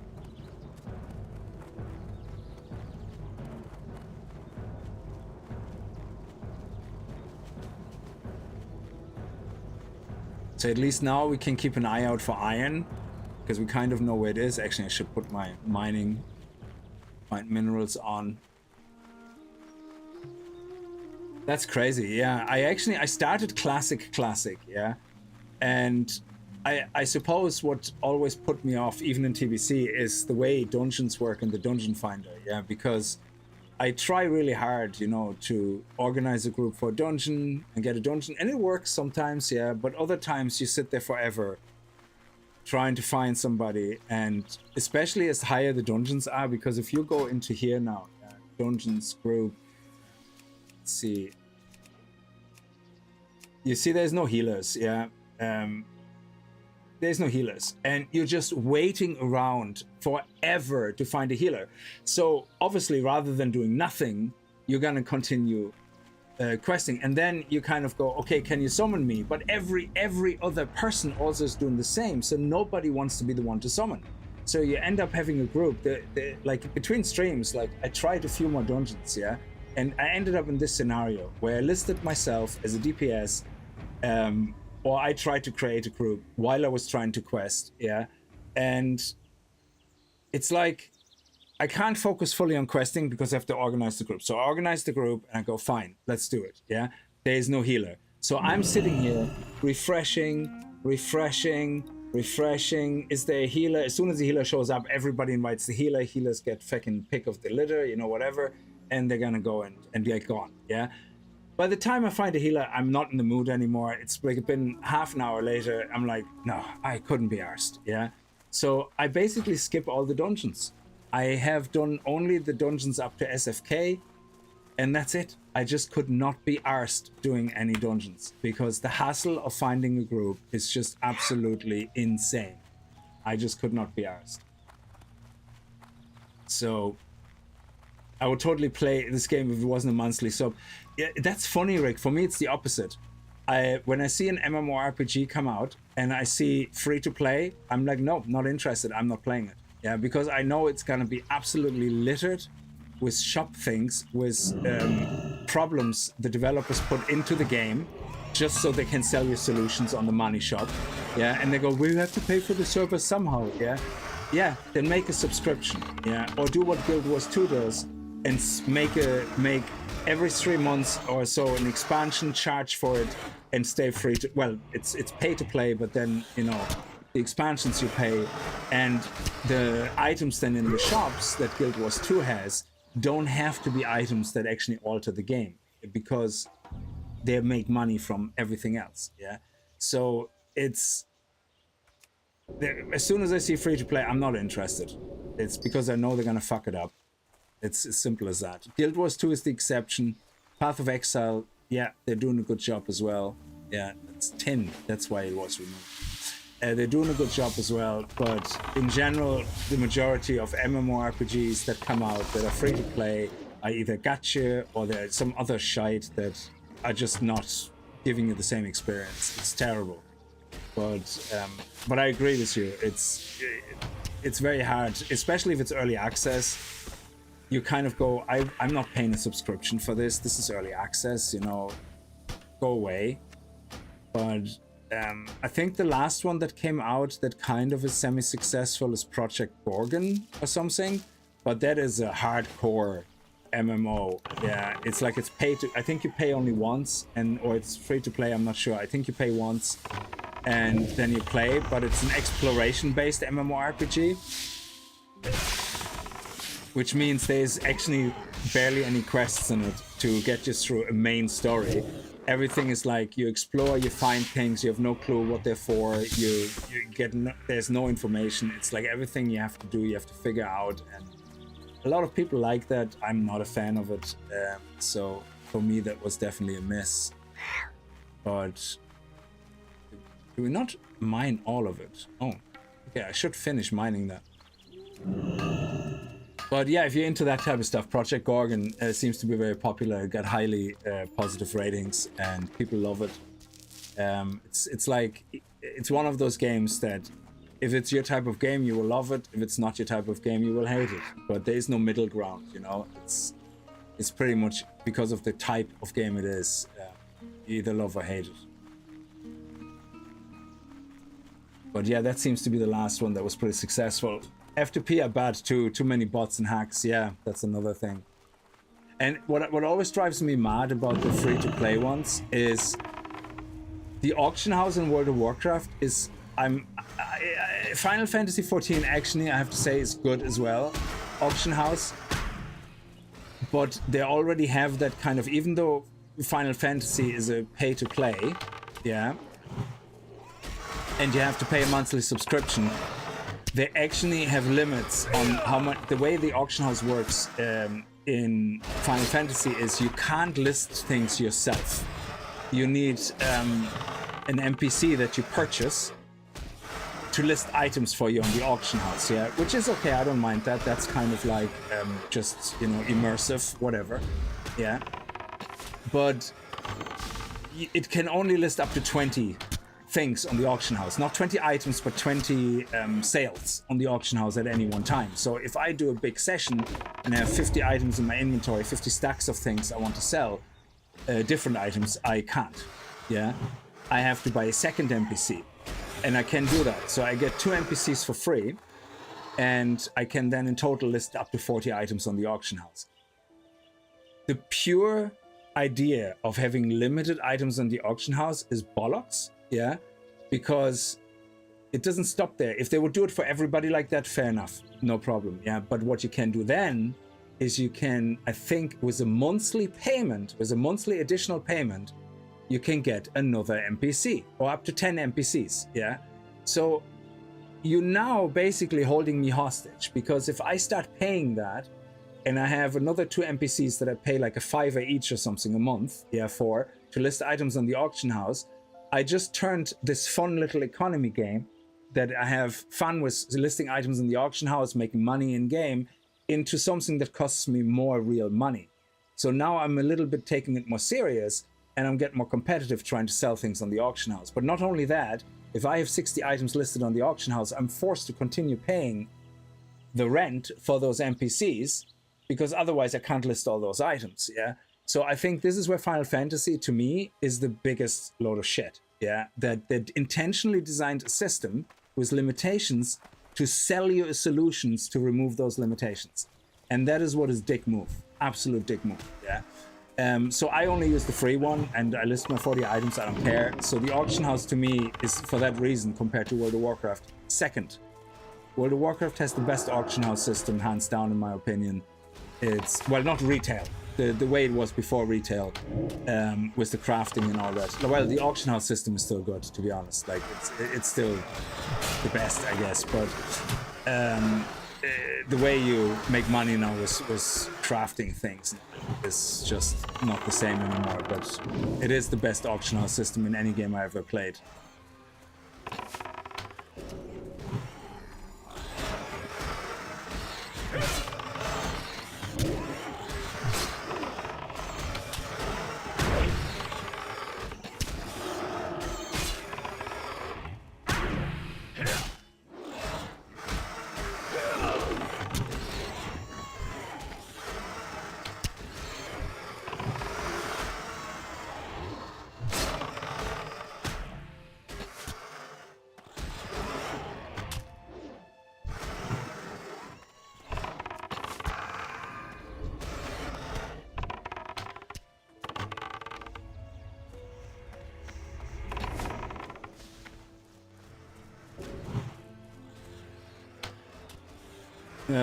So at least now we can keep an eye out for iron, because we kind of know where it is. Actually, I should put my find minerals on. That's crazy. Yeah, I started classic, yeah, and I suppose what always put me off, even in TBC, is the way dungeons work in the dungeon finder. Yeah, because I try really hard, you know, to organize a group for a dungeon and get a dungeon, and it works sometimes, yeah, but other times you sit there forever trying to find somebody, and especially as higher the dungeons are, because if you go into here now, dungeons group, let's see, you see there's no healers, yeah, there's no healers, and you're just waiting around forever to find a healer. So obviously, rather than doing nothing, you're gonna continue questing, and then you kind of go, okay, can you summon me? But every other person also is doing the same, so nobody wants to be the one to summon. So you end up having a group like between streams, like I tried a few more dungeons, yeah, and I ended up in this scenario where I listed myself as a DPS, or I tried to create a group while I was trying to quest, yeah, and it's like I can't focus fully on questing because I have to organize the group. So I organize the group and I go, fine, let's do it, yeah? There is no healer. So I'm sitting here refreshing. Is there a healer? As soon as the healer shows up, everybody invites the healer. Healers get fucking pick of the litter, you know, whatever, and they're gonna go and get gone, yeah? By the time I find a healer, I'm not in the mood anymore. It's like been half an hour later. I'm like, no, I couldn't be arsed, yeah? So I basically skip all the dungeons. I have done only the dungeons up to SFK, and that's it. I just could not be arsed doing any dungeons because the hassle of finding a group is just absolutely insane. I just could not be arsed. So I would totally play this game if it wasn't a monthly sub. Yeah, that's funny, Rick. For me, it's the opposite. When I see an MMORPG come out and I see free to play, I'm like, no, not interested. I'm not playing it. Yeah, because I know it's gonna be absolutely littered with shop things, with problems the developers put into the game just so they can sell you solutions on the money shop. Yeah, and they go, we have to pay for the server somehow. Yeah, yeah, then make a subscription. Yeah, or do what Guild Wars 2 does and make every 3 months or so an expansion, charge for it, and stay free to. Well, it's pay to play, but then you know. The expansions you pay and the items then in the shops that Guild Wars 2 has don't have to be items that actually alter the game because they make money from everything else, yeah? So it's... As soon as I see free to play, I'm not interested. It's because I know they're gonna fuck it up. It's as simple as that. Guild Wars 2 is the exception. Path of Exile, yeah, they're doing a good job as well. Yeah, it's 10, that's why it was removed. They're doing a good job as well, but in general, the majority of MMORPGs that come out that are free to play are either gacha or there's some other shite that are just not giving you the same experience. It's terrible. But I agree with you. It's very hard, especially if it's early access. You kind of go, I'm not paying a subscription for this. This is early access, you know, go away. But I think the last one that came out that kind of is semi-successful is Project Gorgon or something, but that is a hardcore MMO. Yeah, it's like it's pay to. I think you pay only once, or it's free to play. I'm not sure. I think you pay once, and then you play. But it's an exploration-based MMORPG, which means there's actually barely any quests in it to get you through a main story. Everything is like you explore, you find things, you have no clue what they're for, you get there's no information. It's like everything you have to do, you have to figure out, and a lot of people like that. I'm not a fan of it, so for me that was definitely a miss. But do we not mine all of it? Oh, okay, I should finish mining that. But yeah, if you're into that type of stuff, Project Gorgon seems to be very popular. It got highly positive ratings, and people love it. It's like it's one of those games that if it's your type of game, you will love it. If it's not your type of game, you will hate it. But there is no middle ground, you know. It's pretty much because of the type of game it is. You either love or hate it. But yeah, that seems to be the last one that was pretty successful. F2P are bad too. Too many bots and hacks. Yeah, that's another thing. And what always drives me mad about the free-to-play ones is the auction house in World of Warcraft is... Final Fantasy XIV actually, I have to say, is good as well. Auction house. but they already have that kind of, even though Final Fantasy is a pay to play, yeah, and you have to pay a monthly subscription, they actually have limits on how much. The way the auction house works in Final Fantasy is you can't list things yourself. You need an NPC that you purchase to list items for you on the auction house, yeah, which is okay. I don't mind that. That's kind of like just, you know, immersive, whatever, yeah. But it can only list up to 20 things on the auction house, not 20 items, but 20 sales on the auction house at any one time. So if I do a big session and I have 50 items in my inventory, 50 stacks of things I want to sell, different items, I can't, yeah. I have to buy a second NPC. And I can do that. So I get 2 NPCs for free, and I can then in total list up to 40 items on the auction house. The pure idea of having limited items on the auction house is bollocks, yeah? Because it doesn't stop there. If they would do it for everybody like that, fair enough, no problem, yeah? But what you can do then is you can, I think, with a monthly payment, with a monthly additional payment, you can get another NPC, or up to 10 NPCs, yeah? So you're now basically holding me hostage, because if I start paying that, and I have another 2 NPCs that I pay like a $5 each or something a month, yeah, for, to list items on the auction house, I just turned this fun little economy game that I have fun with listing items in the auction house, making money in game, into something that costs me more real money. So now I'm a little bit taking it more serious, and I'm getting more competitive trying to sell things on the auction house. But not only that, if I have 60 items listed on the auction house, I'm forced to continue paying the rent for those NPCs, because otherwise I can't list all those items, yeah? So I think this is where Final Fantasy, to me, is the biggest load of shit, yeah? That intentionally designed a system with limitations to sell you solutions to remove those limitations. And that is what is dick move, absolute dick move, yeah? So I only use the free one, and I list my 40 items, I don't care. So the auction house to me is, for that reason, compared to World of Warcraft, second. World of Warcraft has the best auction house system, hands down, in my opinion. It's, well, not retail, the way it was before retail, with the crafting and all that. Well, the auction house system is still good, to be honest. Like, it's still the best, I guess, but the way you make money now with crafting things is just not the same anymore, but it is the best auction house system in any game I ever played.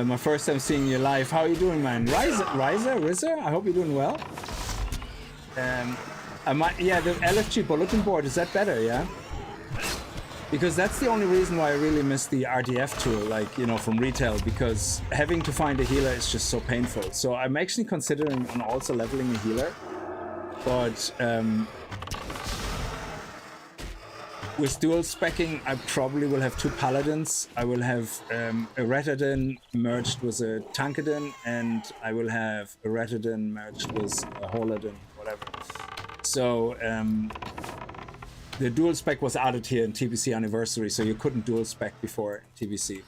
My first time seeing you live. How are you doing, man? Rizer? I hope you're doing well. Yeah, the LFG bulletin board, is that better, yeah? Because that's the only reason why I really miss the RDF tool, like, you know, from retail, because having to find a healer is just so painful. So I'm actually considering on also leveling a healer, but with dual specking, I probably will have 2 paladins. I will have a Retadin merged with a Tankadin, and I will have a Retadin merged with a Holadin, whatever. So the dual spec was added here in TBC Anniversary, so you couldn't dual spec before TBC.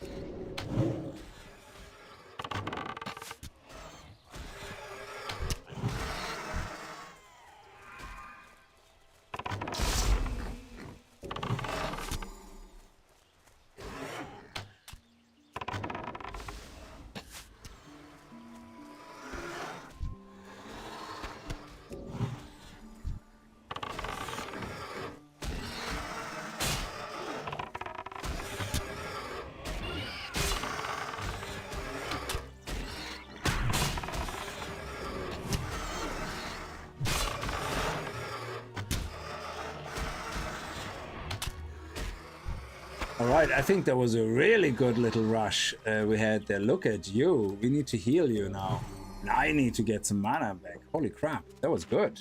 right, I think that was a really good little rush we had there. Look at you. We need to heal you now. And I need to get some mana back. Holy crap, that was good.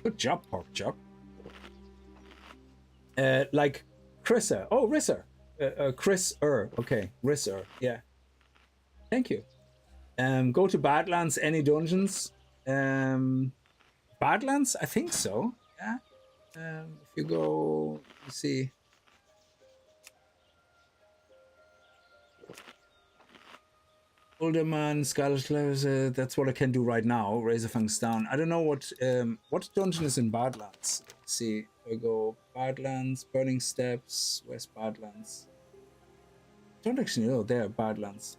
Good job, Pork Chop. Like Chrisser. Oh, Risser. Chris-er. Okay, Risser. Yeah. Thank you. Go to Badlands, any dungeons? Badlands? I think so. Yeah. If you go, you see. Olderman, Scarlet Clavers, that's what I can do right now. Razorfang's down. I don't know what dungeon is in Badlands. Let's see. I go Badlands, Burning Steps. Where's Badlands? I don't actually know. There, Badlands.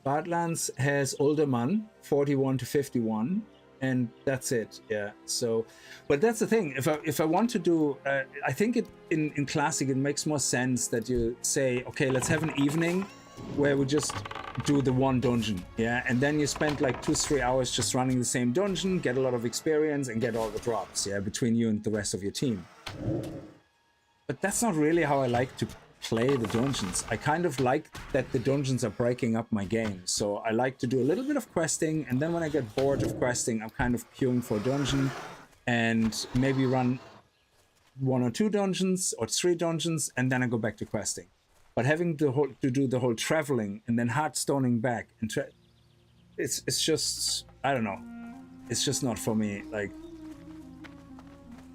Badlands has Olderman, 41 to 51, and that's it. Yeah. So, but that's the thing. If I want to do, I think in Classic it makes more sense that you say, okay, let's have an evening where we just do the one dungeon, yeah, and then you spend like 2-3 hours just running the same dungeon, get a lot of experience and get all the drops, yeah, between you and the rest of your team. But that's not really how I like to play the dungeons. I kind of like that the dungeons are breaking up my game, so I like to do a little bit of questing, and then when I get bored of questing, I'm kind of queuing for a dungeon and maybe run 1 or 2 dungeons or 3 dungeons, and then I go back to questing. But having to do the whole traveling and then hardstoning back and it's just, I don't know, it's just not for me. Like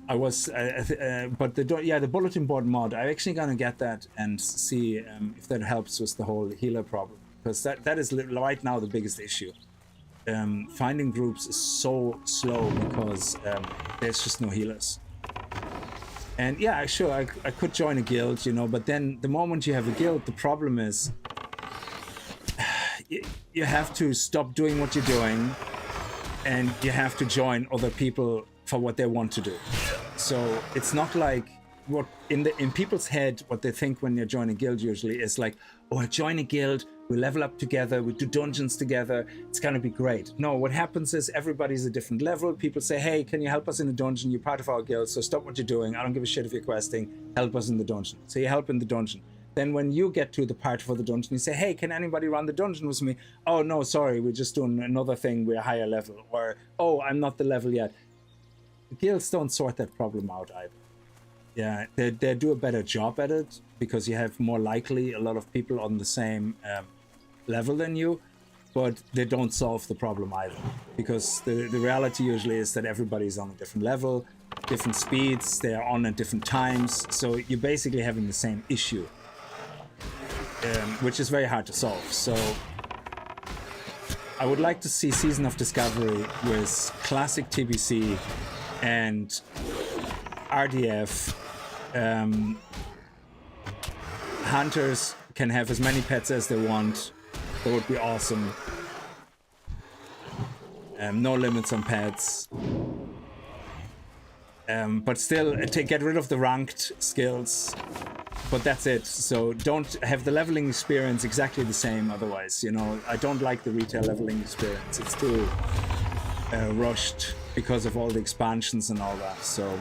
I was, but the bulletin board mod, I'm actually gonna get that and see if that helps with the whole healer problem, because that is right now the biggest issue. Finding groups is so slow because there's just no healers. And yeah, sure, I could join a guild, you know, but then the moment you have a guild, the problem is you have to stop doing what you're doing and you have to join other people for what they want to do. So it's not like what in people's head, what they think when you join a guild usually is like, oh, I join a guild, we level up together, we do dungeons together, it's gonna be great. No, what happens is everybody's a different level. People say, hey, can you help us in the dungeon? You're part of our guild, so stop what you're doing. I don't give a shit if you're questing, help us in the dungeon. So you help in the dungeon. Then when you get to the part for the dungeon, you say, hey, can anybody run the dungeon with me? Oh, no, sorry, we're just doing another thing, we're higher level. Or, oh, I'm not the level yet. The guilds don't sort that problem out either. Yeah, they do a better job at it because you have more likely a lot of people on the same level than you, but they don't solve the problem either, because the reality usually is that everybody's on a different level, different speeds, they are on at different times, so you're basically having the same issue, which is very hard to solve. So I would like to see Season of Discovery with classic TBC and RDF. Hunters can have as many pets as they want. That would be awesome. No limits on pets. But still, get rid of the ranked skills. But that's it. So don't have the leveling experience exactly the same otherwise. You know, I don't like the retail leveling experience. It's too rushed because of all the expansions and all that. So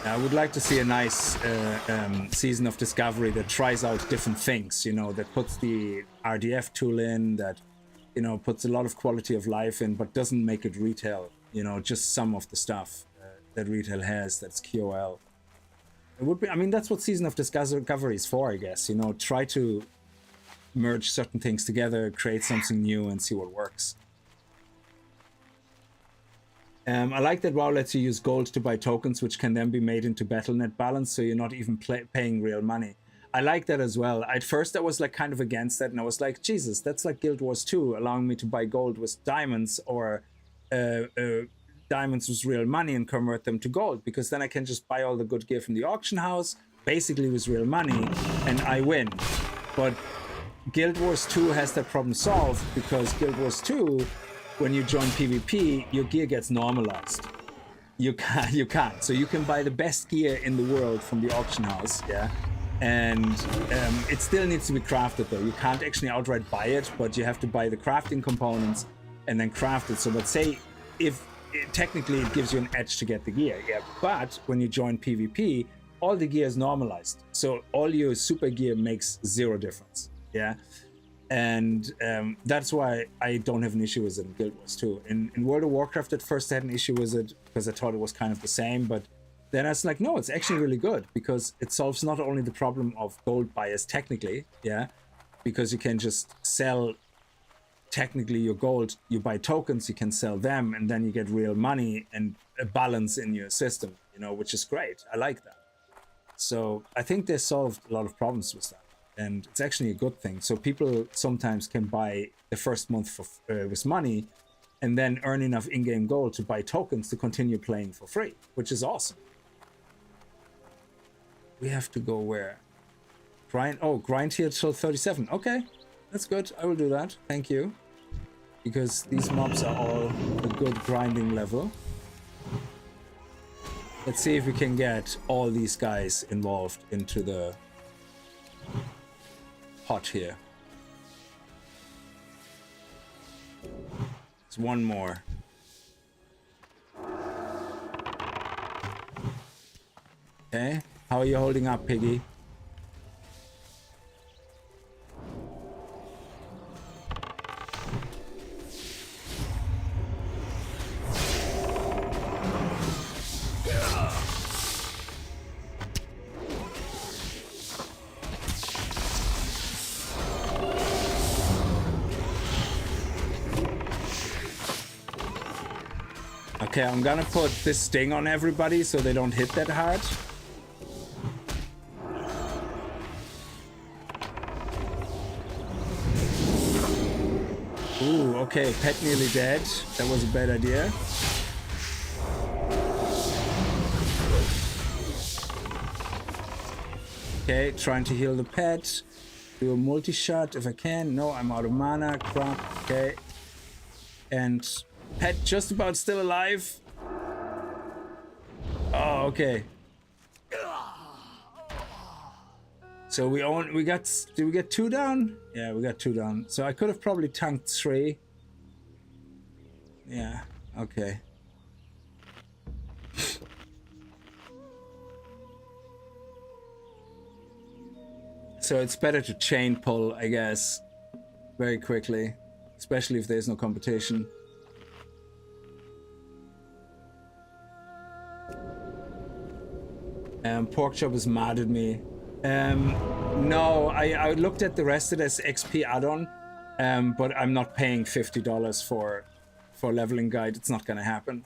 I would like to see a nice Season of Discovery that tries out different things, you know, that puts the RDF tool in, that, you know, puts a lot of quality of life in, but doesn't make it retail, you know, just some of the stuff that retail has, that's QOL. It would be, I mean, that's what Season of Discovery is for, I guess, you know, try to merge certain things together, create something new and see what works. I like that WoW lets you use gold to buy tokens, which can then be made into Battle.net balance, so you're not even paying real money. I like that as well. At first I was like kind of against that, and I was like, Jesus, that's like Guild Wars 2, allowing me to buy gold with diamonds, or diamonds with real money and convert them to gold, because then I can just buy all the good gear from the auction house, basically with real money, and I win. But Guild Wars 2 has that problem solved, because Guild Wars 2, when you join PvP, your gear gets normalized. You can't. So you can buy the best gear in the world from the auction house, yeah? And it still needs to be crafted though. You can't actually outright buy it, but you have to buy the crafting components and then craft it. So let's say if technically it gives you an edge to get the gear, yeah. But when you join PvP, all the gear is normalized, so all your super gear makes zero difference, yeah. And that's why I don't have an issue with it in Guild Wars 2. In World of Warcraft, at first I had an issue with it because I thought it was kind of the same, but then I was like, no, it's actually really good because it solves not only the problem of gold bias technically, yeah, because you can just sell technically your gold, you buy tokens, you can sell them, and then you get real money and a balance in your system, you know, which is great. I like that. So I think they solved a lot of problems with that. And it's actually a good thing. So people sometimes can buy the first month for with money and then earn enough in-game gold to buy tokens to continue playing for free, which is awesome. We have to go where? Grind. Oh, grind here till 37. Okay, that's good. I will do that. Thank you. Because these mobs are all a good grinding level. Let's see if we can get all these guys involved into the pot here. There's one more. Okay, how are you holding up, Piggy? Okay, I'm gonna put this sting on everybody so they don't hit that hard. Ooh, okay, pet nearly dead. That was a bad idea. Okay, trying to heal the pet. Do a multi-shot if I can. No, I'm out of mana. Crap. Okay. And pet just about still alive. Oh, okay. So did we get 2 down? Yeah, we got 2 down. So I could have probably tanked 3. Yeah, okay. So it's better to chain pull, I guess, very quickly, especially if there's no competition. Pork chop is mad at me. No, I looked at the rest of this XP add-on, but I'm not paying $50 for leveling guide. It's not gonna happen.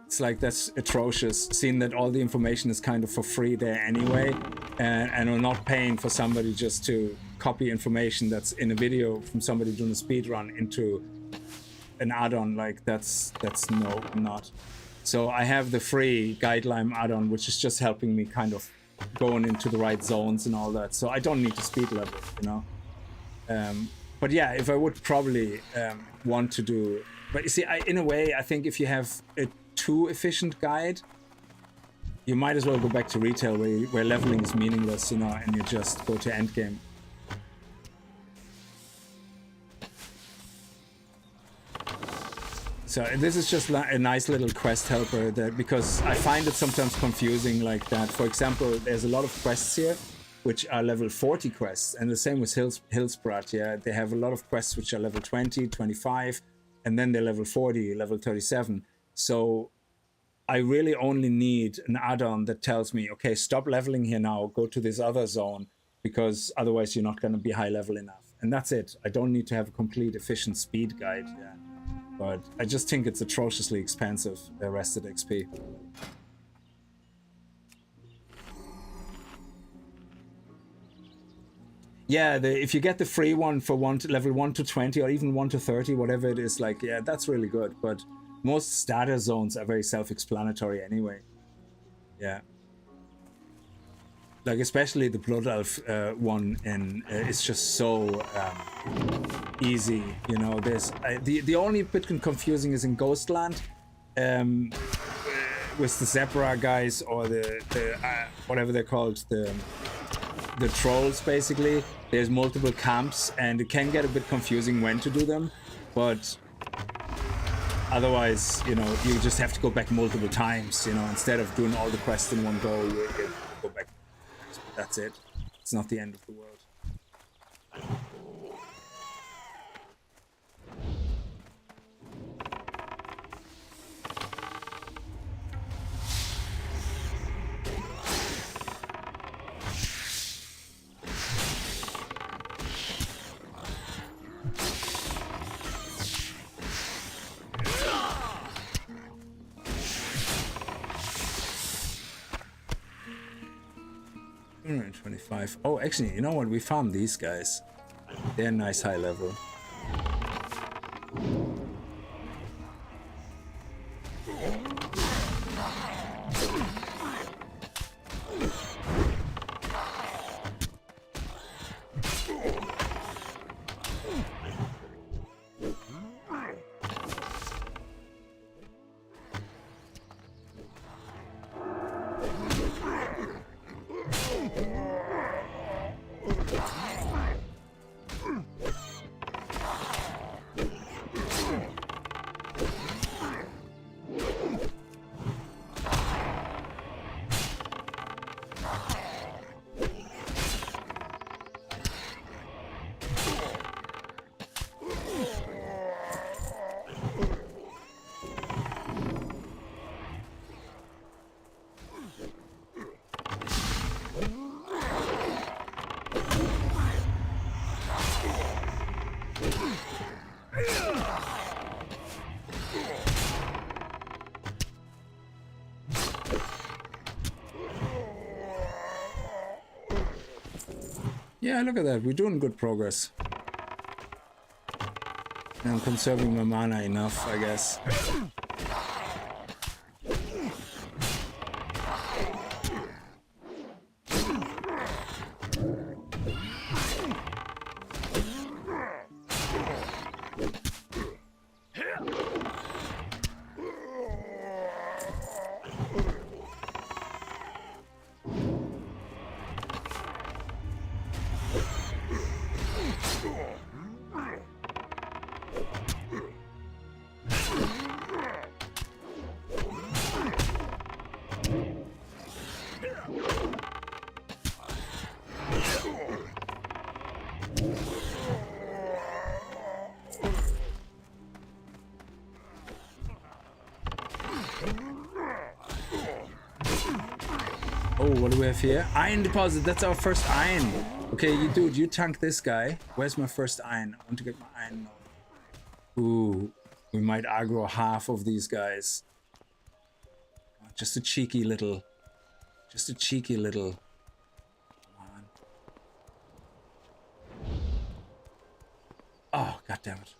It's like, that's atrocious, seeing that all the information is kind of for free there anyway, and we're not paying for somebody just to copy information that's in a video from somebody doing a speed run into an add-on. Like, that's no, not. So I have the free guideline add-on, which is just helping me kind of going into the right zones and all that. So I don't need to speed level, you know. But yeah, if I would probably want to do, but you see, in a way, I think if you have a too efficient guide, you might as well go back to retail where leveling is meaningless, you know, and you just go to endgame. So this is just a nice little quest helper, that because I find it sometimes confusing like that. For example, there's a lot of quests here which are level 40 quests, and the same with Hillsprat, yeah. They have a lot of quests which are level 20, 25, and then they're level 40, level 37. So I really only need an add-on that tells me, okay, stop leveling here now, go to this other zone, because otherwise you're not going to be high level enough. And that's it. I don't need to have a complete efficient speed guide, yeah. But I just think it's atrociously expensive, the rested XP. Yeah, if you get the free one for level 1 to 20 or even 1 to 30, whatever it is, like, yeah, that's really good. But most starter zones are very self-explanatory anyway. Yeah. Like, especially the Blood Elf one, and it's just so easy, you know. There's the only bit confusing is in Ghostland, with the Zebra guys, or the whatever they're called, the trolls. Basically, there's multiple camps, and it can get a bit confusing when to do them. But Otherwise, you know, you just have to go back multiple times, you know, instead of doing all the quests in one go, you go back. That's it. It's not the end of the world. Oh, actually, you know what? We found these guys. They're nice high level. Yeah, look at that. We're doing good progress. And I'm conserving my mana enough, I guess. What do we have here? Iron deposit. That's our first iron. Okay, you dude, you tank this guy. Where's my first iron? I want to get my iron. Ooh, we might aggro half of these guys. Just a cheeky little. Just a cheeky little. Come on. Oh, god damn it.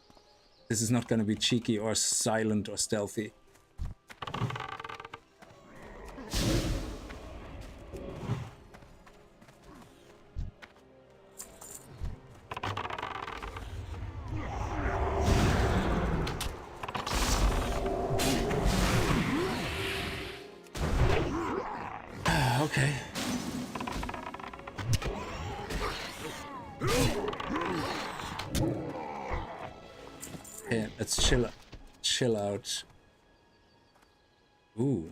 This is not gonna be cheeky or silent or stealthy. Okay. Yeah, let's chill out. Ooh.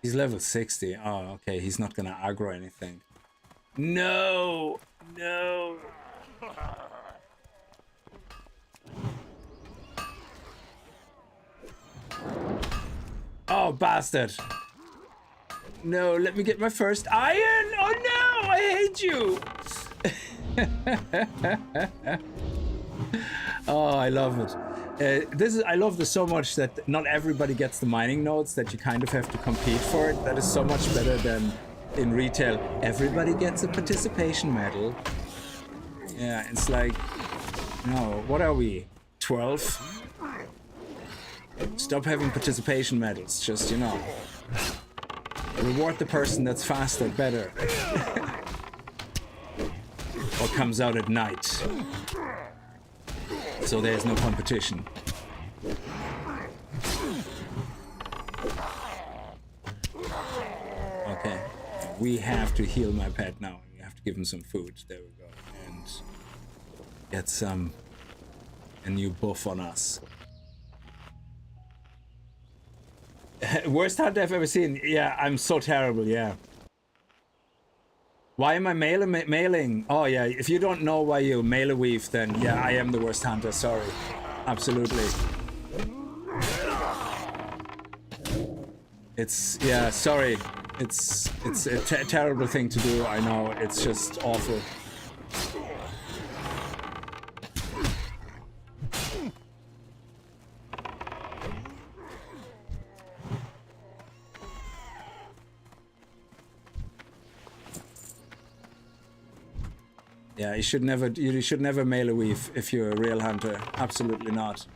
He's level 60. Oh, okay. He's not gonna aggro anything. No! No! Oh, bastard! No, let me get my first iron! Oh no! I hate you! Oh, I love it. I love this so much that not everybody gets the mining nodes, that you kind of have to compete for it. That is so much better than in retail. Everybody gets a participation medal. Yeah, it's like, no, what are we? 12? Stop having participation medals, just, you know. Reward the person that's faster, better. Or comes out at night. So there's no competition. Okay. We have to heal my pet now. We have to give him some food. There we go. And get a new buff on us. Worst hunter I've ever seen. Yeah, I'm so terrible, yeah. Why am I mailing? Oh yeah, if you don't know why you mail a weave, then yeah, I am the worst hunter, sorry. Absolutely. It's, yeah, sorry. It's a terrible thing to do, I know. It's just awful. Yeah, you should never mail a weave if you're a real hunter. Absolutely not.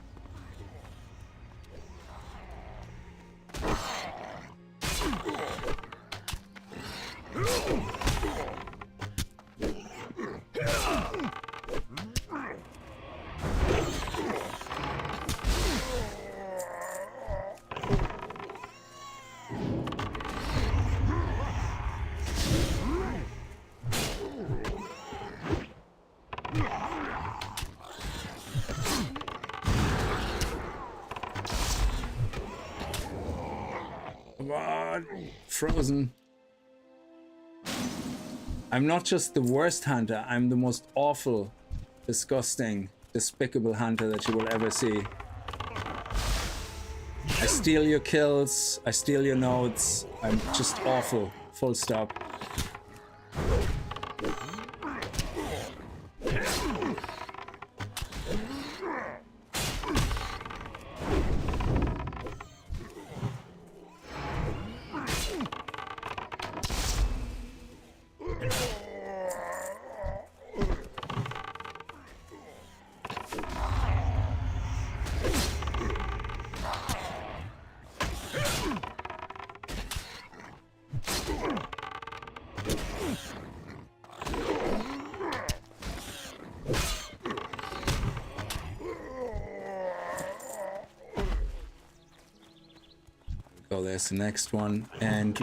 Come on, frozen. I'm not just the worst hunter, I'm the most awful, disgusting, despicable hunter that you will ever see. I steal your kills, I steal your nodes, I'm just awful, full stop. There's the next one, and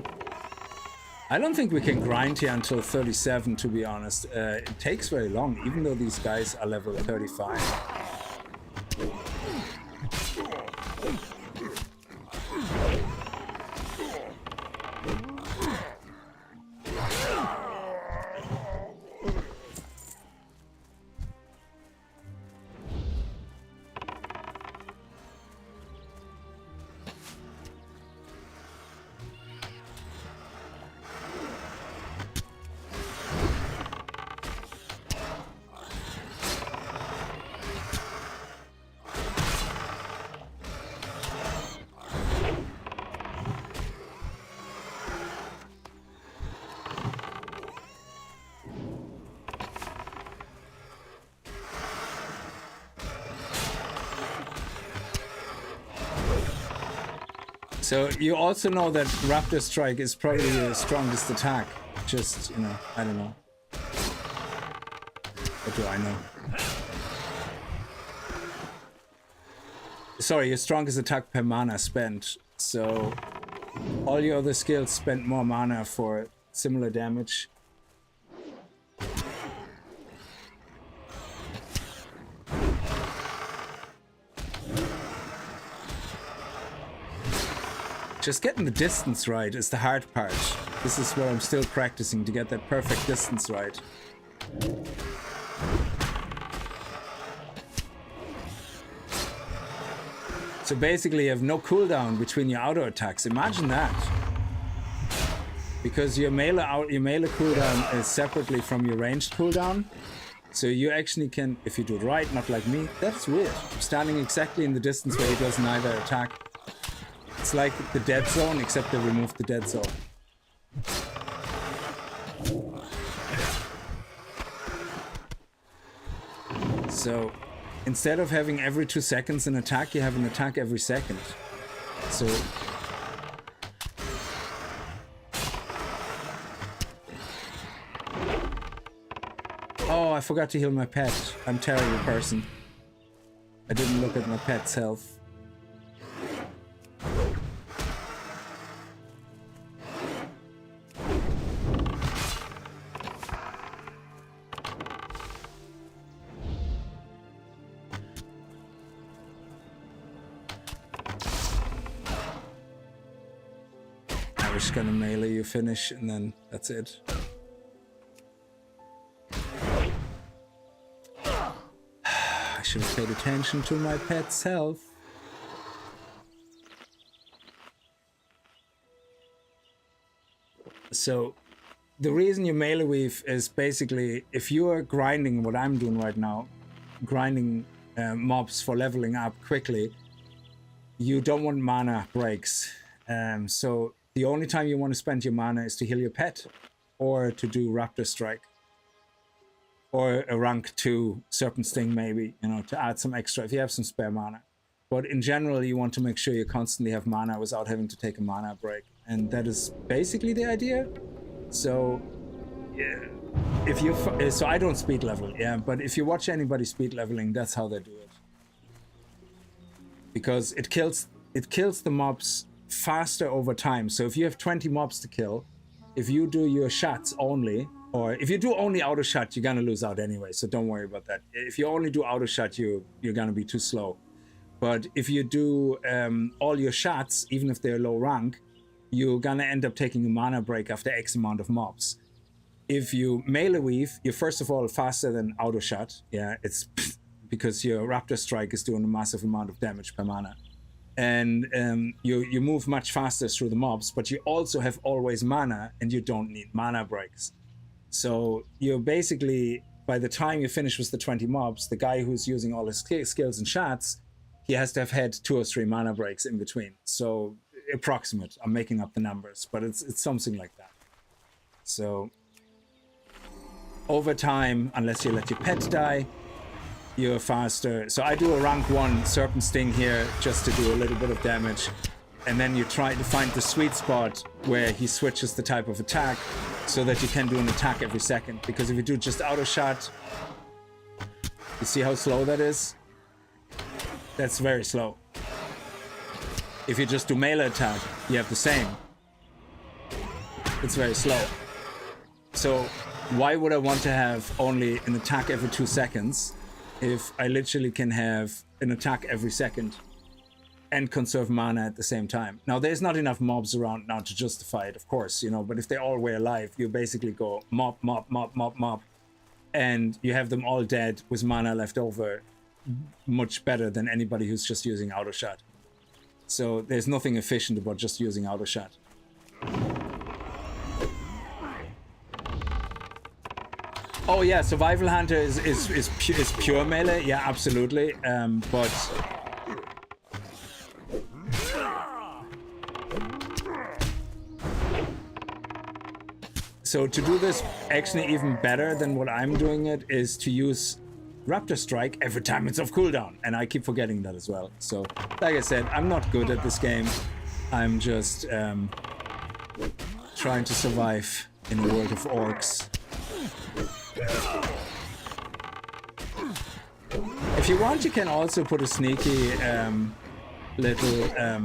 I don't think we can grind here until 37, to be honest. It takes very long, even though these guys are level 35. So you also know that Raptor Strike is probably the strongest attack. Just, you know, I don't know. What do I know? Sorry, your strongest attack per mana spent. So all your other skills spend more mana for similar damage. Just getting the distance right is the hard part. This is what I'm still practicing, to get that perfect distance right. So basically you have no cooldown between your auto attacks. Imagine that. Because your melee cooldown is separately from your ranged cooldown. So you actually can, if you do it right, not like me, that's weird. I'm standing exactly in the distance where he does neither attack. It's like the dead zone, except they removed the dead zone. So instead of having every 2 seconds an attack, you have an attack every second. So oh, I forgot to heal my pet. I'm a terrible person. I didn't look at my pet's health. just gonna melee you finish, and then that's it. I should have paid attention to my pet self. So the reason you melee weave is basically if you are grinding what I'm doing right now, grinding mobs for leveling up quickly, you don't want mana breaks. So the only time you want to spend your mana is to heal your pet or to do Raptor Strike or a rank 2 Serpent Sting maybe, you know, to add some extra if you have some spare mana. But in general, you want to make sure you constantly have mana without having to take a mana break. And that is basically the idea. So, yeah, if you so I don't speed level, yeah, but if you watch anybody speed leveling, that's how they do it. Because it kills the mobs faster over time. So if you have 20 mobs to kill, if you do your shots only, or if you do only auto shot, you're gonna lose out anyway. So don't worry about that. If you only do auto shot, you're gonna be too slow. But if you do all your shots, even if they're low rank, you're gonna end up taking a mana break after X amount of mobs. If you melee weave, you're first of all faster than auto shot. Yeah, it's because your Raptor Strike is doing a massive amount of damage per mana. And you move much faster through the mobs, but you also have always mana and you don't need mana breaks. So you're basically, by the time you finish with the 20 mobs, the guy who's using all his skills and shots, he has to have had 2 or 3 mana breaks in between. So approximate, I'm making up the numbers, but it's something like that. So over time, unless you let your pet die, you're faster. So I do a rank 1 Serpent Sting here just to do a little bit of damage, and then you try to find the sweet spot where he switches the type of attack so that you can do an attack every second. Because if you do just auto shot, you see how slow that is? That's very slow. If you just do melee attack, you have the same. It's very slow. So why would I want to have only an attack every 2 seconds if I literally can have an attack every second and conserve mana at the same time? Now, there's not enough mobs around now to justify it, of course, you know, but if they all were alive, you basically go mob, mob, mob, mob, mob, and you have them all dead with mana left over, much better than anybody who's just using auto shot. So there's nothing efficient about just using auto shot. Oh yeah, Survival Hunter is pure melee. Yeah, absolutely. But so to do this actually even better than what I'm doing it is to use Raptor Strike every time it's off cooldown, and I keep forgetting that as well. So, like I said, I'm not good at this game. I'm just trying to survive in a world of orcs. If you want, you can also put a sneaky little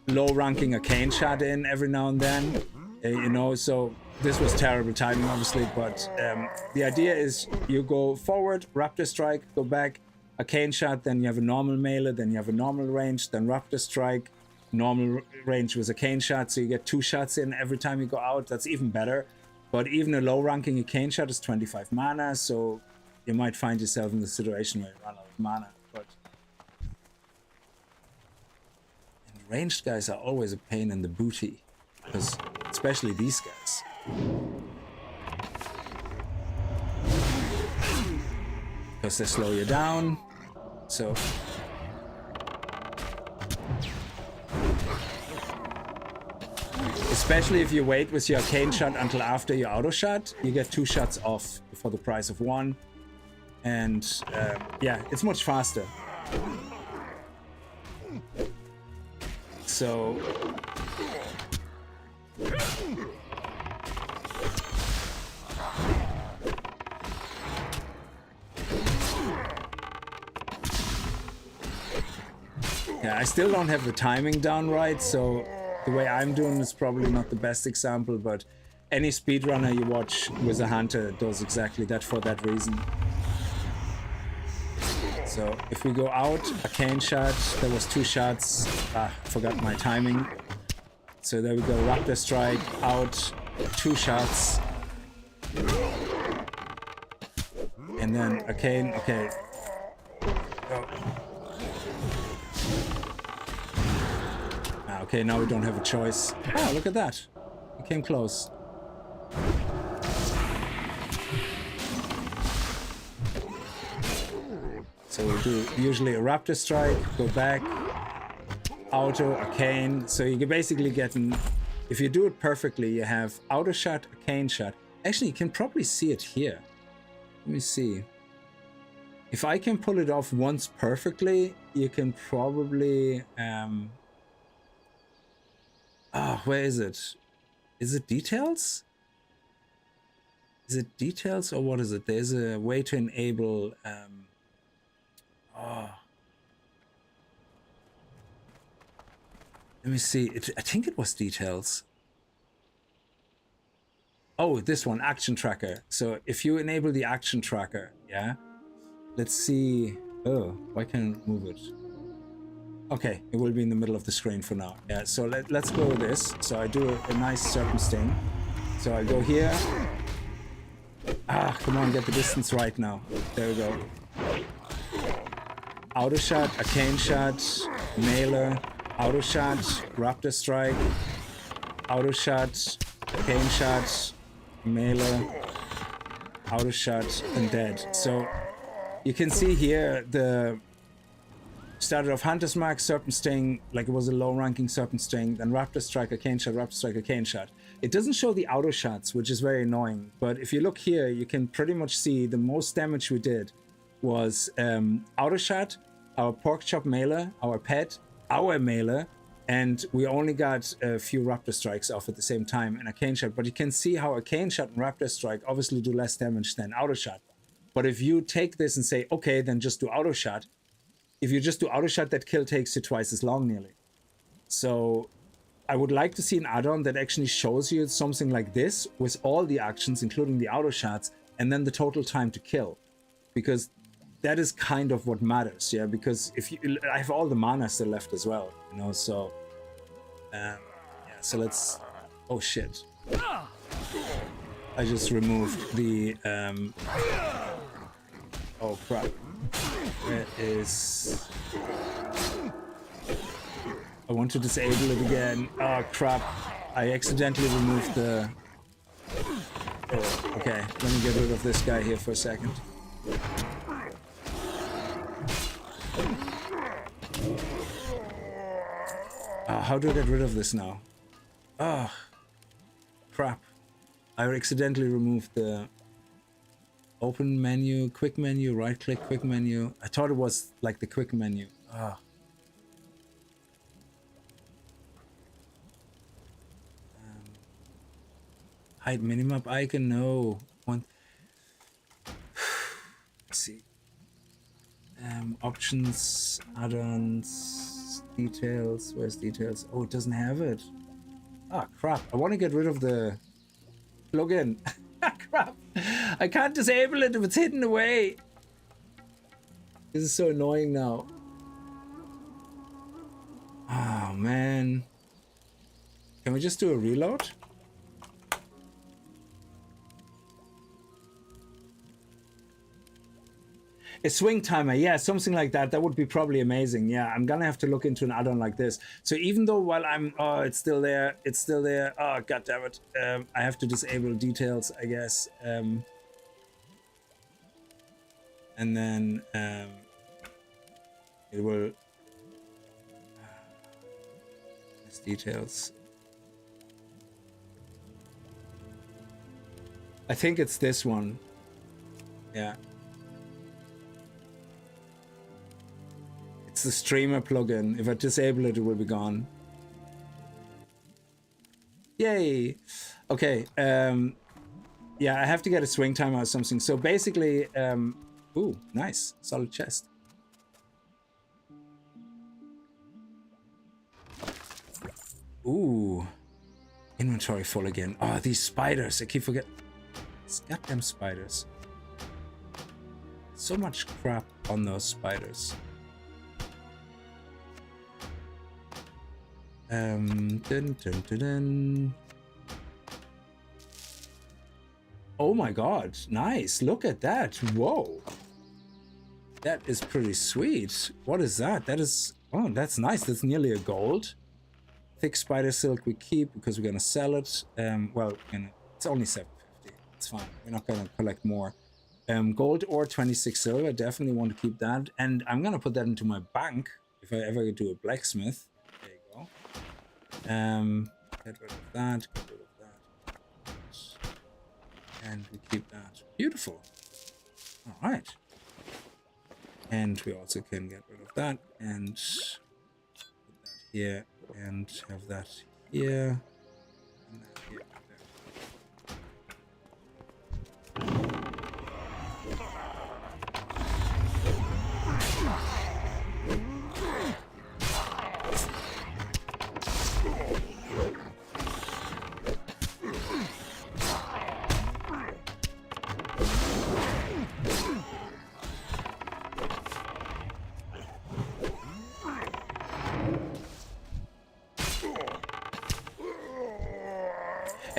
low-ranking arcane shot in every now and then. You know, so this was terrible timing, obviously, but the idea is you go forward, Raptor Strike, go back, arcane shot, then you have a normal melee, then you have a normal range, then Raptor Strike, normal range with arcane shot, so you get 2 shots in every time you go out. That's even better. But even a low-ranking arcane shot is 25 mana, so you might find yourself in the situation where you run out of mana. But and ranged guys are always a pain in the booty, because especially these guys. Because they slow you down, so especially if you wait with your arcane shot until after your auto shot, you get 2 shots off for the price of 1, and yeah, it's much faster. So yeah, I still don't have the timing down right, so the way I'm doing is probably not the best example, but any speedrunner you watch with a hunter does exactly that for that reason. So if we go out, arcane shot, there was 2 shots, forgot my timing. So there we go. Raptor Strike out. 2 shots. And then Arcane. Okay. Oh. Ah, okay, now we don't have a choice. Oh, look at that. We came close. So we'll do usually a Raptor Strike, go back, auto, Arcane. So you can basically get an, if you do it perfectly, you have auto shot, Arcane shot. Actually, you can probably see it here. Let me see. If I can pull it off once perfectly, you can probably... where is it? Is it details? Is it details or what is it? There's a way to enable... Let me see. I think it was details. Oh, this one, action tracker. So if you enable the action tracker, yeah. Let's see. Oh, why can't I move it? Okay, it will be in the middle of the screen for now. Yeah, so let's go with this. So I do a nice serpent sting. So I go here. Ah, come on, get the distance right now. There we go. Auto shot, arcane shot, mailer, auto shot, raptor strike, auto shot, arcane shot, mailer, auto shot, and dead. So you can see here the started off Hunter's Mark, Serpent Sting, like it was a low-ranking Serpent Sting, then Raptor Strike, Arcane Shot, Raptor Strike, Arcane Shot. It doesn't show the auto shots, which is very annoying, but if you look here, you can pretty much see the most damage we did was auto shot, our pork chop mailer, our pet, our mailer, and we only got a few Raptor Strikes off at the same time and Arcane Shot, but you can see how Arcane Shot and Raptor Strike obviously do less damage than auto shot. But if you take this and say, okay, then just do auto shot, if you just do auto shot, that kill takes you twice as long nearly. So I would like to see an add-on that actually shows you something like this with all the actions, including the auto shots, and then the total time to kill. Because that is kind of what matters, yeah? Because if you, I have all the mana still left as well, you know, so... yeah, so let's... Oh shit. I just removed the... Oh crap. Where is... I want to disable it again. Oh crap. I accidentally removed the... Oh, okay. Let me get rid of this guy here for a second. How do I get rid of this now? Oh, crap. I accidentally removed the... Open menu, quick menu, right click, quick menu. I thought it was like the quick menu. Ah. Hide minimap icon, no. One. Let's see. Options, add-ons, details. Where's details? Oh, it doesn't have it. Ah, crap. I want to get rid of the plugin. Crap. I can't disable it if it's hidden away. This is so annoying now. Oh, man. Can we just do a reload? A swing timer, yeah, something like that. That would be probably amazing. Yeah, I'm gonna have to look into an add-on like this. So even though while I'm, oh, it's still there, it's still there. Oh, god damn it. I have to disable details, I guess. And then it will. It's details. I think it's this one. Yeah. It's the streamer plugin. If I disable it, it will be gone. Yay! Okay. Yeah, I have to get a swing timer or something. So basically, ooh, nice, solid chest. Ooh, inventory full again. Oh, these spiders! I keep forgetting. These goddamn spiders. So much crap on those spiders. Dun, dun, dun, dun. Oh my god, nice. Look at that. Whoa. That is pretty sweet. What is that? That is... Oh, that's nice. That's nearly a gold. Thick spider silk we keep because we're gonna sell it. Well, it's only 750. It's fine. We're not gonna collect more. Gold or 26 silver. Definitely want to keep that. And I'm gonna put that into my bank if I ever do a blacksmith. There you go. Get rid of that. Get rid of that. And we keep that. Beautiful. All right. And we also can get rid of that and put that here and have that here. And that here.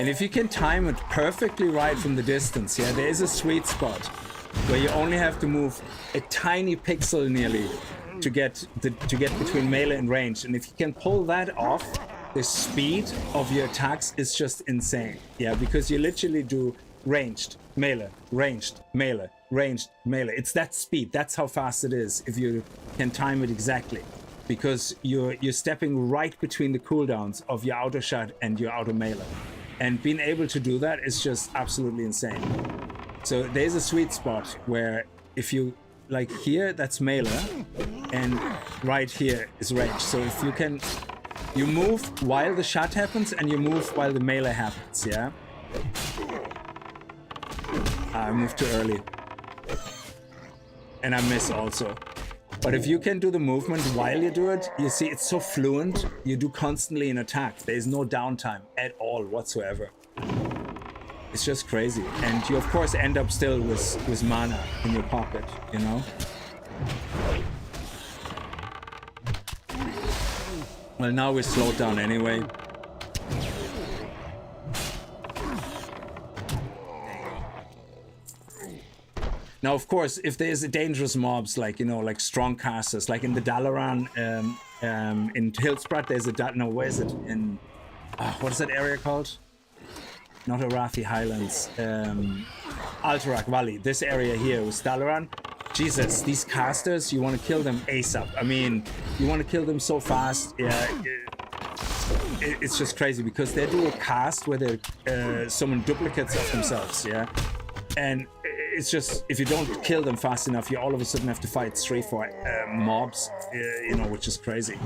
And if you can time it perfectly right from the distance, yeah, there is a sweet spot where you only have to move a tiny pixel nearly to get between melee and range. And if you can pull that off, the speed of your attacks is just insane. Yeah, because you literally do ranged, melee, ranged, melee, ranged, melee. It's that speed. That's how fast it is if you can time it exactly. Because you're stepping right between the cooldowns of your auto shot and your auto melee. And being able to do that is just absolutely insane. So there's a sweet spot where if you, like here, that's melee, and right here is range. So if you can, you move while the shot happens and you move while the melee happens, yeah? I moved too early. And I miss also. But if you can do the movement while you do it, you see it's so fluent, you do constantly an attack. There is no downtime at all whatsoever. It's just crazy. And you of course end up still with mana in your pocket, you know? Well, now we're slowed down anyway. Now, of course, if there's dangerous mobs, like, you know, like strong casters, like in the Dalaran, in Hillsbrad, there's a... No, where is it? In... what is that area called? Not Arathi Highlands. Alterac Valley. This area here with Dalaran. Jesus, these casters, you want to kill them ASAP. I mean, you want to kill them so fast. Yeah, it's just crazy because they do a cast where they summon duplicates of themselves, yeah? And it's just, if you don't kill them fast enough, you all of a sudden have to fight 3-4 mobs, you know, which is crazy.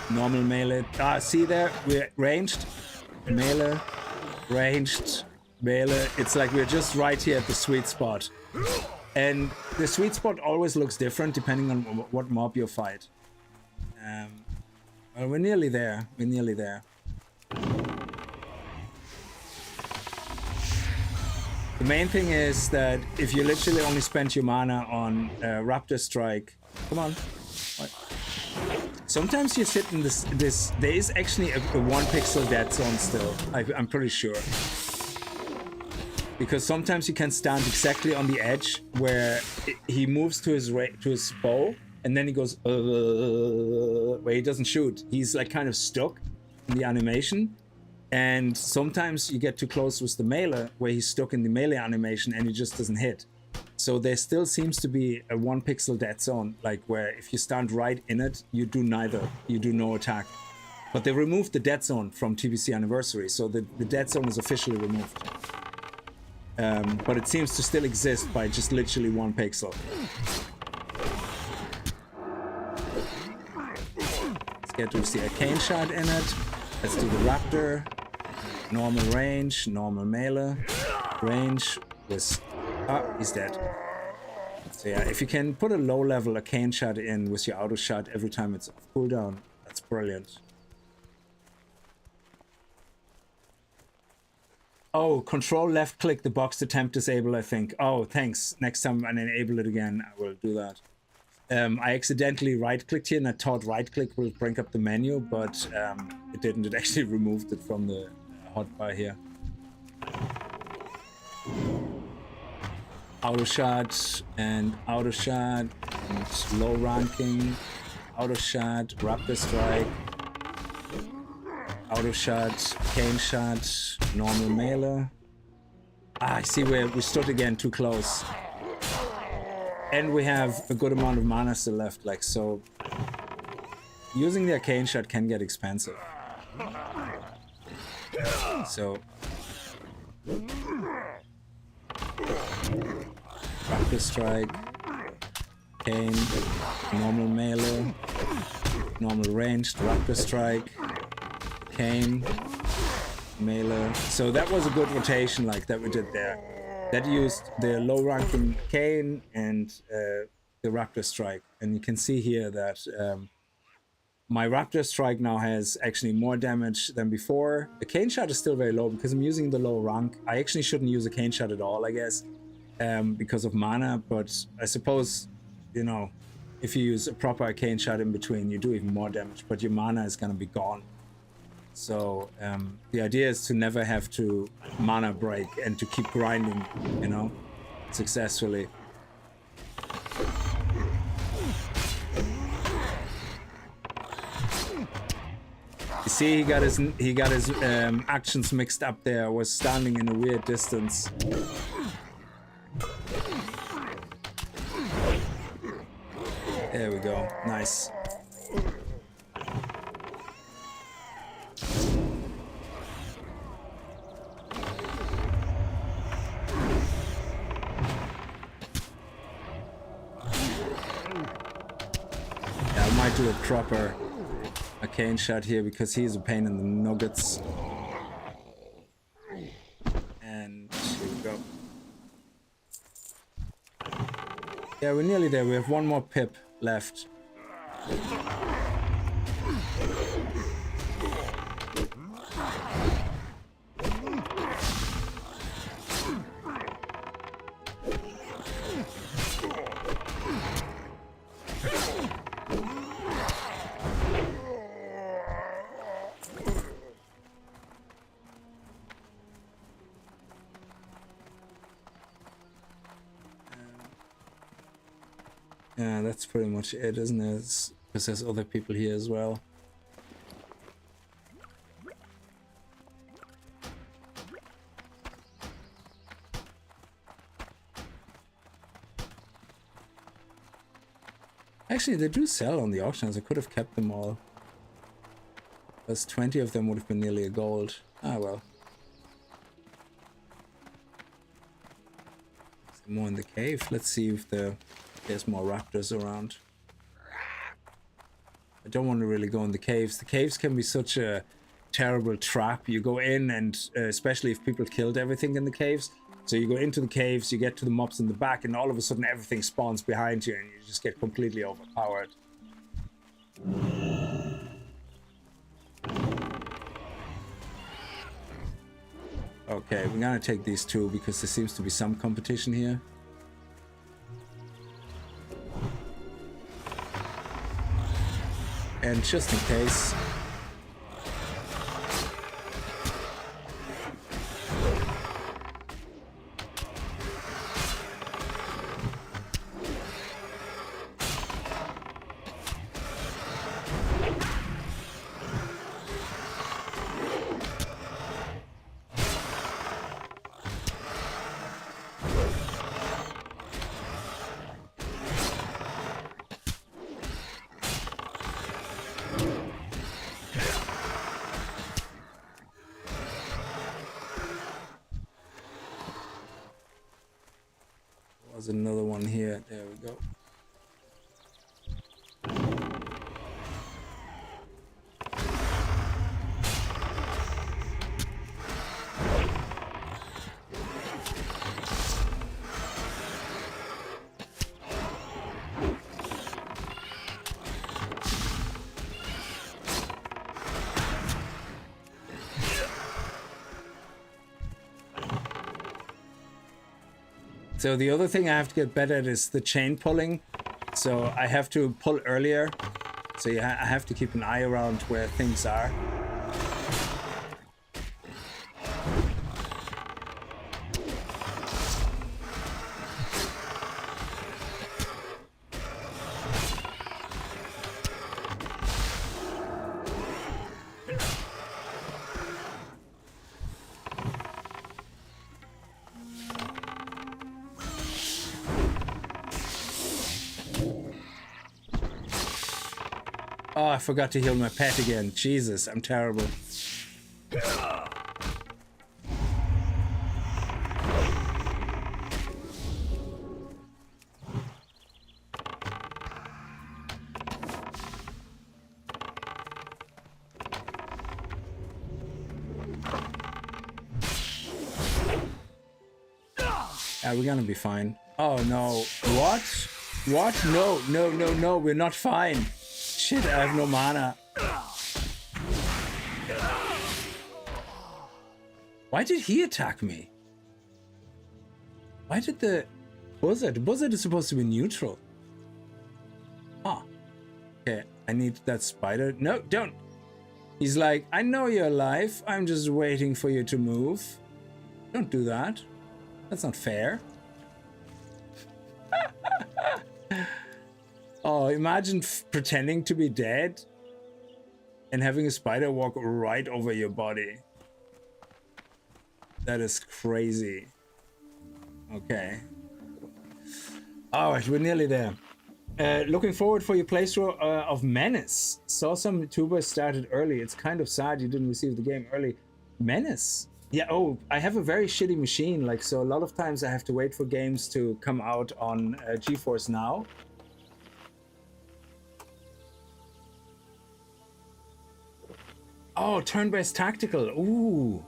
Normal melee. See there? We're ranged, melee, ranged, melee. It's like we're just right here at the sweet spot. And the sweet spot always looks different depending on what mob you fight. Well, we're nearly there. We're nearly there. The main thing is that if you literally only spend your mana on Raptor Strike... Come on. What? Sometimes you sit in this... There is actually a 1 pixel dead zone still. I'm pretty sure. Because sometimes you can stand exactly on the edge where he moves to his bow and then he goes where he doesn't shoot. He's like kind of stuck in the animation. And sometimes you get too close with the melee where he's stuck in the melee animation and he just doesn't hit. So there still seems to be a 1 pixel dead zone, like where if you stand right in it, you do neither. You do no attack. But they removed the dead zone from TBC Anniversary, so the dead zone is officially removed. But it seems to still exist by just literally 1 pixel. Let's get to the arcane shot in it. Let's do the raptor. Normal range, normal melee. Range with... Ah, he's dead. So yeah, if you can put a low level arcane shot in with your auto shot every time it's off cooldown, that's brilliant. Oh, control left click the box to temp disable, I think. Oh, thanks. Next time I enable it again, I will do that. I accidentally right-clicked here and I thought right-click will bring up the menu, but it didn't. It actually removed it from the hotbar here. Auto shot and auto shot and low ranking. Auto shot, raptor strike. Auto shot, cane shot, normal melee. Ah, I see where we stood again too close. And we have a good amount of mana still left, like so. Using the arcane shot can get expensive. So raptor strike, cane, normal melee, normal ranged, raptor strike, cane, melee. So that was a good rotation like that we did there. That used the low ranking cane and the raptor strike. And you can see here that my raptor strike now has actually more damage than before. The cane shot is still very low because I'm using the low rank. I actually shouldn't use a cane shot at all, I guess, because of mana. But I suppose, you know, if you use a proper arcane shot in between, you do even more damage, but your mana is going to be gone. So the idea is to never have to mana break and to keep grinding, you know, successfully. You see, he got his actions mixed up there. I was standing in a weird distance. There we go. Nice. Do a proper arcane shot here because he's a pain in the nuggets. And here we go. Yeah, we're nearly there. We have one more pip left. Yeah, that's pretty much it, isn't it? Because there's other people here as well. Actually, they do sell on the auctions. I could have kept them all. Because 20 of them would have been nearly a gold. Ah, well. Is there more in the cave? Let's see if there's more raptors around. I don't want to really go in the caves. The caves can be such a terrible trap. You go in and especially if people killed everything in the caves. So you go into the caves, you get to the mobs in the back and all of a sudden everything spawns behind you and you just get completely overpowered. Okay, we're gonna take these two because there seems to be some competition here. And just in case, there's another one here. There we go. So the other thing I have to get better at is the chain pulling. So I have to pull earlier. So I have to keep an eye around where things are. Oh, I forgot to heal my pet again. Jesus, I'm terrible. Yeah, we're gonna be fine. Oh no. What? What? No, no, no, no, we're not fine. Shit, I have no mana. Why did he attack me? Why did the buzzard? The buzzard is supposed to be neutral. Ah. Okay, I need that spider. No, don't. He's like, I know you're alive. I'm just waiting for you to move. Don't do that. That's not fair. Oh, imagine pretending to be dead and having a spider walk right over your body. That is crazy. Okay. All right, we're nearly there. Looking forward for your playthrough of Menace. Saw some YouTubers started early. It's kind of sad you didn't receive the game early. Menace? Yeah, oh, I have a very shitty machine. Like, so a lot of times I have to wait for games to come out on GeForce Now. Oh, turn-based tactical. Ooh.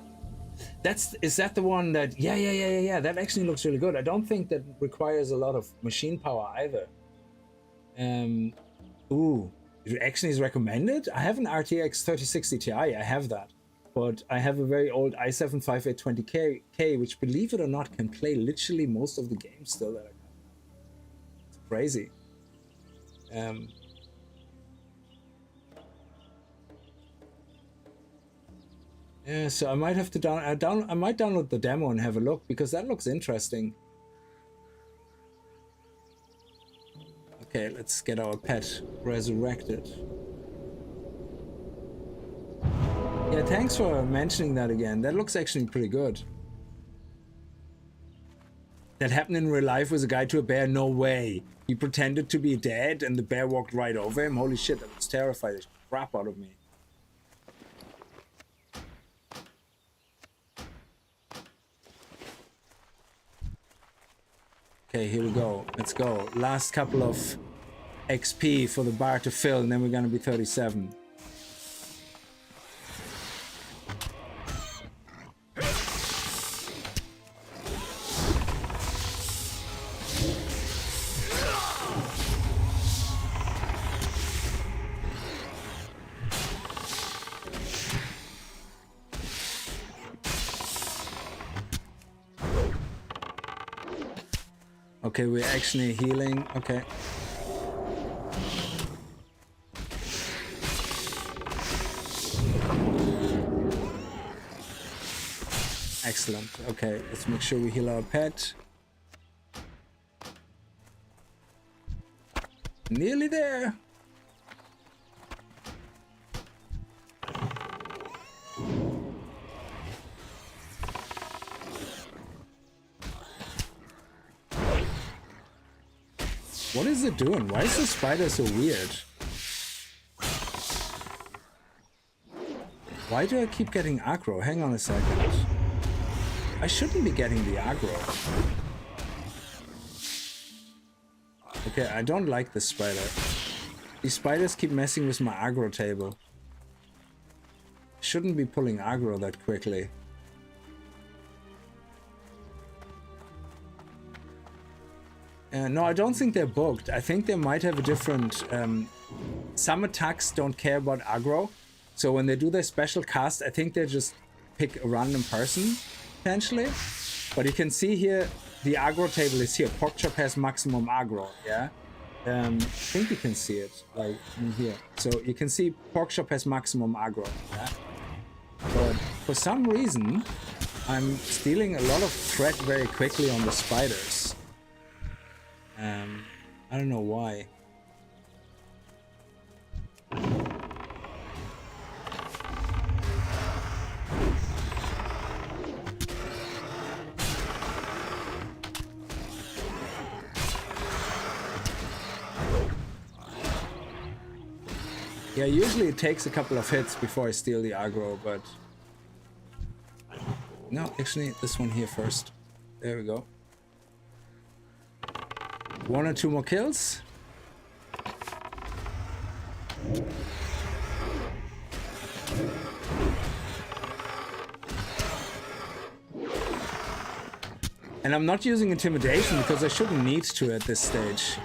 Is that the one that, yeah. That actually looks really good. I don't think that requires a lot of machine power either. Ooh, it actually is recommended. I have an RTX 3060 Ti, I have that. But I have a very old i7 5820K, which, believe it or not, can play literally most of the games still that I have. It's crazy. Yeah, so I might have to I might download the demo and have a look, because that looks interesting. Okay, let's get our pet resurrected. Yeah, thanks for mentioning that again. That looks actually pretty good. That happened in real life with a guy to a bear? No way. He pretended to be dead and the bear walked right over him. Holy shit, that was terrified the crap out of me. Okay, here we go. Let's go. Last couple of XP for the bar to fill, and then we're gonna be 37. Okay, we're actually healing. Okay. Excellent. Okay, let's make sure we heal our pet. Nearly there. What is it doing? Why is the spider so weird? Why do I keep getting aggro? Hang on a second. I shouldn't be getting the aggro. Okay, I don't like this spider. These spiders keep messing with my aggro table. Shouldn't be pulling aggro that quickly. No, I don't think they're bugged. I think they might have a different... some attacks don't care about aggro. So when they do their special cast, I think they just pick a random person, potentially. But you can see here, the aggro table is here. Porkchop has maximum aggro, yeah? I think you can see it, like in here. So you can see Porkchop has maximum aggro, yeah? But for some reason, I'm stealing a lot of threat very quickly on the spiders. I don't know why. Yeah, usually it takes a couple of hits before I steal the aggro, but... No, actually, this one here first. There we go. 1 or 2 more kills. And I'm not using intimidation because I shouldn't need to at this stage.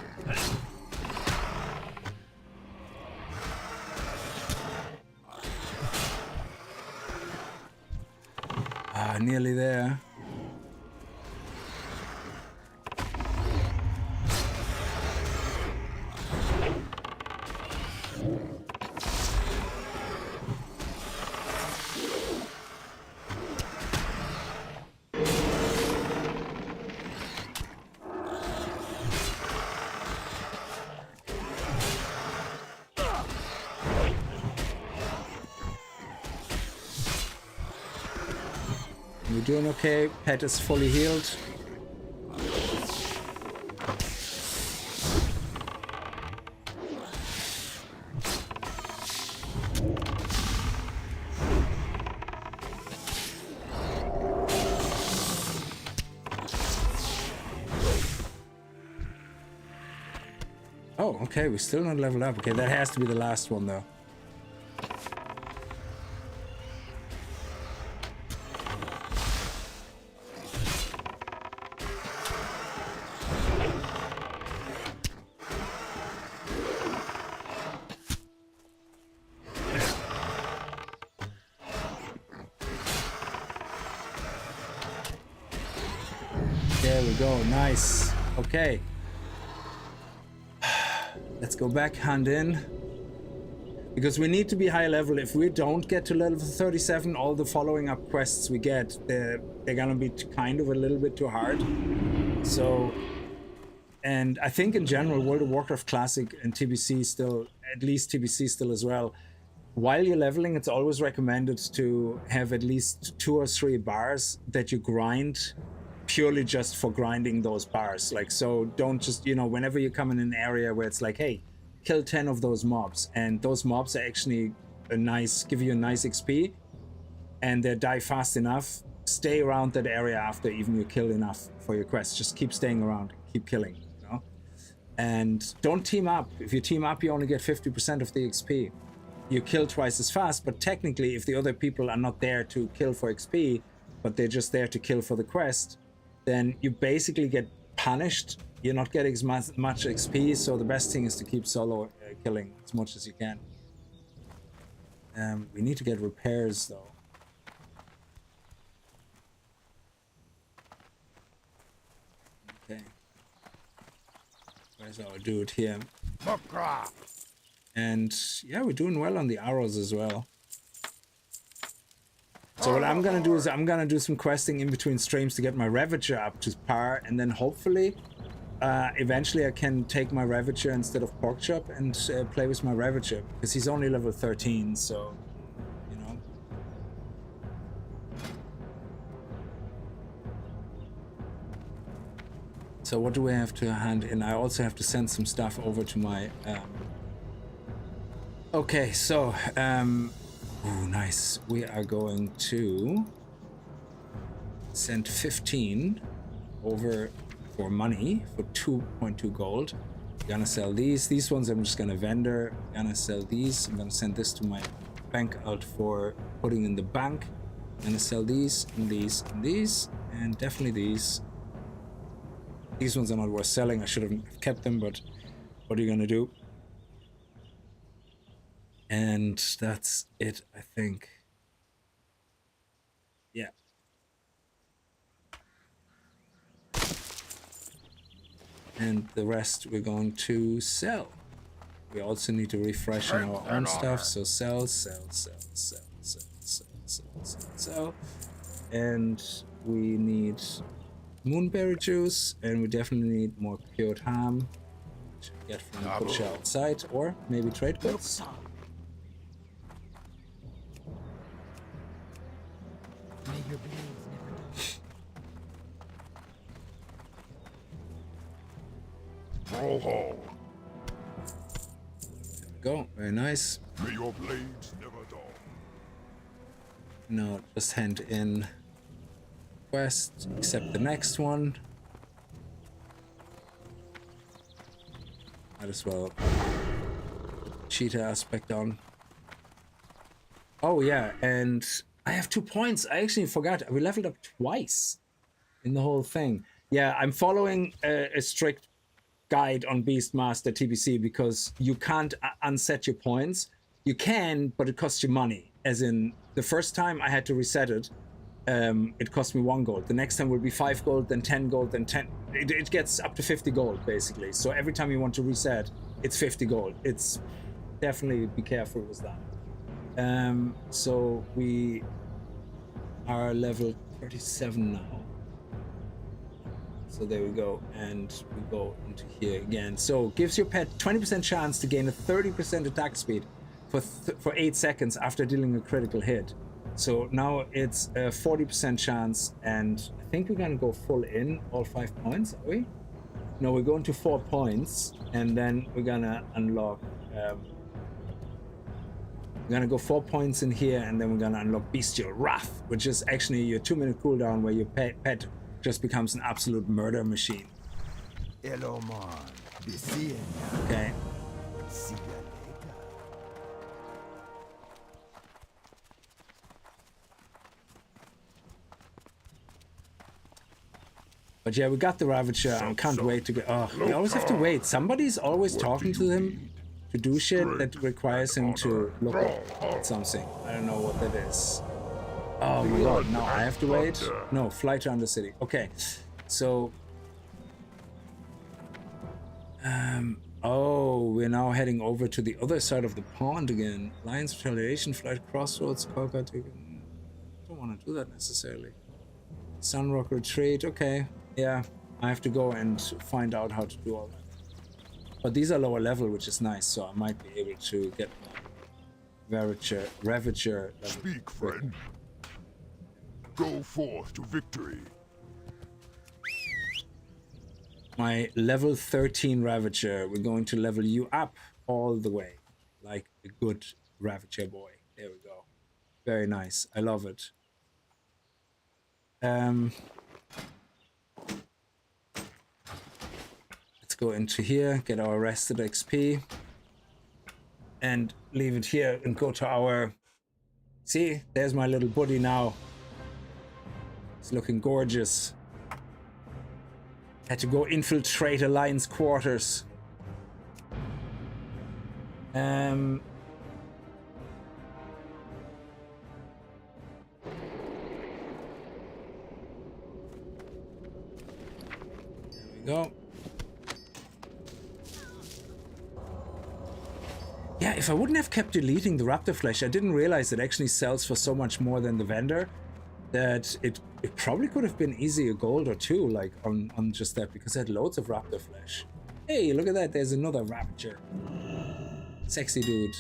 Nearly there. We're doing okay. Pet is fully healed. Oh, okay, we're still not leveled up. Okay, that has to be the last one though. There we go, nice. Okay. Let's go back, hand in. Because we need to be high level. If we don't get to level 37, all the following up quests we get, they're gonna be kind of a little bit too hard. So, and I think in general, World of Warcraft Classic and TBC still, at least TBC still as well, while you're leveling, it's always recommended to have at least 2 or 3 bars that you grind purely just for grinding those bars. Like, so don't just, you know, whenever you come in an area where it's like, hey, kill 10 of those mobs, and those mobs are actually give you a nice XP, and they die fast enough, stay around that area after even you kill enough for your quest. Just keep staying around, keep killing, you know? And don't team up. If you team up, you only get 50% of the XP. You kill twice as fast, but technically if the other people are not there to kill for XP, but they're just there to kill for the quest, then you basically get punished. You're not getting as much XP, so the best thing is to keep solo killing as much as you can. We need to get repairs though. Okay. Where's our dude here? And yeah, we're doing well on the arrows as well. So what I'm gonna do is I'm gonna do some questing in between streams to get my Ravager up to par, and then hopefully eventually I can take my Ravager instead of Porkchop and play with my Ravager, because he's only level 13, so you know. So what do we have to hand in? I also have to send some stuff over to my okay, so oh, nice. We are going to send 15 over for money for 2.2 gold. I'm gonna sell these. These ones I'm just gonna vendor. I'm gonna sell these. I'm gonna send this to my bank out for putting in the bank. I'm gonna sell these and these and these, and definitely these. These ones are not worth selling. I should have kept them, but what are you gonna do? And that's it, I think. Yeah. And the rest we're going to sell. We also need to refresh on our own stuff, so sell. And we need moonberry juice, and we definitely need more cured ham to get from the butcher outside, or maybe trade goods. May your blades never Brawl hall. There we go, very nice. May your blades never dull. Now just hand in quest, accept the next one. Might as well cheetah aspect on. Oh yeah, and I have 2 points. I actually forgot. We leveled up twice in the whole thing. Yeah, I'm following a strict guide on Beastmaster TBC because you can't unset your points. You can, but it costs you money. As in, the first time I had to reset it, it cost me 1 gold. The next time will be 5 gold, then 10 gold, then 10. It gets up to 50 gold, basically. So every time you want to reset, it's 50 gold. It's definitely be careful with that. So we are level 37 now. So there we go, and we go into here again. So gives your pet 20% chance to gain a 30% attack speed for 8 seconds after dealing a critical hit. So now it's a 40% chance, and I think we're gonna go full in all 5 points, are we? No, we're going to 4 points, and then we're gonna unlock. We're gonna go 4 points in here, and then we're gonna unlock Bestial Wrath, which is actually your 2-minute cooldown where your pet just becomes an absolute murder machine. Elomon, be seeing ya. Okay. See ya later. But yeah, we got the Ravager. I can't wait to get. Oh, we always have to wait. Somebody's always talking to him to do shit that requires him to look at something. I don't know what that is. Oh my god, now I have to wait? No, fly to Undercity. Okay, so... oh, we're now heading over to the other side of the pond again. Lion's Retaliation, Flight Crossroads, Korka... don't want to do that necessarily. Sunrock Retreat, okay. Yeah, I have to go and find out how to do all that. But these are lower level, which is nice, so I might be able to get Ravager level. Speak, friend. Go forth to victory. My level 13 Ravager, we're going to level you up all the way, like a good Ravager boy. There we go. Very nice. I love it. Let's go into here, get our rested XP, and leave it here and go to our... See, there's my little buddy now. It's looking gorgeous. Had to go infiltrate Alliance quarters. There we go. Yeah, if I wouldn't have kept deleting the raptor flesh, I didn't realize it actually sells for so much more than the vendor. That it probably could have been easy a gold or 2, like on just that, because I had loads of raptor flesh. Hey, look at that, there's another Ravager. Sexy dude.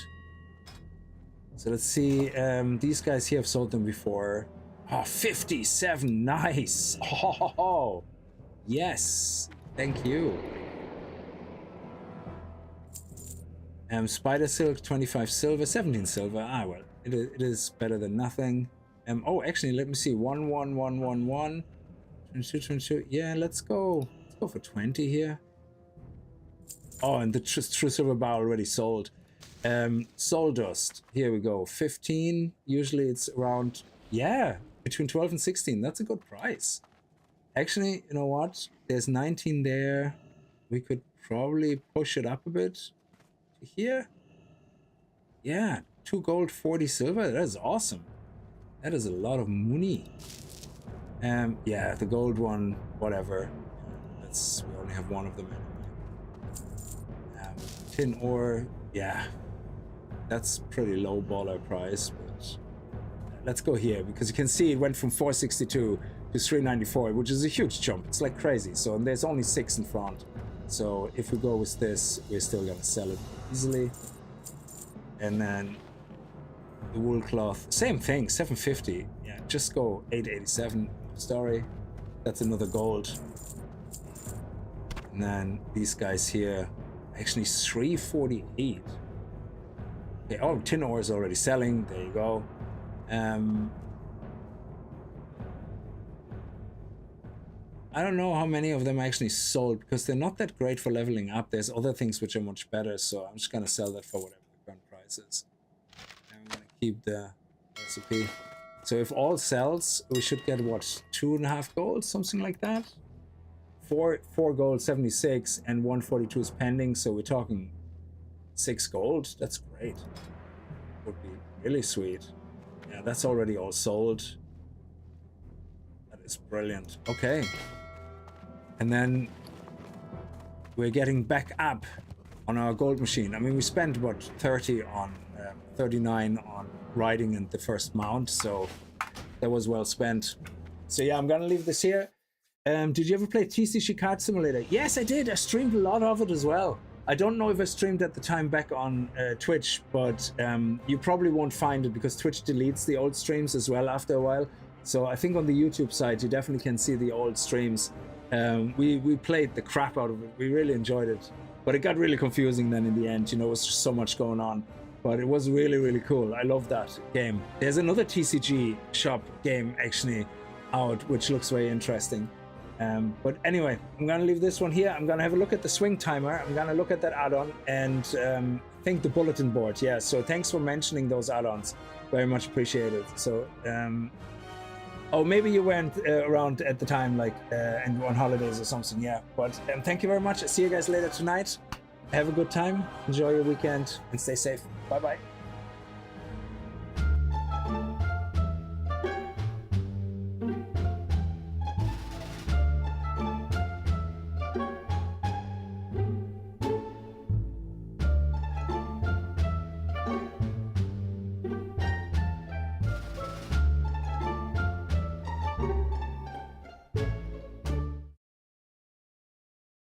So let's see, these guys here have sold them before. Oh, 57, nice. Oh, yes, thank you. Spider Silk, 25 silver, 17 silver. Ah, well, it is better than nothing. Oh, actually, let me see. 1, 1, 1, 1, 1. 22, 22. Yeah, let's go. Let's go for 20 here. Oh, and the true silver bar already sold. Soul dust. Here we go. 15. Usually it's around, yeah, between 12 and 16. That's a good price. Actually, you know what? There's 19 there. We could probably push it up a bit to here. Yeah, 2 gold, 40 silver. That is awesome. That is a lot of money. Yeah, the gold one, whatever. We only have one of them anyway. tin ore, yeah, that's pretty low baller price, but let's go here because you can see it went from 462 to 394, which is a huge jump. It's like crazy. So and there's only 6 in front. So if we go with this, we're still gonna sell it easily. And then the wool cloth, same thing, 750. Yeah, just go 887. Story. That's another gold. And then these guys here, actually 348. Okay, oh, tin ore is already selling. There you go. I don't know how many of them actually sold because they're not that great for leveling up. There's other things which are much better, so I'm just gonna sell that for whatever the current price is. And I'm gonna keep the recipe. So if all sells, we should get what, 2.5 gold, something like that. 4 gold, 76, and 142 is pending. So we're talking 6 gold. That's great. Would be really sweet. Yeah, that's already all sold. That is brilliant. Okay. And then we're getting back up on our gold machine. I mean, we spent what, 39 on riding in the first mount, so that was well spent. So yeah, I'm gonna leave this here. Did you ever play TCG Card Simulator? Yes, I did. I streamed a lot of it as well. I don't know if I streamed at the time back on Twitch, but you probably won't find it because Twitch deletes the old streams as well after a while. So I think on the YouTube side, you definitely can see the old streams. We played the crap out of it. We really enjoyed it, but it got really confusing then in the end. You know, it was just so much going on, but it was really, really cool. I love that game. There's another TCG shop game actually out, which looks very interesting. But anyway, I'm gonna leave this one here. I'm gonna have a look at the swing timer. I'm gonna look at that add-on and think the bulletin board. Yeah, so thanks for mentioning those add-ons. Very much appreciated. So, oh, maybe you weren't around at the time, like, and on holidays or something. Yeah, but thank you very much. I'll see you guys later tonight. Have a good time. Enjoy your weekend and stay safe. Bye-bye.